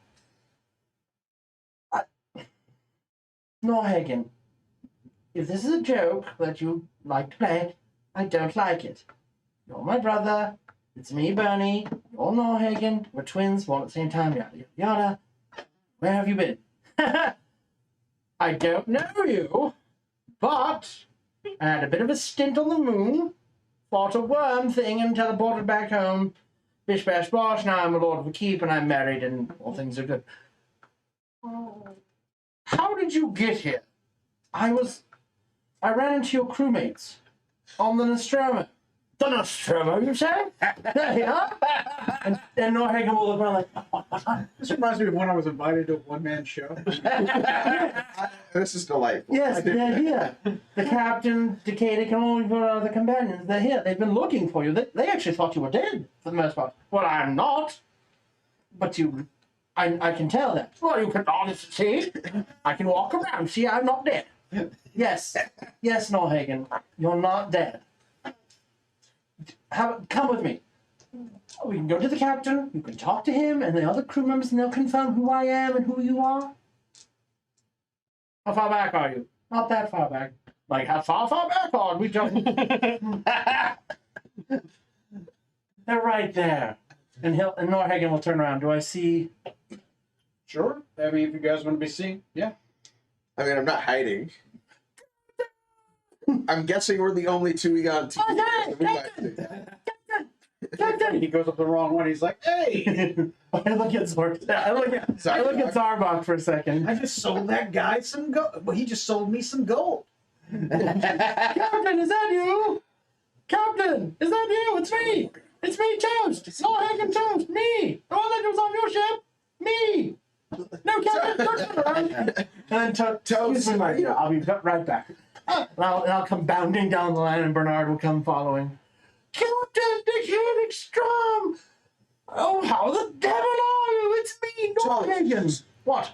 Norhagen, if this is a joke that you like to play, I don't like it. You're my brother. It's me, Bernie. You're Norhagen. We're twins, born at the same time, yada, yada, yada. Where have you been? I don't know you, but I had a bit of a stint on the moon, fought a worm thing and teleported back home. Bish bash bosh, now I'm a lord of a keep and I'm married and all things are good. How did you get here? I ran into your crewmates on the Nostromo. The Nostromo, you say? There you are. And Norhagen will look around like, This reminds me of when I was invited to a one-man show. This is delightful. yes, they're here. The captain, Decadic, and all your other companions, they're here. They've been looking for you. They actually thought you were dead, for the most part. Well, I'm not. But I can tell that. Well, you can honestly see. I can walk around. See, I'm not dead. Yes. Yes, Norhagen. You're not dead. Come with me. We can go to the captain, you can talk to him and the other crew members, and they'll confirm who I am and who you are. How far back are you? Not that far back. Like, how far back are we jumping? They're right there. And Norhagen will turn around. Do I see? Sure. I mean, if you guys want to be seen, yeah. I mean, I'm not hiding. I'm guessing we're the only two we got on TV. Oh, We might do that. Captain! He goes up the wrong one. He's like, "Hey, I look at Zork. I look at Zarbok for a second. I just sold that guy some gold. Well, he just sold me some gold." Captain, is that you? Captain, is that you? It's me. It's me, Toast. Norhagen Toast. Me. The one that was on your ship. Me. No, Captain, don't turn around. And then Toast. Excuse me, my dear. I'll be right back. And I'll come bounding down the line, and Bernard will come following. Captain Dick Strom! Oh, how the devil are you? It's me, Norhagen. What?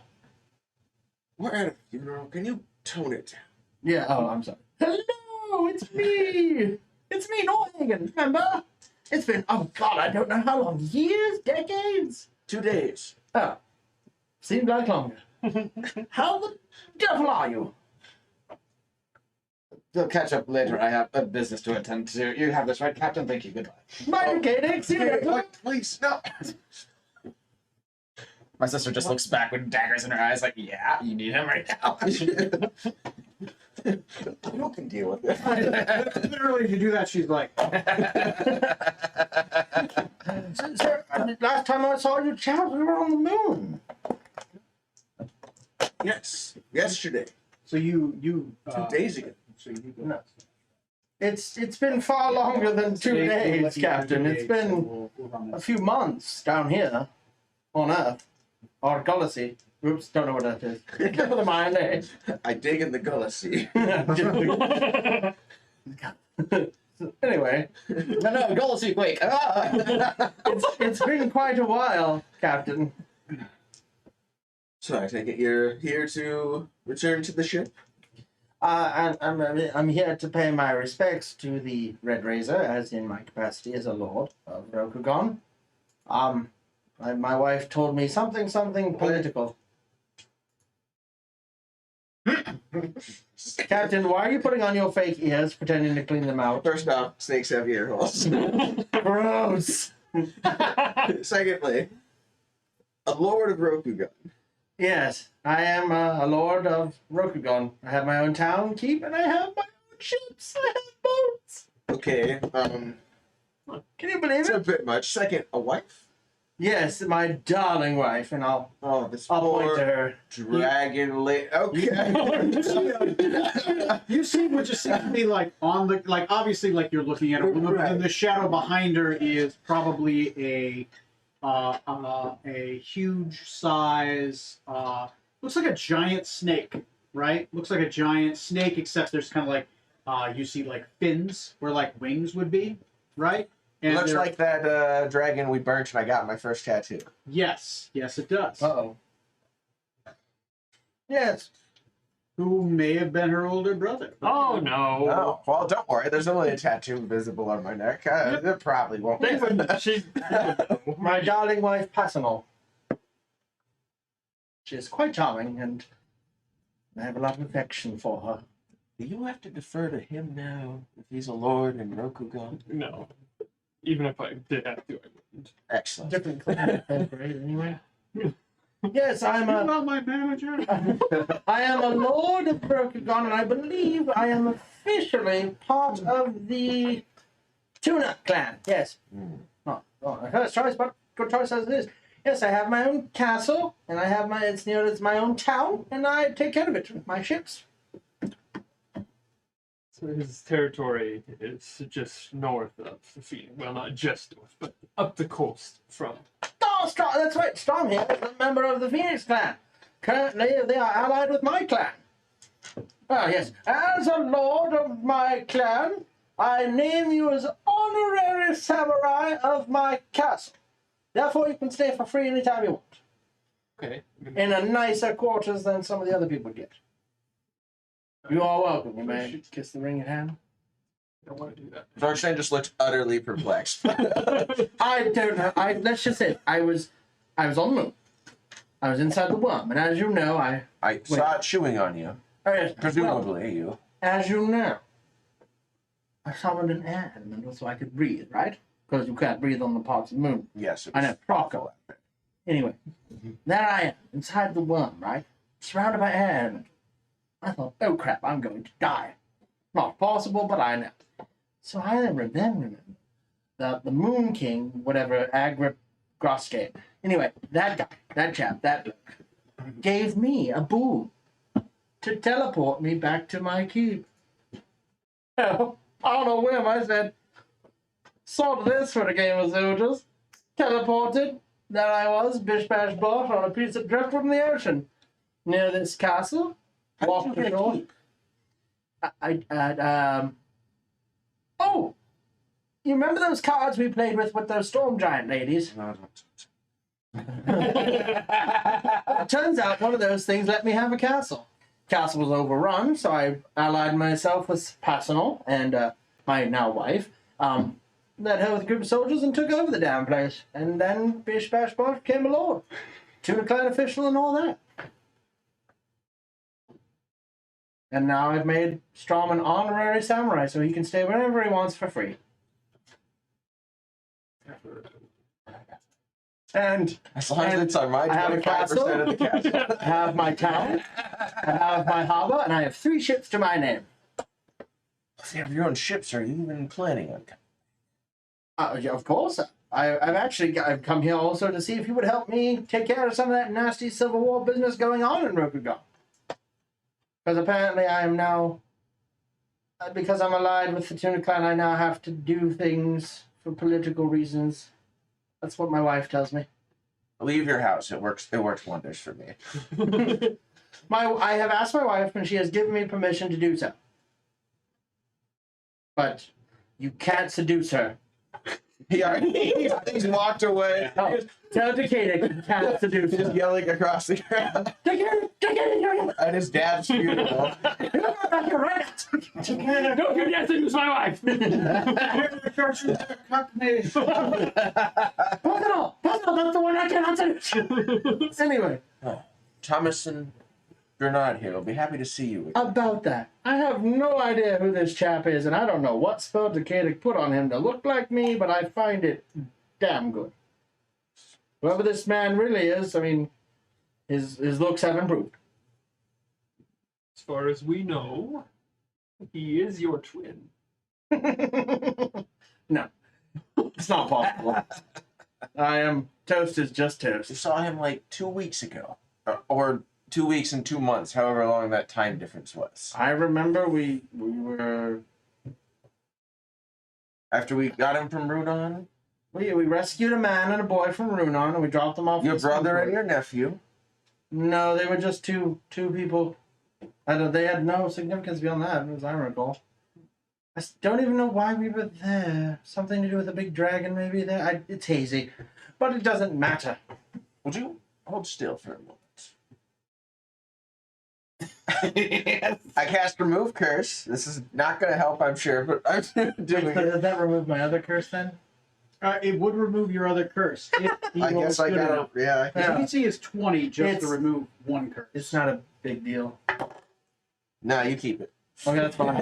We're at a funeral. Can you tone it down? Yeah, oh, I'm sorry. Hello, it's me. It's me, Norhagen. Remember? It's been, oh God, I don't know how long. Years? Decades? 2 days. Oh, seemed like longer. How the devil are you? We'll catch up later. I have a business to attend to. You have this right, Captain? Thank you. Goodbye. My Gadex, see you later. What? Please, no. My sister just looks back with daggers in her eyes, like, yeah, you need him right now. You can deal with it. Literally, if you do that, she's like, Sir, last time I saw you, Chad, we were on the moon. Yes. Yesterday. "So you 2 days ago. So you go. No. It's been far longer than 2 days, Captain. It's been a few months down here on Earth. Or Galaxy. Oops, don't know what that is. Give it a mind, eh? I dig in the Galaxy. Anyway, No, Galaxy Quake. it's been quite a while, Captain. So I take it you're here to return to the ship? I'm here to pay my respects to the Red Razor, as in my capacity as a lord of Rokugan. My wife told me something political. Captain, why are you putting on your fake ears, pretending to clean them out? First off, snakes have ear holes. Gross. Secondly, a lord of Rokugan. Yes, I am a lord of Rokugan. I have my own town keep, and I have my own ships. I have boats. Okay, Can you believe it's a it? bit much. Second, a wife? Yes, my darling wife, and I'll This point poor to her. dragon lady. Okay. You see what just seems to be like on the obviously you're looking at a woman, but then the shadow behind her is probably a huge size. Looks like a giant snake, right? Looks like a giant snake, except there's kind of you see fins where wings would be, right? And Looks like that dragon we burnt and I got my first tattoo. Yes, it does. Uh-oh. Yes. Who may have been her older brother. Oh no! Oh, well, don't worry. There's only a tattoo visible on my neck. It probably won't. They would- she- My darling wife, Passanal. She is quite charming, and I have a lot of affection for her. Do you have to defer to him now if he's a lord in Rokugan? No. Even if I did have to, I wouldn't. Excellent. Different grade, anyway. Yes, I'm You're a. not my manager. I am a lord of Rokugan, and I believe I am officially part of the Tuna clan. Yes. Not a first choice, but good choice as it is. Yes, I have my own castle, and I have it's my own town, and I take care of it with my ships. So his territory is just north of the Phoenix. Well, not just north, but up the coast from. Oh, Strom, that's right. Strom here is a member of the Phoenix clan. Currently, they are allied with my clan. Ah, yes. As a lord of my clan, I name you as honorary samurai of my castle. Therefore, you can stay for free anytime you want. Okay. In a nicer quarters than some of the other people get. You are welcome. You may kiss the ring in hand. don't want to do that. Zorstein just looked utterly perplexed. I don't know. Let's just say I was on the moon. I was inside the worm, and as you know, I saw it chewing on you. Presumably, as you know, I summoned an air element so I could breathe, right? Because you can't breathe on the parts of the moon. Yes, it I was know, Rocco. Anyway, there I am, inside the worm, right? Surrounded by air element. I thought, oh crap, I'm going to die. Not possible, but I know. So I then remember that the Moon King, whatever, Groske. Anyway, that guy, that chap, that bloke, gave me a boon to teleport me back to my cube. Well, on a whim, I said, sort this for a game of soldiers. Teleported. There I was, bish bash bosh, on a piece of driftwood in the ocean. Near this castle. How did you get a ashore. keep? Oh! You remember those cards we played with those storm giant ladies? No, It turns out one of those things let me have a castle. Castle was overrun, so I allied myself with Passanel and my now wife. Led her with a group of soldiers and took over the damn place. And then Bish Bash Bosh became a lord. Tuna Clan official and all that. And now I've made Strom an honorary samurai so he can stay whenever he wants for free. And as long as it's on my I have a 25% of the castle. I have my town, I have my harbor, and I have 3 ships to my name. If you have your own ships, are you even planning on coming? Yeah, of course. I've come here also to see if you would help me take care of some of that nasty Civil War business going on in Rokugan. Because apparently I am now, because I'm allied with the Tuna Clan, I now have to do things for political reasons. That's what my wife tells me. Leave your house. It works wonders for me. I have asked my wife, and she has given me permission to do so. But you can't seduce her. He's walked away. No, tell Takeda you can't seduce Just her. yelling across the ground Takeda, at his dad's funeral. you're right. Don't you dare seduce my wife! Personal, that's the one I cannot seduce. Anyway, Thomas and Bernard here will be happy to see you. about that, I have no idea who this chap is, and I don't know what spell Takeda put on him to look like me, but I find it damn good. Whoever this man really is, I mean, his looks have improved. As far as we know, he is your twin. No, it's not possible. Toast is just We toast. saw him like 2 weeks ago, or 2 weeks and 2 months, however long that time difference was. I remember we were After we got him from Rudon, we rescued a man and a boy from Runon, and we dropped them off. your at the brother seaport. and your nephew. No, they were just two people. They had no significance beyond that, as I recall. Don't even know why we were there. Something to do with a big dragon, maybe. It's hazy, but it doesn't matter. Would you hold still for a moment? I cast Remove Curse. This is not going to help, I'm sure, but I'm doing it. Does that remove my other curse then? It would remove your other curse. If he I rolls guess I good gotta, enough. yeah. His Yeah. DC is 20 just It's- to remove 1 curse. It's not a big deal. No, you keep it. Okay, that's fine.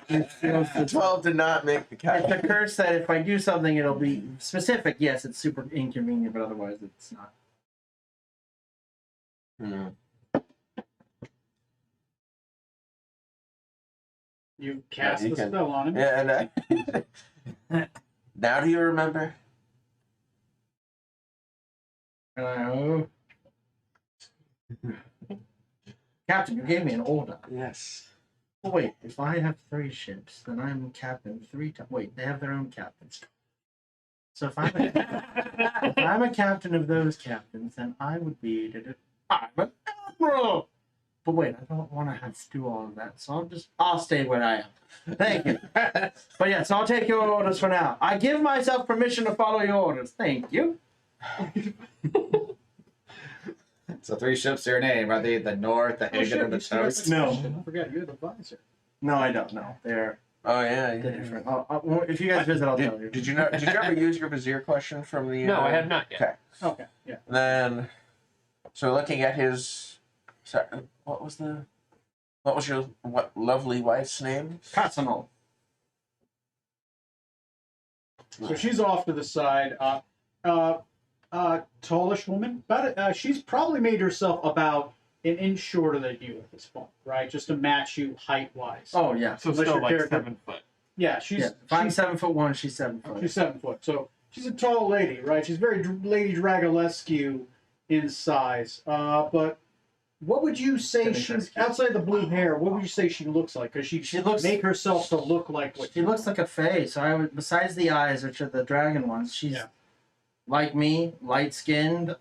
It's 12 did not make the count. a curse that if I do something, it'll be specific. Yes, it's super inconvenient, but otherwise it's not. Hmm. You cast you the can- spell on him. Yeah, and now do you remember? Hello. Captain, you gave me an order. Yes. Oh, wait, if I have 3 ships, then I'm captain 3 times. Wait, they have their own captains. So if I'm a captain of those captains, then I would be. I'm an admiral. But wait, I don't want to have to do all of that, so I'll stay where I am. Thank you. But yes, I'll take your orders for now. I give myself permission to follow your orders. Thank you. So 3 ships to your name. Are they the North, the Oh, Hagen, shit, and the you still have Toast? the No. question. I forgot you're the visor. No, I don't know. They're Oh yeah. The different. Well, if you guys visit, I'll tell you. Did you know? Did you ever use your vizier question from the? No, I have not yet. Okay. Okay, yeah. Then, so looking at his, sorry, what was your lovely wife's name? Personal. So she's off to the side. Tallish woman, but she's probably made herself about an inch shorter than you at this point, right? Just to match you height wise. Oh yeah. So Unless still your like character- 7 foot. Yeah, she's Yeah. If I'm 7'1", she's 7 foot. she's 7 foot. So she's a tall lady, right? She's very Lady Dragolescu in size. But what would you say she's outside the blue hair? What would you say she looks like? Because she looks- make herself to look like what She looks like a fae. So I would, besides the eyes, which are the dragon ones, she's Yeah. like me, light skinned.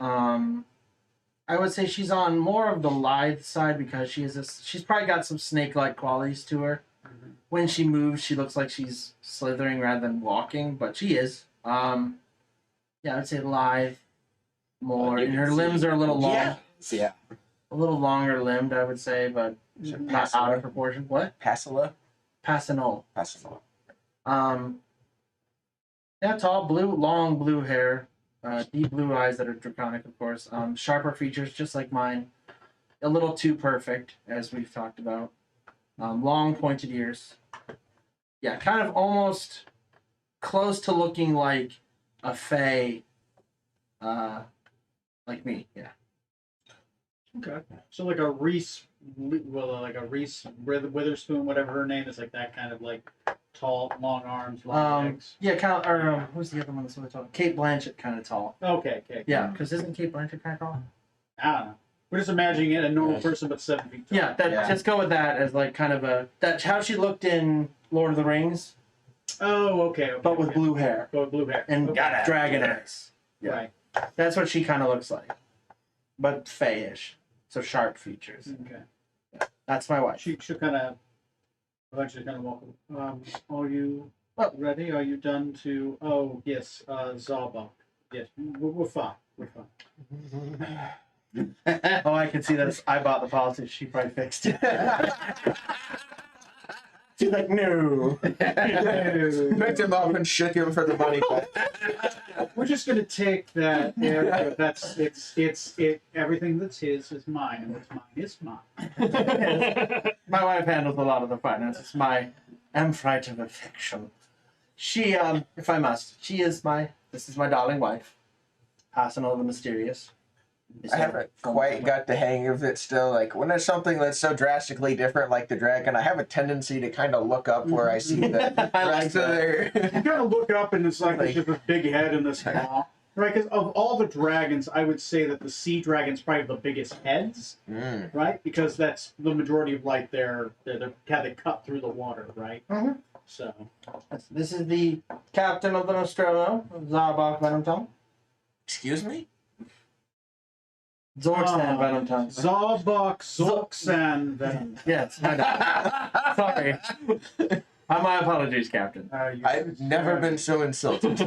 I would say she's on more of the lithe side because she's probably got some snake like qualities to her. Mhm. When she moves, she looks like she's slithering rather than walking, but she is. Yeah, I would say lithe more, You and can her see- limbs are a little long, Yeah. Yeah. a little longer limbed, I would say, but not out of proportion. What? Passila. Passanol. Passila. Yeah, tall, long blue hair, deep blue eyes that are draconic, of course. Sharper features, just like mine. A little too perfect, as we've talked about. Long pointed ears. Yeah, kind of almost close to looking like a fae, like me. Yeah. Okay. So like a Reese, Witherspoon, whatever her name is, like that kind of like tall, long arms, long legs. Yeah, kind of. Or who's the other one that's really tall? Kate Blanchett, kind of tall. Okay. Yeah, because isn't Kate Blanchett kind of tall? I don't know. We're just imagining it a normal person, but 7 feet tall. Yeah, Yeah. just go with that as like kind of a that's how she looked in Lord of the Rings, Oh, okay. but with blue hair But with blue hair. and Okay. dragon eyes. Yeah. Right. That's what she kind of looks like, but fayish, so sharp features. Okay. That's my wife. She'll kind of eventually kind of walk. Are you Oh. ready? Are you done to? Oh yes, Zarbok. Yes, we're fine. We're fine. Oh, I can see that. I bought the policy. She probably fixed it. She's like, no. Picked him up and shook him for the money back. We're just gonna take that. That's it. Everything that's his is mine, and what's mine is mine. My wife handles a lot of the finances. My Amphrite of affection. She, if I must, this is my darling wife. Passing all the mysterious. I haven't quite got the hang of it still. Like when there's something that's so drastically different, like the dragon, I have a tendency to kind of look up where I see the I like rest of their. You kind of look up, and it's like there's just this big head and this claw. Right, because of all the dragons, I would say that the sea dragon's probably the biggest heads, Mm. right? Because that's the majority of like their how they cut through the water, right? Mhm. So This is the captain of the Nostromo, Zarbok Venomtongue. Excuse me? Zorkstan Venomtongue. Zarbok, Zorksan, Venom. Yes, I know. Sorry. My apologies, Captain. I've never been so insulted.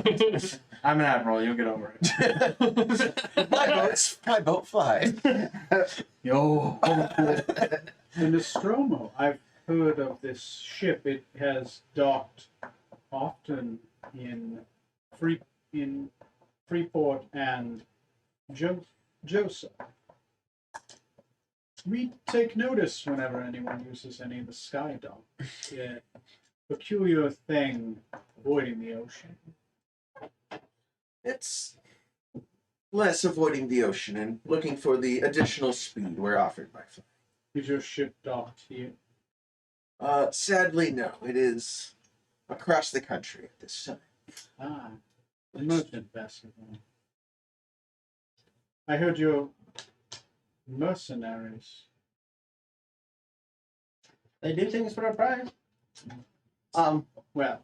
I'm an admiral. You'll get over it. my boat flies. Yo. The Nostromo. I've heard of this ship. It has docked often in Freeport and Joseph. We take notice whenever anyone uses any of the sky dock. Yeah. Peculiar thing avoiding the ocean. It's less avoiding the ocean and looking for the additional speed we're offered by flight. Is your ship docked here? Sadly, no. It is across the country at this time. Ah, the merchant vessel. I heard you're mercenaries. They do things for a prize. Well,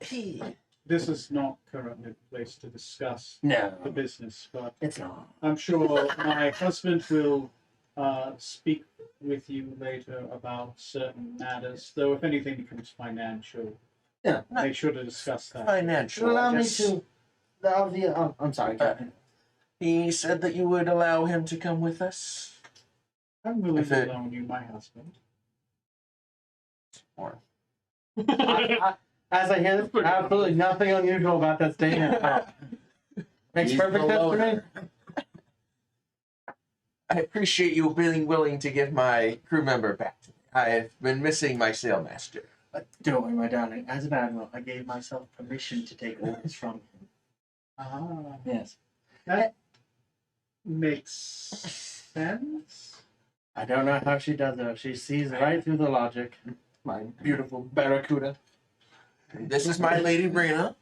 this is not currently the place to discuss the No, business, but it's not. I'm sure my husband will speak with you later about certain matters, though if anything becomes financial, Yeah. make sure to discuss that. Financial. Allow I me guess. to. I'm sorry, Captain. He said that you would allow him to come with us. I'm willing if to it- loan you my husband. Or I As I hear, there's absolutely nothing unusual about that statement. Makes He's perfect the sense to me. loner. I appreciate you being willing to give my crew member back to me. I've been missing my sailmaster. Don't worry, my darling. As an admiral, I gave myself permission to take orders from him. Ah, Yes. that makes sense. I don't know how she does it. She sees right through the logic. My beautiful barracuda. This is my lady Brina,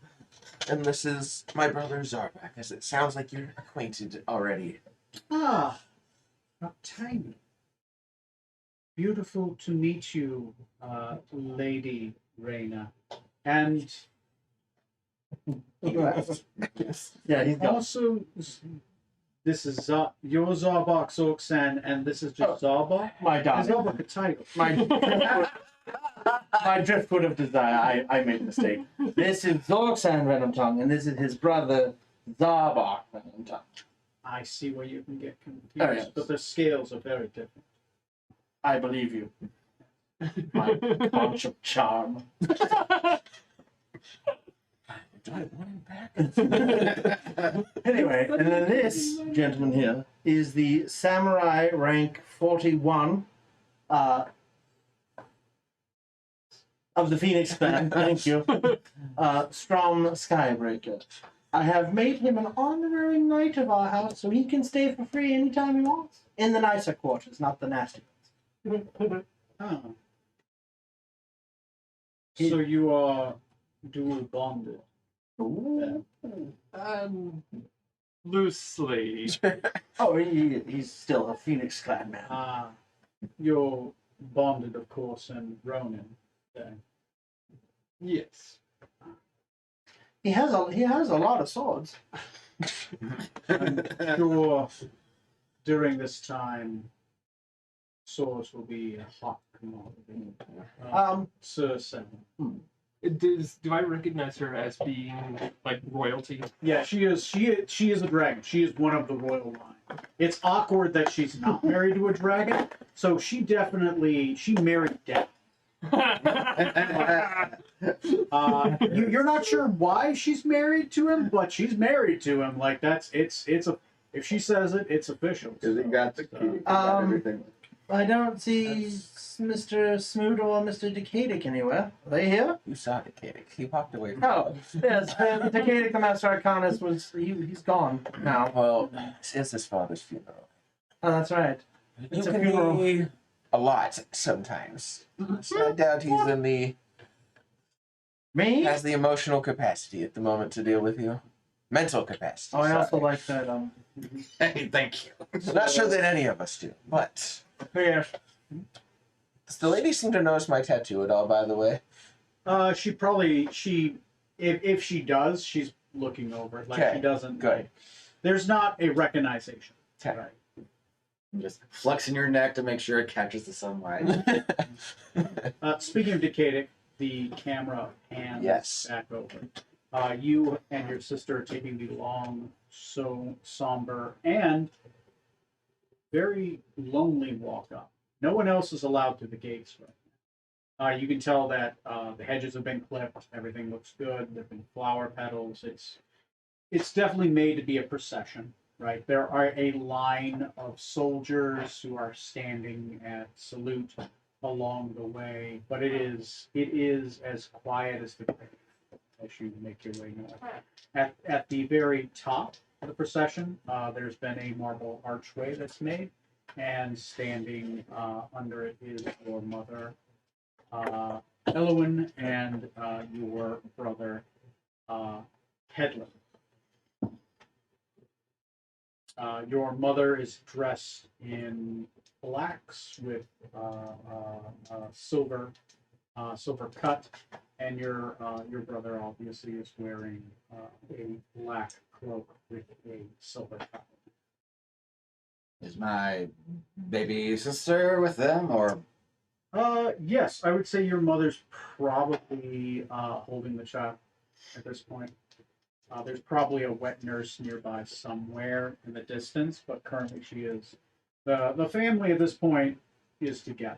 and this is my brother Zarbak, as it sounds like you're acquainted already. Ah, Tiny. Beautiful to meet you, Lady Reyna. And Yeah, he's gone. also, this is your Zarbak Zorksan, and this is just Zarbak. My Is darling. Zarbak a title? My driftwood of desire. I made a mistake. This is Zorksan Venomtongue, and this is his brother Zarbak Venomtongue. I see where you can get confused, Oh, yes. but the scales are very different. I believe you. My bunch of charm. Do I want him back? Anyway, and then this gentleman here is the Samurai rank 41 of the Phoenix clan. Thank you. Strom Skybreaker. I have made him an honorary knight of our house so he can stay for free anytime he wants. In the nicer quarters, not the nasty ones. Oh. So you are dual bonded. Ooh. Loosely. Oh, he's still a Phoenix clan man. You're bonded, of course, in Ronin. Then. Yes. He has a lot of swords. I'm sure during this time, swords will be a hot commodity. Sir Sam. Do I recognize her as being like royalty? Yeah, she is. She is a dragon. She is one of the royal line. It's awkward that she's not married to a dragon. So she married death. You're not sure why she's married to him, but she's married to him. Like if she says it, it's official. Because he got the key. He got Um, everything. I don't see Mr. Smoot or Mr. Decadic anywhere. Are they here? You saw Decadic. He walked away from Oh, yes. Decadic, the Master Arcanist, he's gone now. Well, this is his father's funeral. Oh, that's right. It's You a can funeral. be a lot sometimes. So I doubt he's in the Me? has the emotional capacity at the moment to deal with you. Mental capacity. Oh, I also sorry. like that. Hey, thank you. I'm not sure that any of us do, but Yes. does the lady seem to notice my tattoo at all, by the way? If she does, she's looking over it. Like Okay, she doesn't. good. There's not a recognition. Okay. Right. Just flexing your neck to make sure it catches the sunlight. Speaking of Decadic, the camera pans Yes. back over. You and your sister are taking the long, so somber, and very lonely walk up. No one else is allowed through the gates right now. You can tell that the hedges have been clipped. Everything looks good. There've been flower petals. It's definitely made to be a procession, right? There are a line of soldiers who are standing at salute along the way, but it is as quiet as the grave as you make your way north. At the very top of the procession, there's been a marble archway that's made, and standing under it is your mother, Elowen, and your brother, Hedlin. Your mother is dressed in blacks with silver cut, and your brother obviously is wearing a black cloak with a silver cut. Is my baby sister with them, or Yes, I would say your mother's probably holding the child at this point. There's probably a wet nurse nearby somewhere in the distance, but currently she is. The family at this point is together.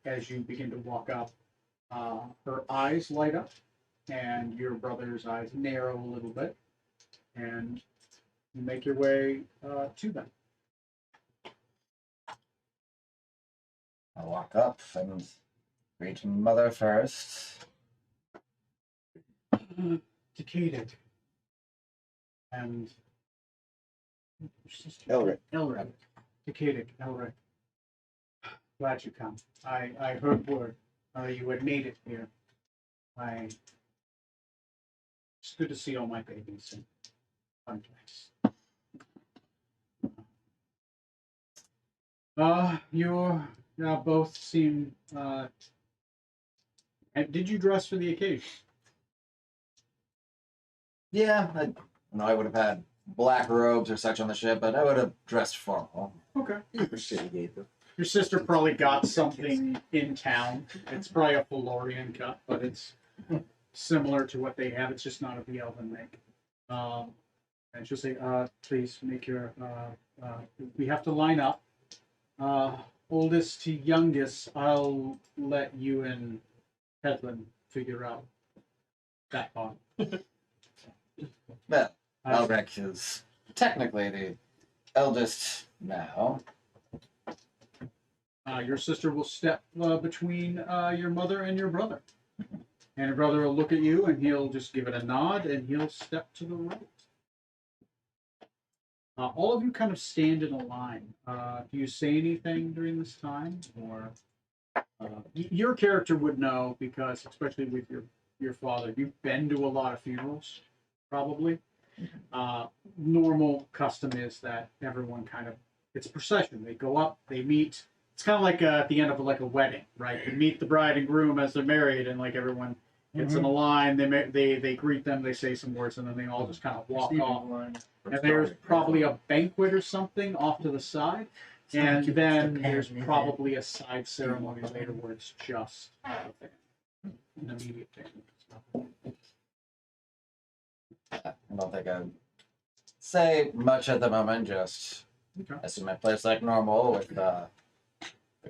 As you begin to walk up, her eyes light up, and your brother's eyes narrow a little bit, and you make your way to them. I walk up and greet Mother first. Decayed. And Elric. Elric. Decayed, Elric. Glad you come. I heard word you had made it here. It's good to see all my babies in one place. You both seem. Did you dress for the occasion? Yeah, I would have had black robes or such on the ship, but I would have dressed formal. Okay. Prestidigate them. Your sister probably got something in town. It's probably a Felorian cut, but it's similar to what they have. It's just not a Elven make. And she'll say, please make your, we have to line up. Oldest to youngest, I'll let you and Headland figure out that part. Well, Elric is technically the eldest now. Your sister will step between your mother and your brother. And your brother will look at you and he'll just give it a nod and he'll step to the right. All of you kind of stand in a line. Do you say anything during this time? Or your character would know because, especially with your father, you've been to a lot of funerals, probably. Normal custom is that everyone kind of, it's a procession. They go up, they meet. It's kind of like at the end of like a wedding, right? They meet the bride and groom as they're married, and like everyone gets in a line. They greet them, they say some words, and then they all just kind of walk off. And there's probably a banquet or something off to the side, and then there's probably a side ceremony later where it's just an immediate thing. I don't think I'd say much at the moment, just Okay. I see my place like normal with the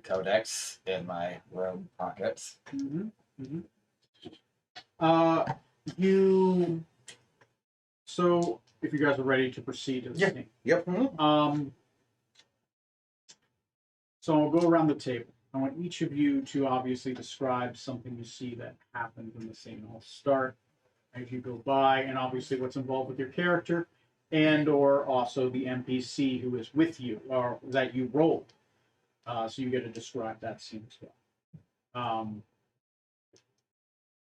codex in my robe pockets. You. So, if you guys are ready to proceed to the scene. Yep. So I'll go around the table. I want each of you to obviously describe something you see that happened in the scene. I'll start as you go by, and obviously what's involved with your character, and or also the NPC who is with you or that you rolled. So you get to describe that scene as well.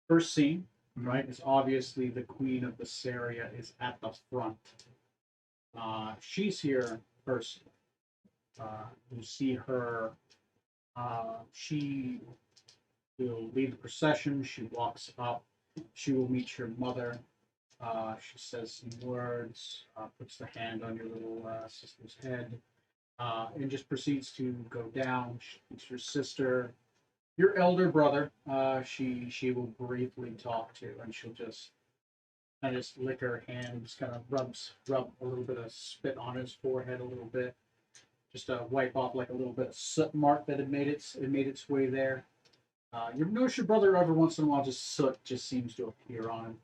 First scene, right, is obviously the Queen of Visseria is at the front. She's here first. You see her. She will lead the procession. She walks up. She will meet your mother. She says some words, puts the hand on your little sister's head, and just proceeds to go down. She meets your sister. Your elder brother, she will briefly talk to, and she'll just kind of just lick her hand, just kind of rub a little bit of spit on his forehead a little bit, just to wipe off like a little bit of soot mark that had made its way there. You notice your brother every once in a while, just soot just seems to appear on him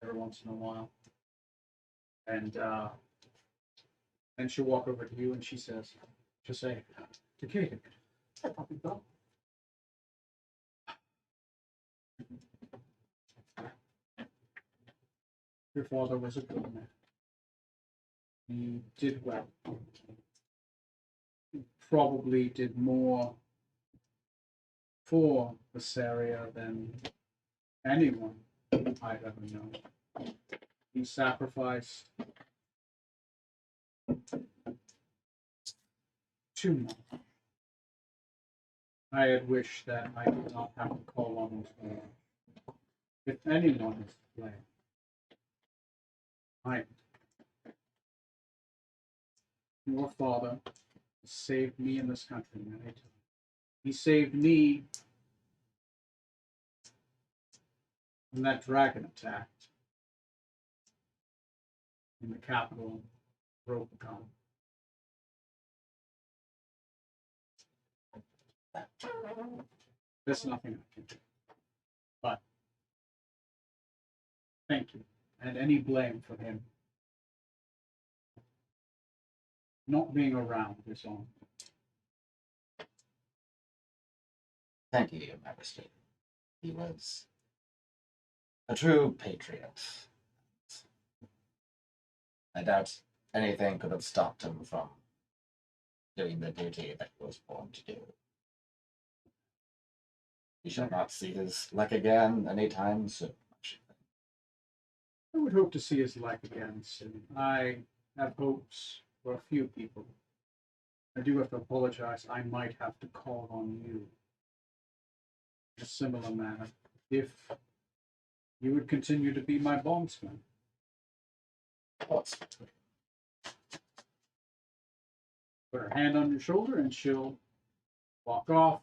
every once in a while, and then she'll walk over to you and she'll say, "To Kate, your father was a good man. He did well. He probably did more for Visseria than anyone I've ever known. He sacrificed too much. I had wished that I did not have to call on his name. If anyone is to blame, I am. Your father saved me in this country many times. He saved me from that dragon attack in the capital, Robicon. There's nothing I can do. But Thank you. And any blame for him not being around is on. Thank you, Your Majesty. He was a true patriot. I doubt anything could have stopped him from doing the duty that he was born to do. We shall not see his like again anytime soon. I would hope to see his like again soon. I have hopes for a few people. I do have to apologize. I might have to call on you in a similar manner if you would continue to be my bondsman. What's Put her hand on your shoulder and she'll walk off.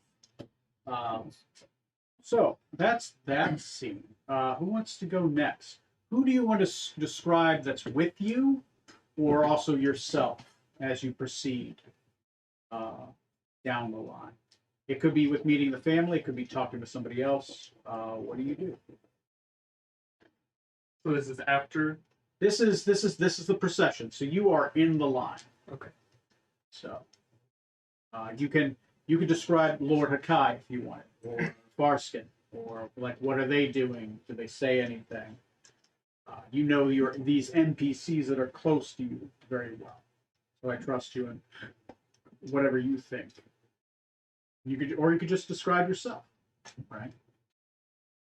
So that's that scene. Who wants to go next? Who do you want to describe that's with you, or also yourself as you proceed down the line? It could be with meeting the family. It could be talking to somebody else. What do you do? So this is after. This is the procession. So you are in the line. Okay. So you can describe Lord Hakai if you want it, or Farskin, or like what are they doing? Do they say anything? You know these NPCs that are close to you very well, so I trust you in whatever you think. You could just describe yourself, right?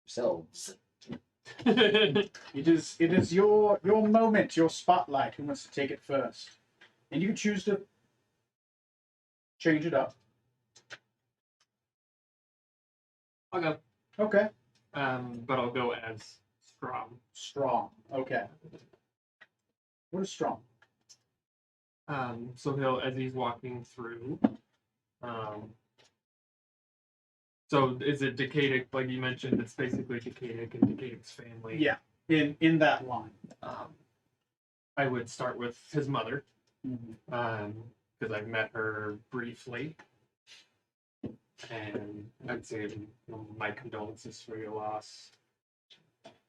yourselves? It is your moment, your spotlight. Who wants to take it first? And you can choose to change it up. I'll go. Okay. But I'll go as Strong. Strong. Okay. What is strong? So he'll, as he's walking through, so is it Decadic, like you mentioned, it's basically Decadic and Decadic's family. Yeah. In that line. I would start with his mother, Mm-hmm. because I've met her briefly. And I'd say my condolences for your loss.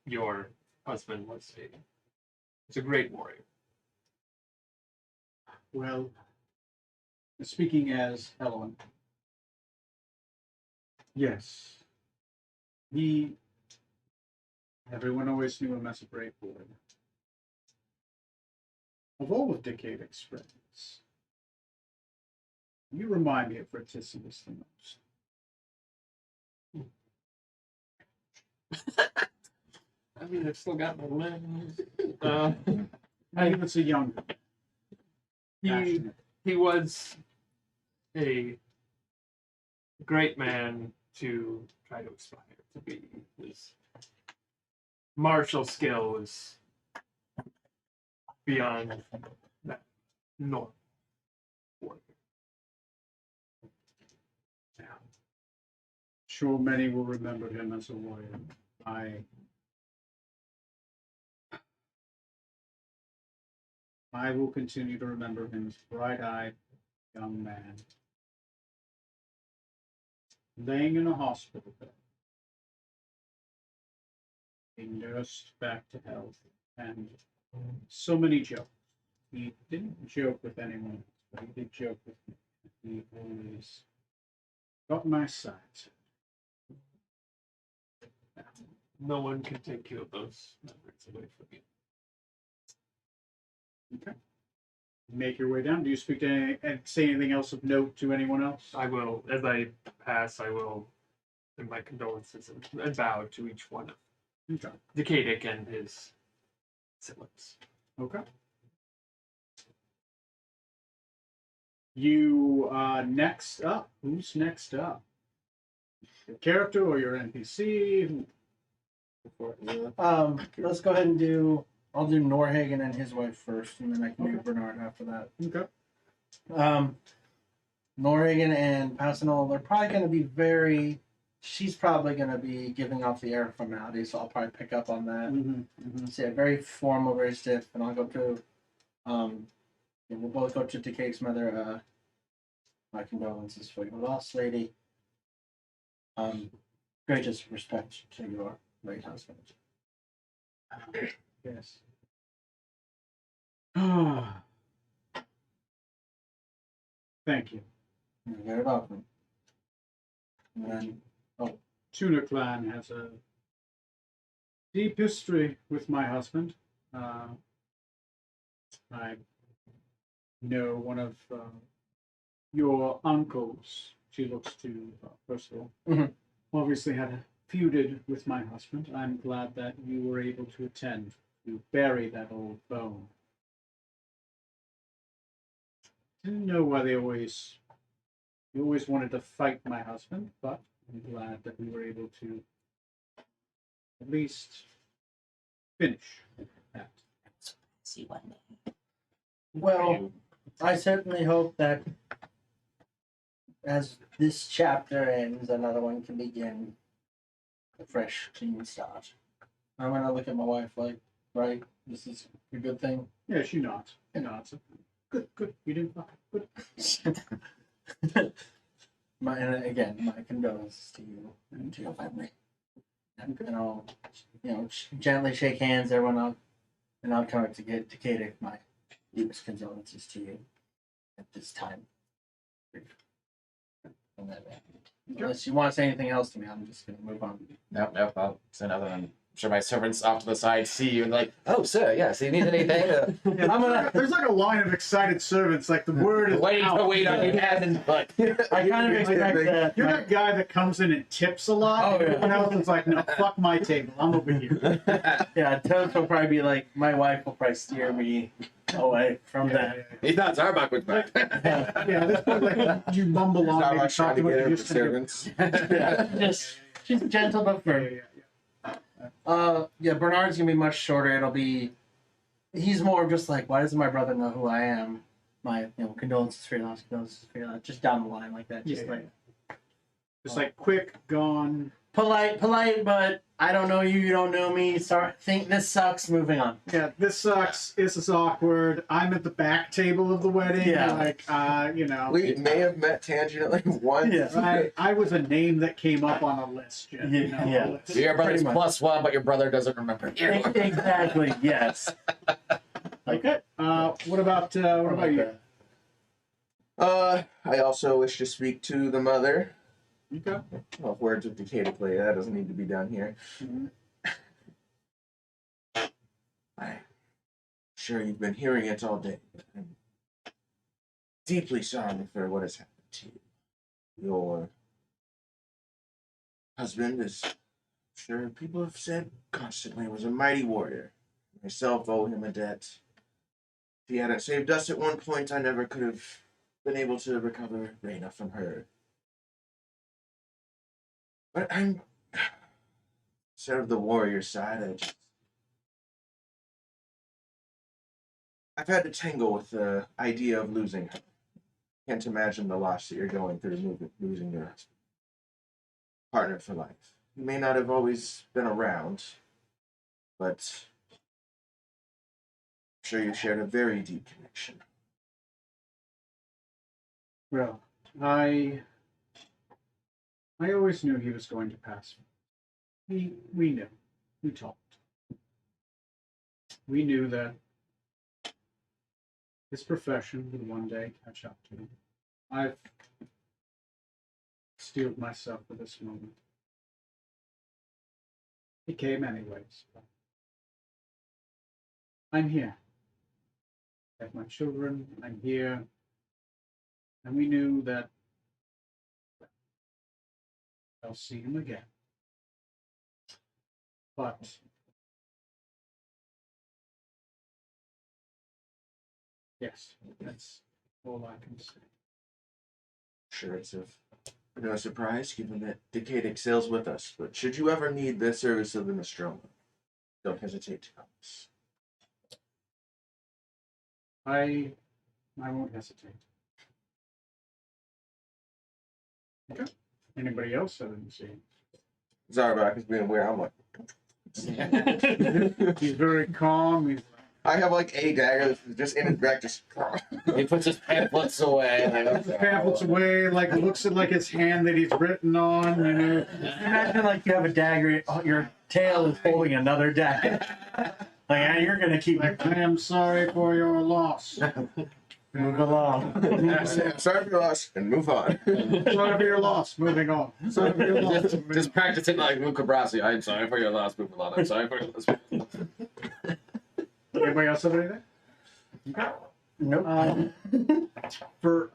Your husband was a great warrior. Well, speaking as Helen, yes, everyone always knew him as a brave warrior. Of all of Decadic's friends, you remind me of Vertisius the most. I mean, I've still got my limbs. I think it's a young, He passionate. he was a great man to try to aspire to be. His martial skill was beyond that norm. Sure, many will remember him as a warrior. I will continue to remember him as a bright-eyed young man, laying in a hospital bed, being nursed back to health, and so many jokes. He didn't joke with anyone, but he did joke with me. He always got my side. No one can take you of those memories away from you. Okay. Make your way down. Do you speak to and say anything else of note to anyone else? I will, as I pass, I will, in my condolences, and bow to each one of Okay. Decadic and his siblings. Okay. You next up. Who's next up? Your character or your NPC? Let's go ahead and do. I'll do Norhagen and his wife first, and then I can do Bernard after that. Okay. Norhagen and Pasanol, they're probably going to be very. She's probably going to be giving off the air formality, so I'll probably pick up on that. Mm-hmm. So very formal, very stiff, and I'll go to. We'll both go to Decay's mother. My condolences for your loss, lady. Greatest respect to your late husband. Yes. Ah. Thank you. You're very welcome. And then, Tuna Clan has a deep history with my husband. I know one of your uncles. She looks to Percival. Mhm. Obviously had feuded with my husband. I'm glad that you were able to attend to bury that old bone. Didn't know why you always wanted to fight my husband, but I'm glad that we were able to at least finish that. See one day. well, I certainly hope that as this chapter ends, another one can begin. A fresh, clean start. I'm gonna look at my wife like, right, this is a good thing. Yeah, she nods. She nods. Good. You didn't fuck. Good. And again, my condolences to you and to your family. And I'll, gently shake hands, everyone up, and I'll come up to Takeda. My deepest condolences to you at this time. Unless you want to say anything else to me, I'm just gonna move on. Nope. I'll send another one. I'm sure my servants off to the side see you and like, oh, sir, yes, you need anything? There's like a line of excited servants. Like the word is Waiting out. to wait on your hand and foot. I kind of expect that. You're that guy that comes in and tips a lot. Oh, yeah. Everyone else is like, no, fuck my table. I'm over here. Yeah, Toast will probably be like, my wife will probably steer me away from that. He thought Zarbok was back. Yeah, at this point, like you mumble on. Not maybe much trying to talk get about her you for just kinda- servants. Yeah, she's gentle but firm. Bernard's gonna be much shorter. He's more of just like, why doesn't my brother know who I am? My, condolences for your loss, just down the line like that. Just Just like quick, gone. polite, but I don't know you don't know me. Sorry, think this sucks. Moving on. Yeah, this sucks. This is awkward. I'm at the back table of the wedding. Yeah. Like, We may have met tangentially once. Yeah. I was a name that came up on a list. Jen, Yeah. a list. Your brother's Pretty much. +1, but your brother doesn't remember you. Exactly. Yes. Okay. What about you? I also wish to speak to the mother. Okay. Well, words of Takeda play, that doesn't need to be done here. Mhm. I'm sure you've been hearing it all day, but I'm deeply sorry for what has happened to you. Your husband is, sure people have said constantly, was a mighty warrior. Myself owe him a debt. If he hadn't saved us at one point, I never could have been able to recover Reyna from her. But I'm, instead of the warrior side, I've had to tangle with the idea of losing her. Can't imagine the loss that you're going through losing your husband. Partner for life. He may not have always been around, but I'm sure you shared a very deep connection. Well, I always knew he was going to pass. We knew. We talked. We knew that his profession would one day catch up to him. I've steeled myself for this moment. He came anyways. I'm here. I have my children. I'm here. And we knew that I'll see him again. But yes, that's all I can say. Sure, it's of no surprise given that Decade excels with us, but should you ever need the service of the Nostromo, don't hesitate to call us. I won't hesitate. Okay. Anybody else I didn't see? Zarbak is being weird. I'm like, He's very calm. He's I have like a dagger that's just in his back, just. He puts his pamphlets away. puts his pamphlets away, looks at his hand that he's written on, Imagine you have a dagger. You're Tail is holding another dagger. Like, "Ah, you're gonna keep Like, I am sorry for your loss. move along. Sorry for your loss, and move on. Sorry for your loss. Moving on. Sorry for your loss. Just practicing like Luca Brasi. I'm sorry for your loss, Mulan. I'm sorry for your loss. Anybody else have anything? Nope. For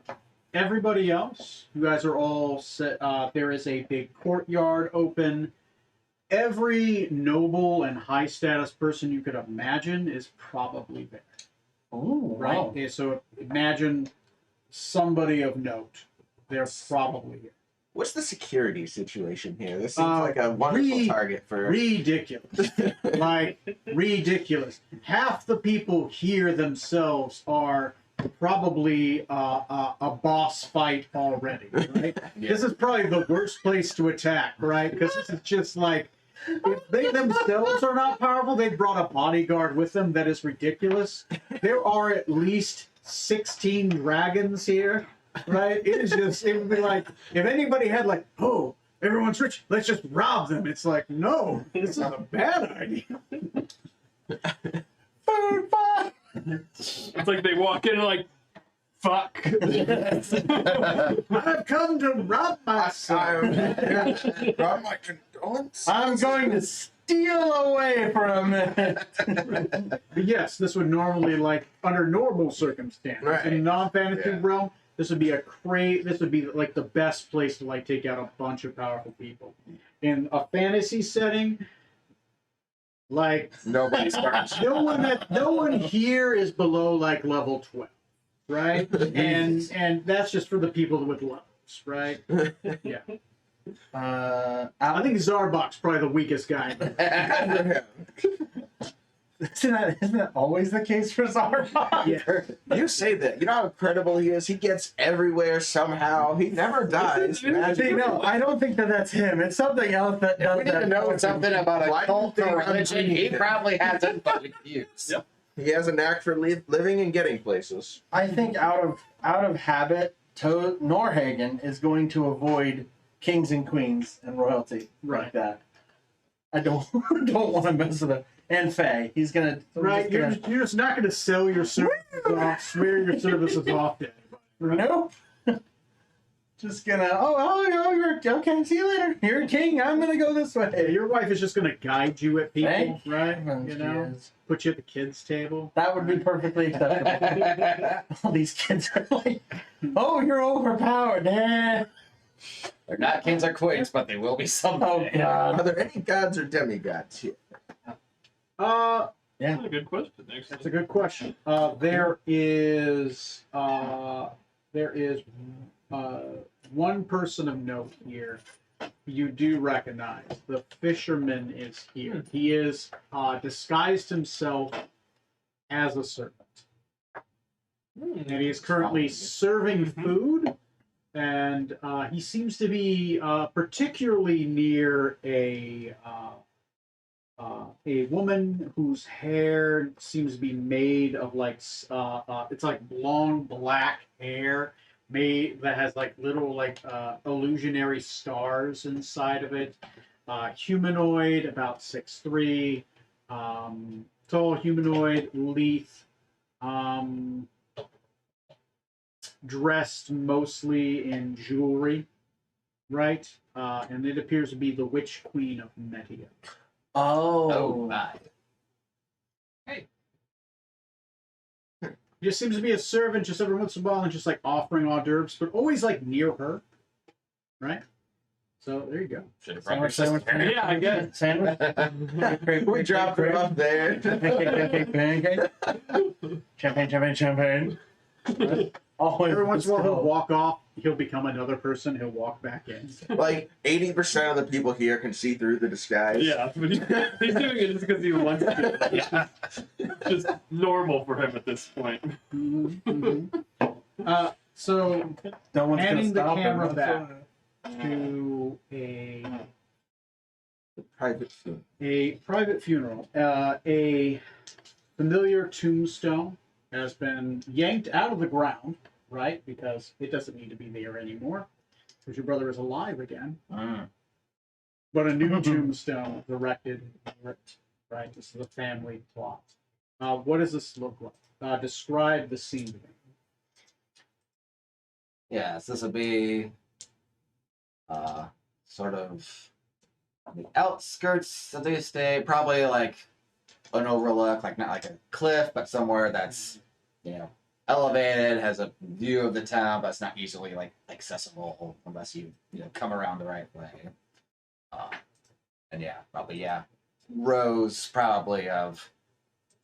everybody else, you guys are all set. There is a big courtyard open. Every noble and high status person you could imagine is probably there. Ooh, Right? wow. Okay, so imagine somebody of note. They're probably here. What's the security situation here? This seems Uh, like a wonderful target for. Ridiculous. Like, ridiculous. Half the people here themselves are probably a boss fight already, right? This is probably the worst place to attack, right? Because this is just like, if they themselves are not powerful, they brought a bodyguard with them. That is ridiculous. There are at least 16 dragons here, right? It is just, it would be like, if anybody had like, oh, everyone's rich, let's just rob them. It's like, no, this is a bad idea. Food fight. It's like they walk in and like, fuck. I've come to rob myself. Rob my condolence. I'm going to steal away for a minute. But yes, this would normally, like, under normal circumstances, Right. in non-fantasy Yeah. realm, this would be this would be like the best place to like take out a bunch of powerful people. In a fantasy setting, like Nobody starts. no one here is below like level 12, right? and that's just for the people with levels, right? Yeah. I think Zarbok's probably the weakest guy. Isn't that always the case for Zarbon? Yeah. You say that. You know how incredible he is? He gets everywhere somehow. He never dies. See, no, I don't think that's him. It's something else that does We need that. to know something about Why a cult do you or think I'm religion. He reading it? probably hasn't, but we can use. Yep. He has a knack for living and getting places. I think out of habit, Norhagen is going to avoid kings and queens and royalty like Right. that. I don't want to mess with it. And Faye, he's gonna Right, you're just not going to sell your services off, swear your services off to anybody. Right? nope. Just gonna you're okay. See you later. You're a king. I'm gonna go this Yeah, way. your wife is just going to guide you at people, Thank right? heavens You she know, is. put you at the kids' table. That would be perfectly acceptable. They're All these kids are like, "Oh, you're overpowered, Dad." not kings or queens, but they will be Oh someday. God. Are there any gods or demigods here? That's a good question, actually. That's a good question. There is one person of note here you do recognize. The fisherman is here. He is disguised himself as a servant. And he is currently serving food, and he seems to be particularly near a woman whose hair seems to be made of like it's like long black hair made that has like little like illusionary stars inside of it. Humanoid, about 6'3", tall humanoid, lithe, dressed mostly in jewelry, right? And it appears to be the Witch Queen of Media. Oh my. Just seems to be a servant just every once in a while and just like offering hors d'oeuvres, but always like near her, right? So there you go. Should have brought your sister. Yeah, I guess. Sandwich. We dropped her off there. Pancake. Champagne. Always. Every once in a while he'll walk off, he'll become another person, he'll walk back in. Like 80% of the people here can see through the disguise. Yeah, but he's doing it just because he wants to. Yeah. Just normal for him at this point. So No one's handing the gonna stop camera him. back to a Private funeral. private funeral. A familiar tombstone has been yanked out of the ground, right? Because it doesn't need to be there anymore. Because your brother is alive again. But a new tombstone is erected, right? This is a family plot. What does this look like? Describe the scene to me. Yes, this would be sort of on the outskirts of the estate, probably like an overlook, like not like a cliff, but somewhere that's, elevated, has a view of the town, but it's not easily like accessible unless you come around the right way. And probably rows probably of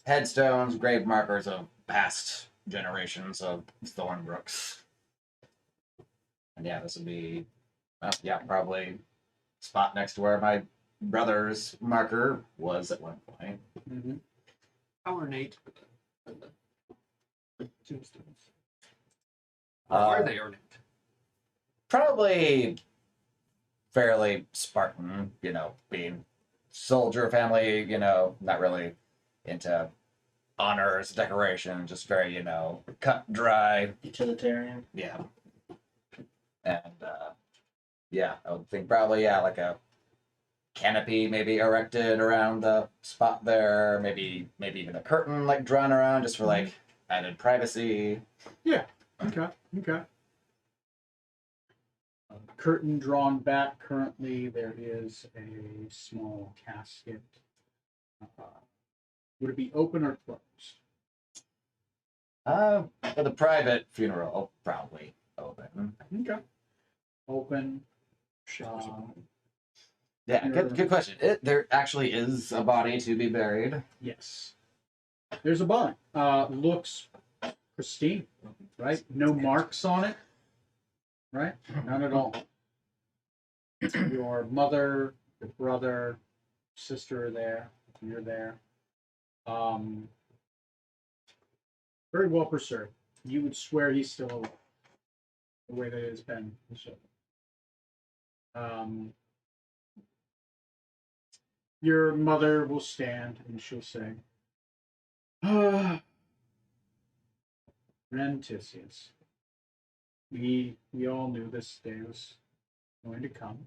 headstones, grave markers of past generations of Thornbrooks. And this would be, probably spot next to where my brother's marker was at one point. Mm-hmm. How ornate are the tombstones? Uh, Are they ornate? Probably fairly Spartan, being soldier family, not really into honors, decoration, just very, cut and dry. Utilitarian. Yeah. And I would think probably like a canopy maybe erected around the spot there, maybe even a curtain like drawn around just for like added privacy. Okay. Curtain drawn back. Currently, there is a small casket. Would it be open or closed? For the private funeral, probably open. Okay. Open. Yeah, good question. There actually is a body to be buried. Yes. There's a body. Looks pristine, right? No marks on it, right? None at all. Your mother, your brother, sister are there. You're there. Very well preserved. You would swear he's still alive. The way that it has been. Your mother will stand and she'll say, Rentisius, we all knew this day was going to come.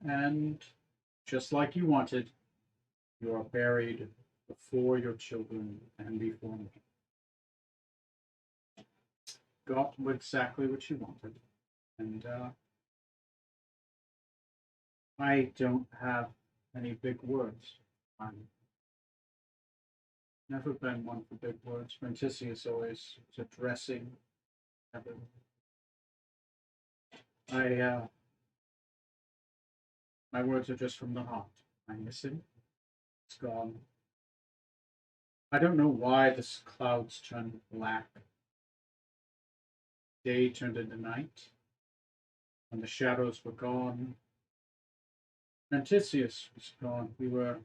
And just like you wanted, you are buried before your children and before me. Got exactly what you wanted. And I don't have any big words. I'm never been one for big words. Rentisius always was addressing everyone. My words are just from the heart. I miss him. It's gone. I don't know why the clouds turned black. Day turned into night. When the shadows were gone, Rentisius was gone. We were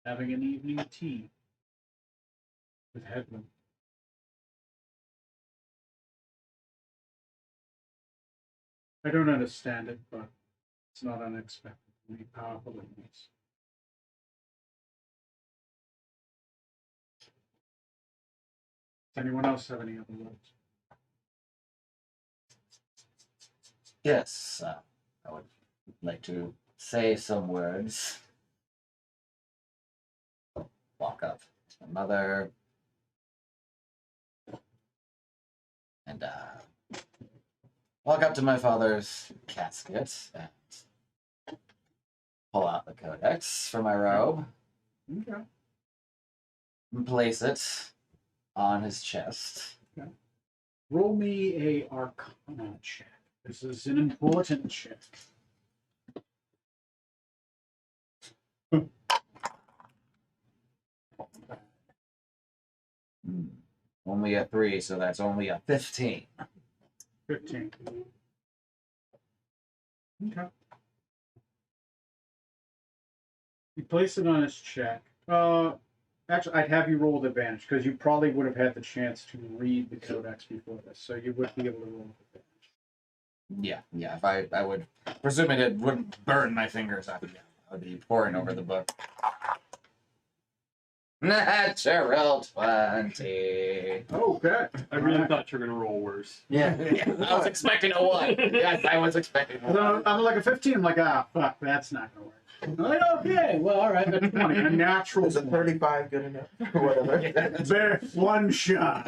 having an evening tea with Hedwin. I don't understand it, but it's not unexpected. Many powerful enemies. Does anyone else have any other words? Yes, I would like to say some words. Walk up to my mother and walk up to my father's casket and pull out the codex from my robe Okay. and place it on his chest. Roll me a Arcana check. This is an important check. Only a 3, so that's only a 15. 15. Okay. You place it on his check. Actually, I'd have you roll with advantage because you probably would have had the chance to read the codex before this, so you would be able to roll with advantage. Yeah. If I would, presuming it wouldn't burn my fingers, I would be poring over the book. Natural 20. Okay. I really thought you were gonna roll worse. Yeah. I was expecting a 1. Yes, I was expecting a 1. So I'm like a 15. I'm like, fuck, that's not gonna work. I'm like, okay, well, all right, that's 20. A natural Is a 20. 35 good enough? Or whatever. Bear, one shot.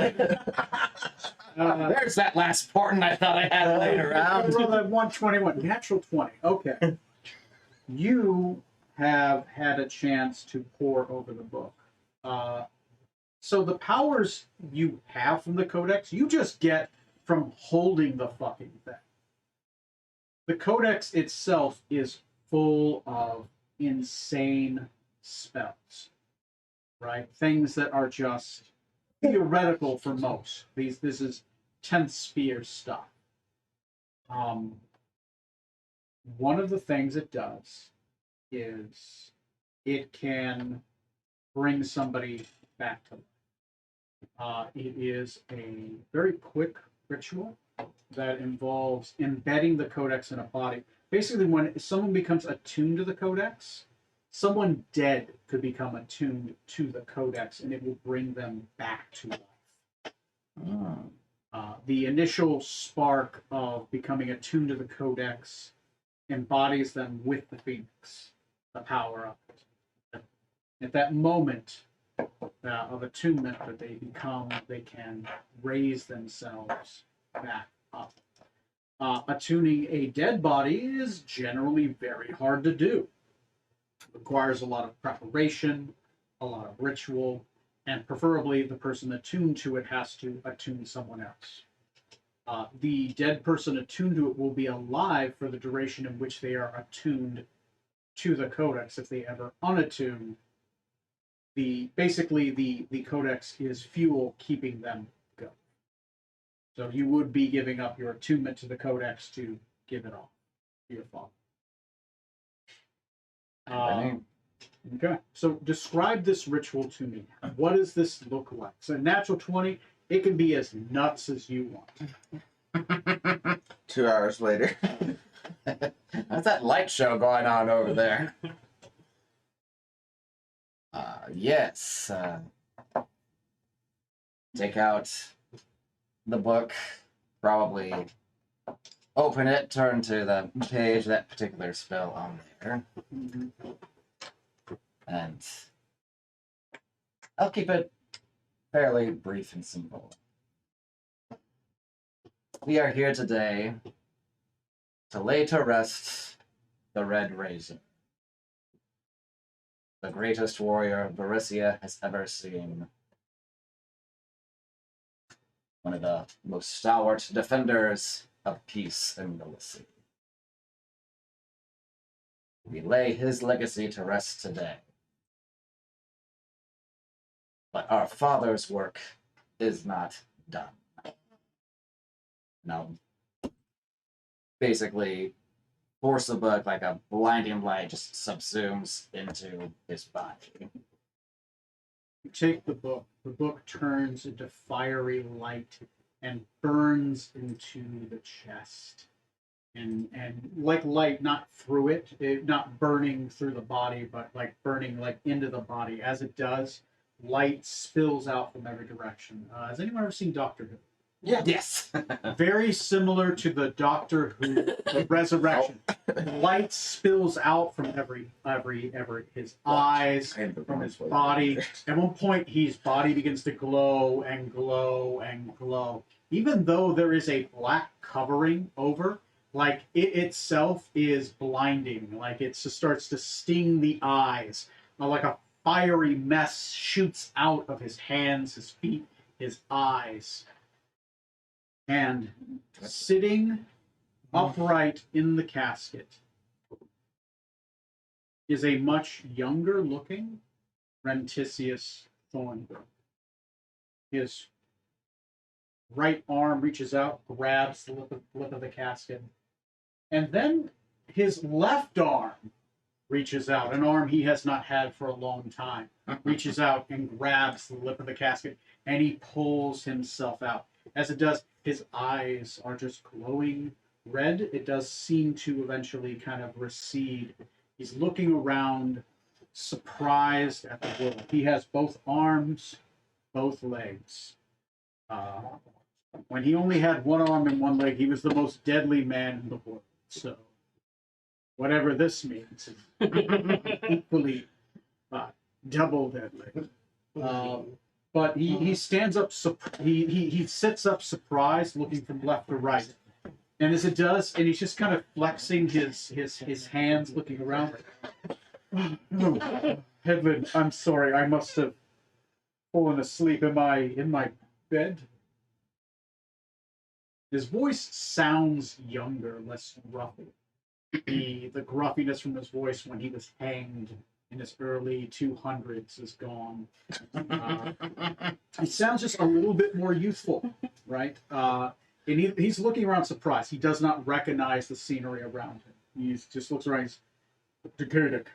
There's that last portent I thought I had later I around. rolled a 121. Natural 20. Okay. You have had a chance to pore over the book. So the powers you have from the Codex, you just get from holding the fucking thing. The Codex itself is full of insane spells, right? Things that are just theoretical for most. This is 10th sphere stuff. One of the things it does is it can bring somebody back to life. It is a very quick ritual that involves embedding the Codex in a body. Basically, when someone becomes attuned to the Codex, someone dead could become attuned to the Codex, and it will bring them back to life. The initial spark of becoming attuned to the Codex embodies them with the Phoenix, the power of it. At that moment of attunement that they become, they can raise themselves back up. Attuning a dead body is generally very hard to do. It requires a lot of preparation, a lot of ritual, and preferably the person attuned to it has to attune someone else. The dead person attuned to it will be alive for the duration in which they are attuned to the Codex. If they ever unattune, the Codex is fuel keeping them going. So you would be giving up your attunement to the Codex to give it all to your father. Okay, so describe this ritual to me. What does this look like? So natural 20, it can be as nuts as you want. 2 hours later. What's that light show going on over there? Yes. Take out the book, probably open it, turn to the page, that particular spell on there. And I'll keep it fairly brief and simple. We are here today to lay to rest the Red Razor, the greatest warrior Barissia has ever seen. One of the most stalwart defenders of peace in Millicity. We lay his legacy to rest today. But our father's work is not done. Now, basically, force the book like a blinding light just subsumes into his body. You take the book turns into fiery light and burns into the chest. And like light, not through it, not burning through the body, but like burning like into the body. As it does, light spills out from every direction. Has anyone ever seen Doctor Who? Yeah. Yes. Very similar to the Doctor Who the Resurrection. Light spills out from every his eyes, from his body. At one point, his body begins to glow and glow and glow. Even though there is a black covering over, like it itself is blinding. Like it just starts to sting the eyes. Like a fiery mess shoots out of his hands, his feet, his eyes. And sitting upright in the casket is a much younger looking Rentisius Thornbrook. His right arm reaches out, grabs the lip of the casket, and then his left arm reaches out, an arm he has not had for a long time, reaches out and grabs the lip of the casket, and he pulls himself out. As it does, his eyes are just glowing red. It does seem to eventually kind of recede. He's looking around surprised at the world. He has both arms, both legs. When he only had one arm and one leg, he was the most deadly man in the world. So, whatever this means is equally double deadly. But he stands up, he sits up surprised, looking from left to right. And as it does, and he's just kind of flexing his hands, looking around. Headland, I'm sorry, I must have fallen asleep in my bed. His voice sounds younger, less gruff. The gruffiness from his voice when he was hanged in his early 200s is gone. He sounds just a little bit more youthful, right? And he's looking around surprised. He does not recognize the scenery around him. He just looks around. He's Decadic.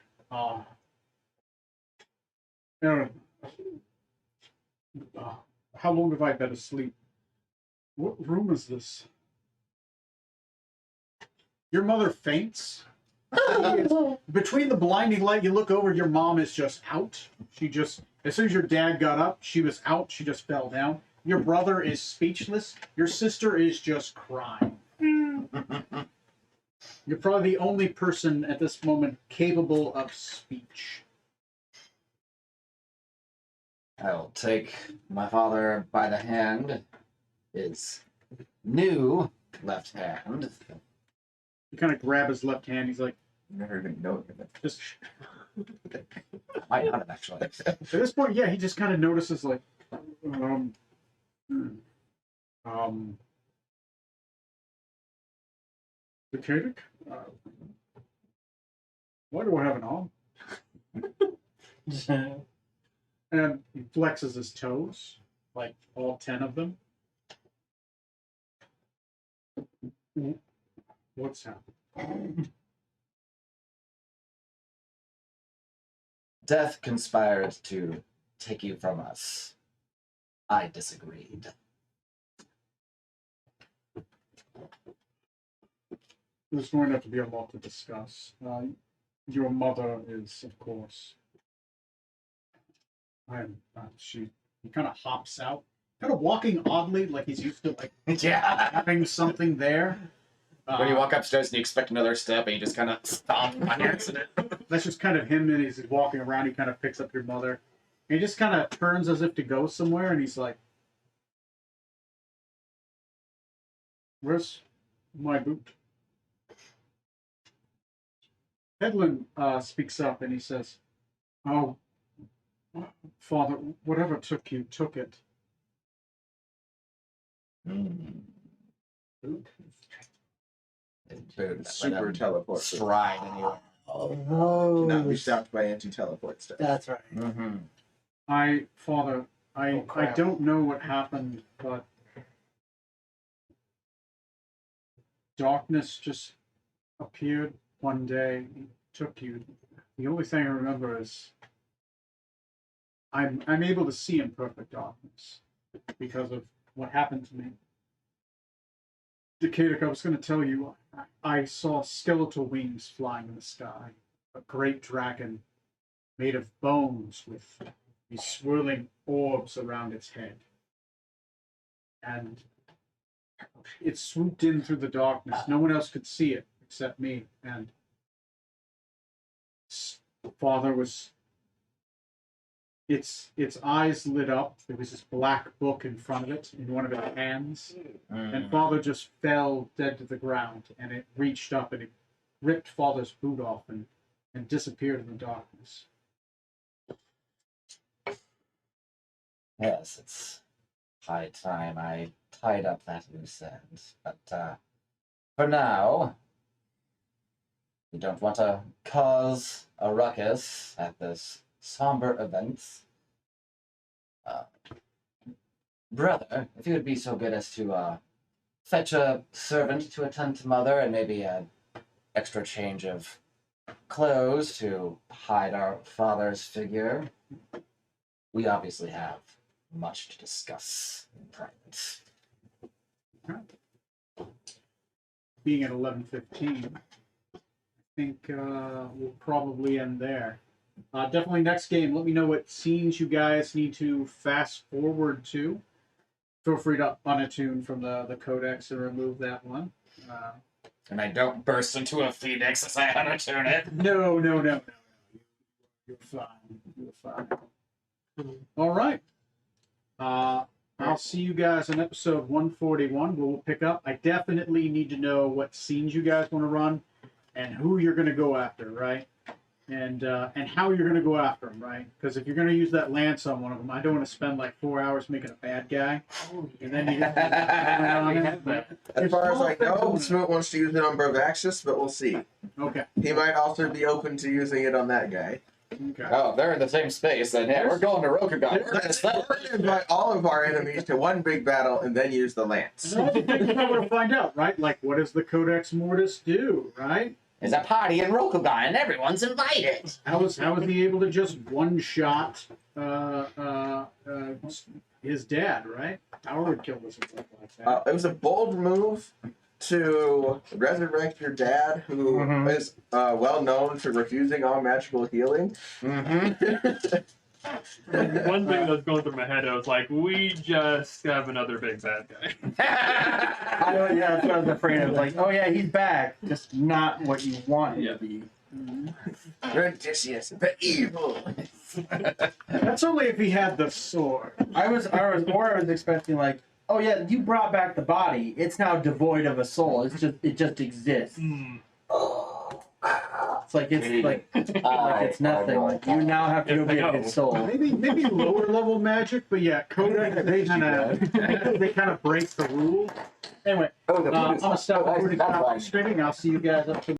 Aaron, how long have I been asleep? What room is this? Your mother faints. Between the blinding light, you look over, your mom is just out. She just, as soon as your dad got up, she was out. She just fell down. Your brother is speechless. Your sister is just crying. You're probably the only person at this moment capable of speech. I'll take my father by the hand, his new left hand. You kind of grab his left hand. He's like, Never even know it. just Might not have actually. at this point, yeah, he just kind of notices like, Decadic? Why do I have an arm? And he flexes his toes, like all 10 of them. What's happened? Death conspired to take you from us. I disagreed. There's going to have to be a lot to discuss. Your mother is, of course. He kind of hops out, kind of walking oddly, like he's used to like Yeah. having something there. When you walk upstairs and you expect another step and you just kind of stomp on accident. That's just kind of him, and he's walking around. He kind of picks up your mother. And he just kind of turns as if to go somewhere, and he's like, "Where's my boot?" Headland speaks up, and he says, "Oh, Father, whatever took you, took it." Boot. Super teleport. Stride anyway. Oh, Not be stopped by anti-teleport stuff. that's right. Father, I crap. don't know what happened, but darkness just appeared one day, took you. The only thing I remember is I'm able to see in perfect darkness because of what happened to me. Decadic, I was going to tell you, I saw skeletal wings flying in the sky. A great dragon made of bones with these swirling orbs around its head. And it swooped in through the darkness. No one else could see it except me. And Father was... Its eyes lit up. There was this black book in front of it, in one of its hands. And Father just fell dead to the ground. And it reached up and it ripped Father's boot off and disappeared in the darkness. Yes, it's high time I tied up that loose end. But for now, we don't want to cause a ruckus at this somber event. Brother, if you would be so good as to fetch a servant to attend to Mother and maybe an extra change of clothes to hide our father's figure. We obviously have much to discuss in private. Being at 11:15, I think we'll probably end there. Definitely next game. Let me know what scenes you guys need to fast forward to. Feel free to unattune from the codex and remove that one. And I don't burst into a phoenix as I unattune it. No. You're fine. You're fine. All right. I'll see you guys in episode 141 where we'll pick up. I definitely need to know what scenes you guys want to run and who you're going to go after, right? And how you're going to go after them, right? Because if you're going to use that lance on one of them, I don't want to spend like 4 hours making a bad guy. And then you got As far as I know, Smoot wants to use it on Brovaxis, but we'll see. Okay. He might also be open to using it on that guy. Okay. Oh, they're in the same space, then yeah, we're going to Rokugan. We're gonna settle. We're going to invite all of our enemies to one big battle and then use the lance. And that's the thing I want to find out, right? Like, what does the Codex Mortis do, right? There's a party in Rokugan and everyone's invited. How was he able to just one-shot his dad, right? Power would kill this and stuff like that. It was a bold move to resurrect your dad, who is well known for refusing all magical healing. Mm-hmm. One thing that was going through my head, I was like, we just have another big bad guy. Yeah, that's what I was afraid of. Like, oh yeah, he's back. Just not what you want him to be. Odysseus, the evil. That's only if he had the sword. I was expecting like, oh yeah, you brought back the body. It's now devoid of a soul. It just exists. It's like it's nothing. Like you now have to go get his soul. Maybe lower level magic, but yeah, Codex they kind of break the rules. Anyway, I'm gonna stop recording. I'll see you guys up to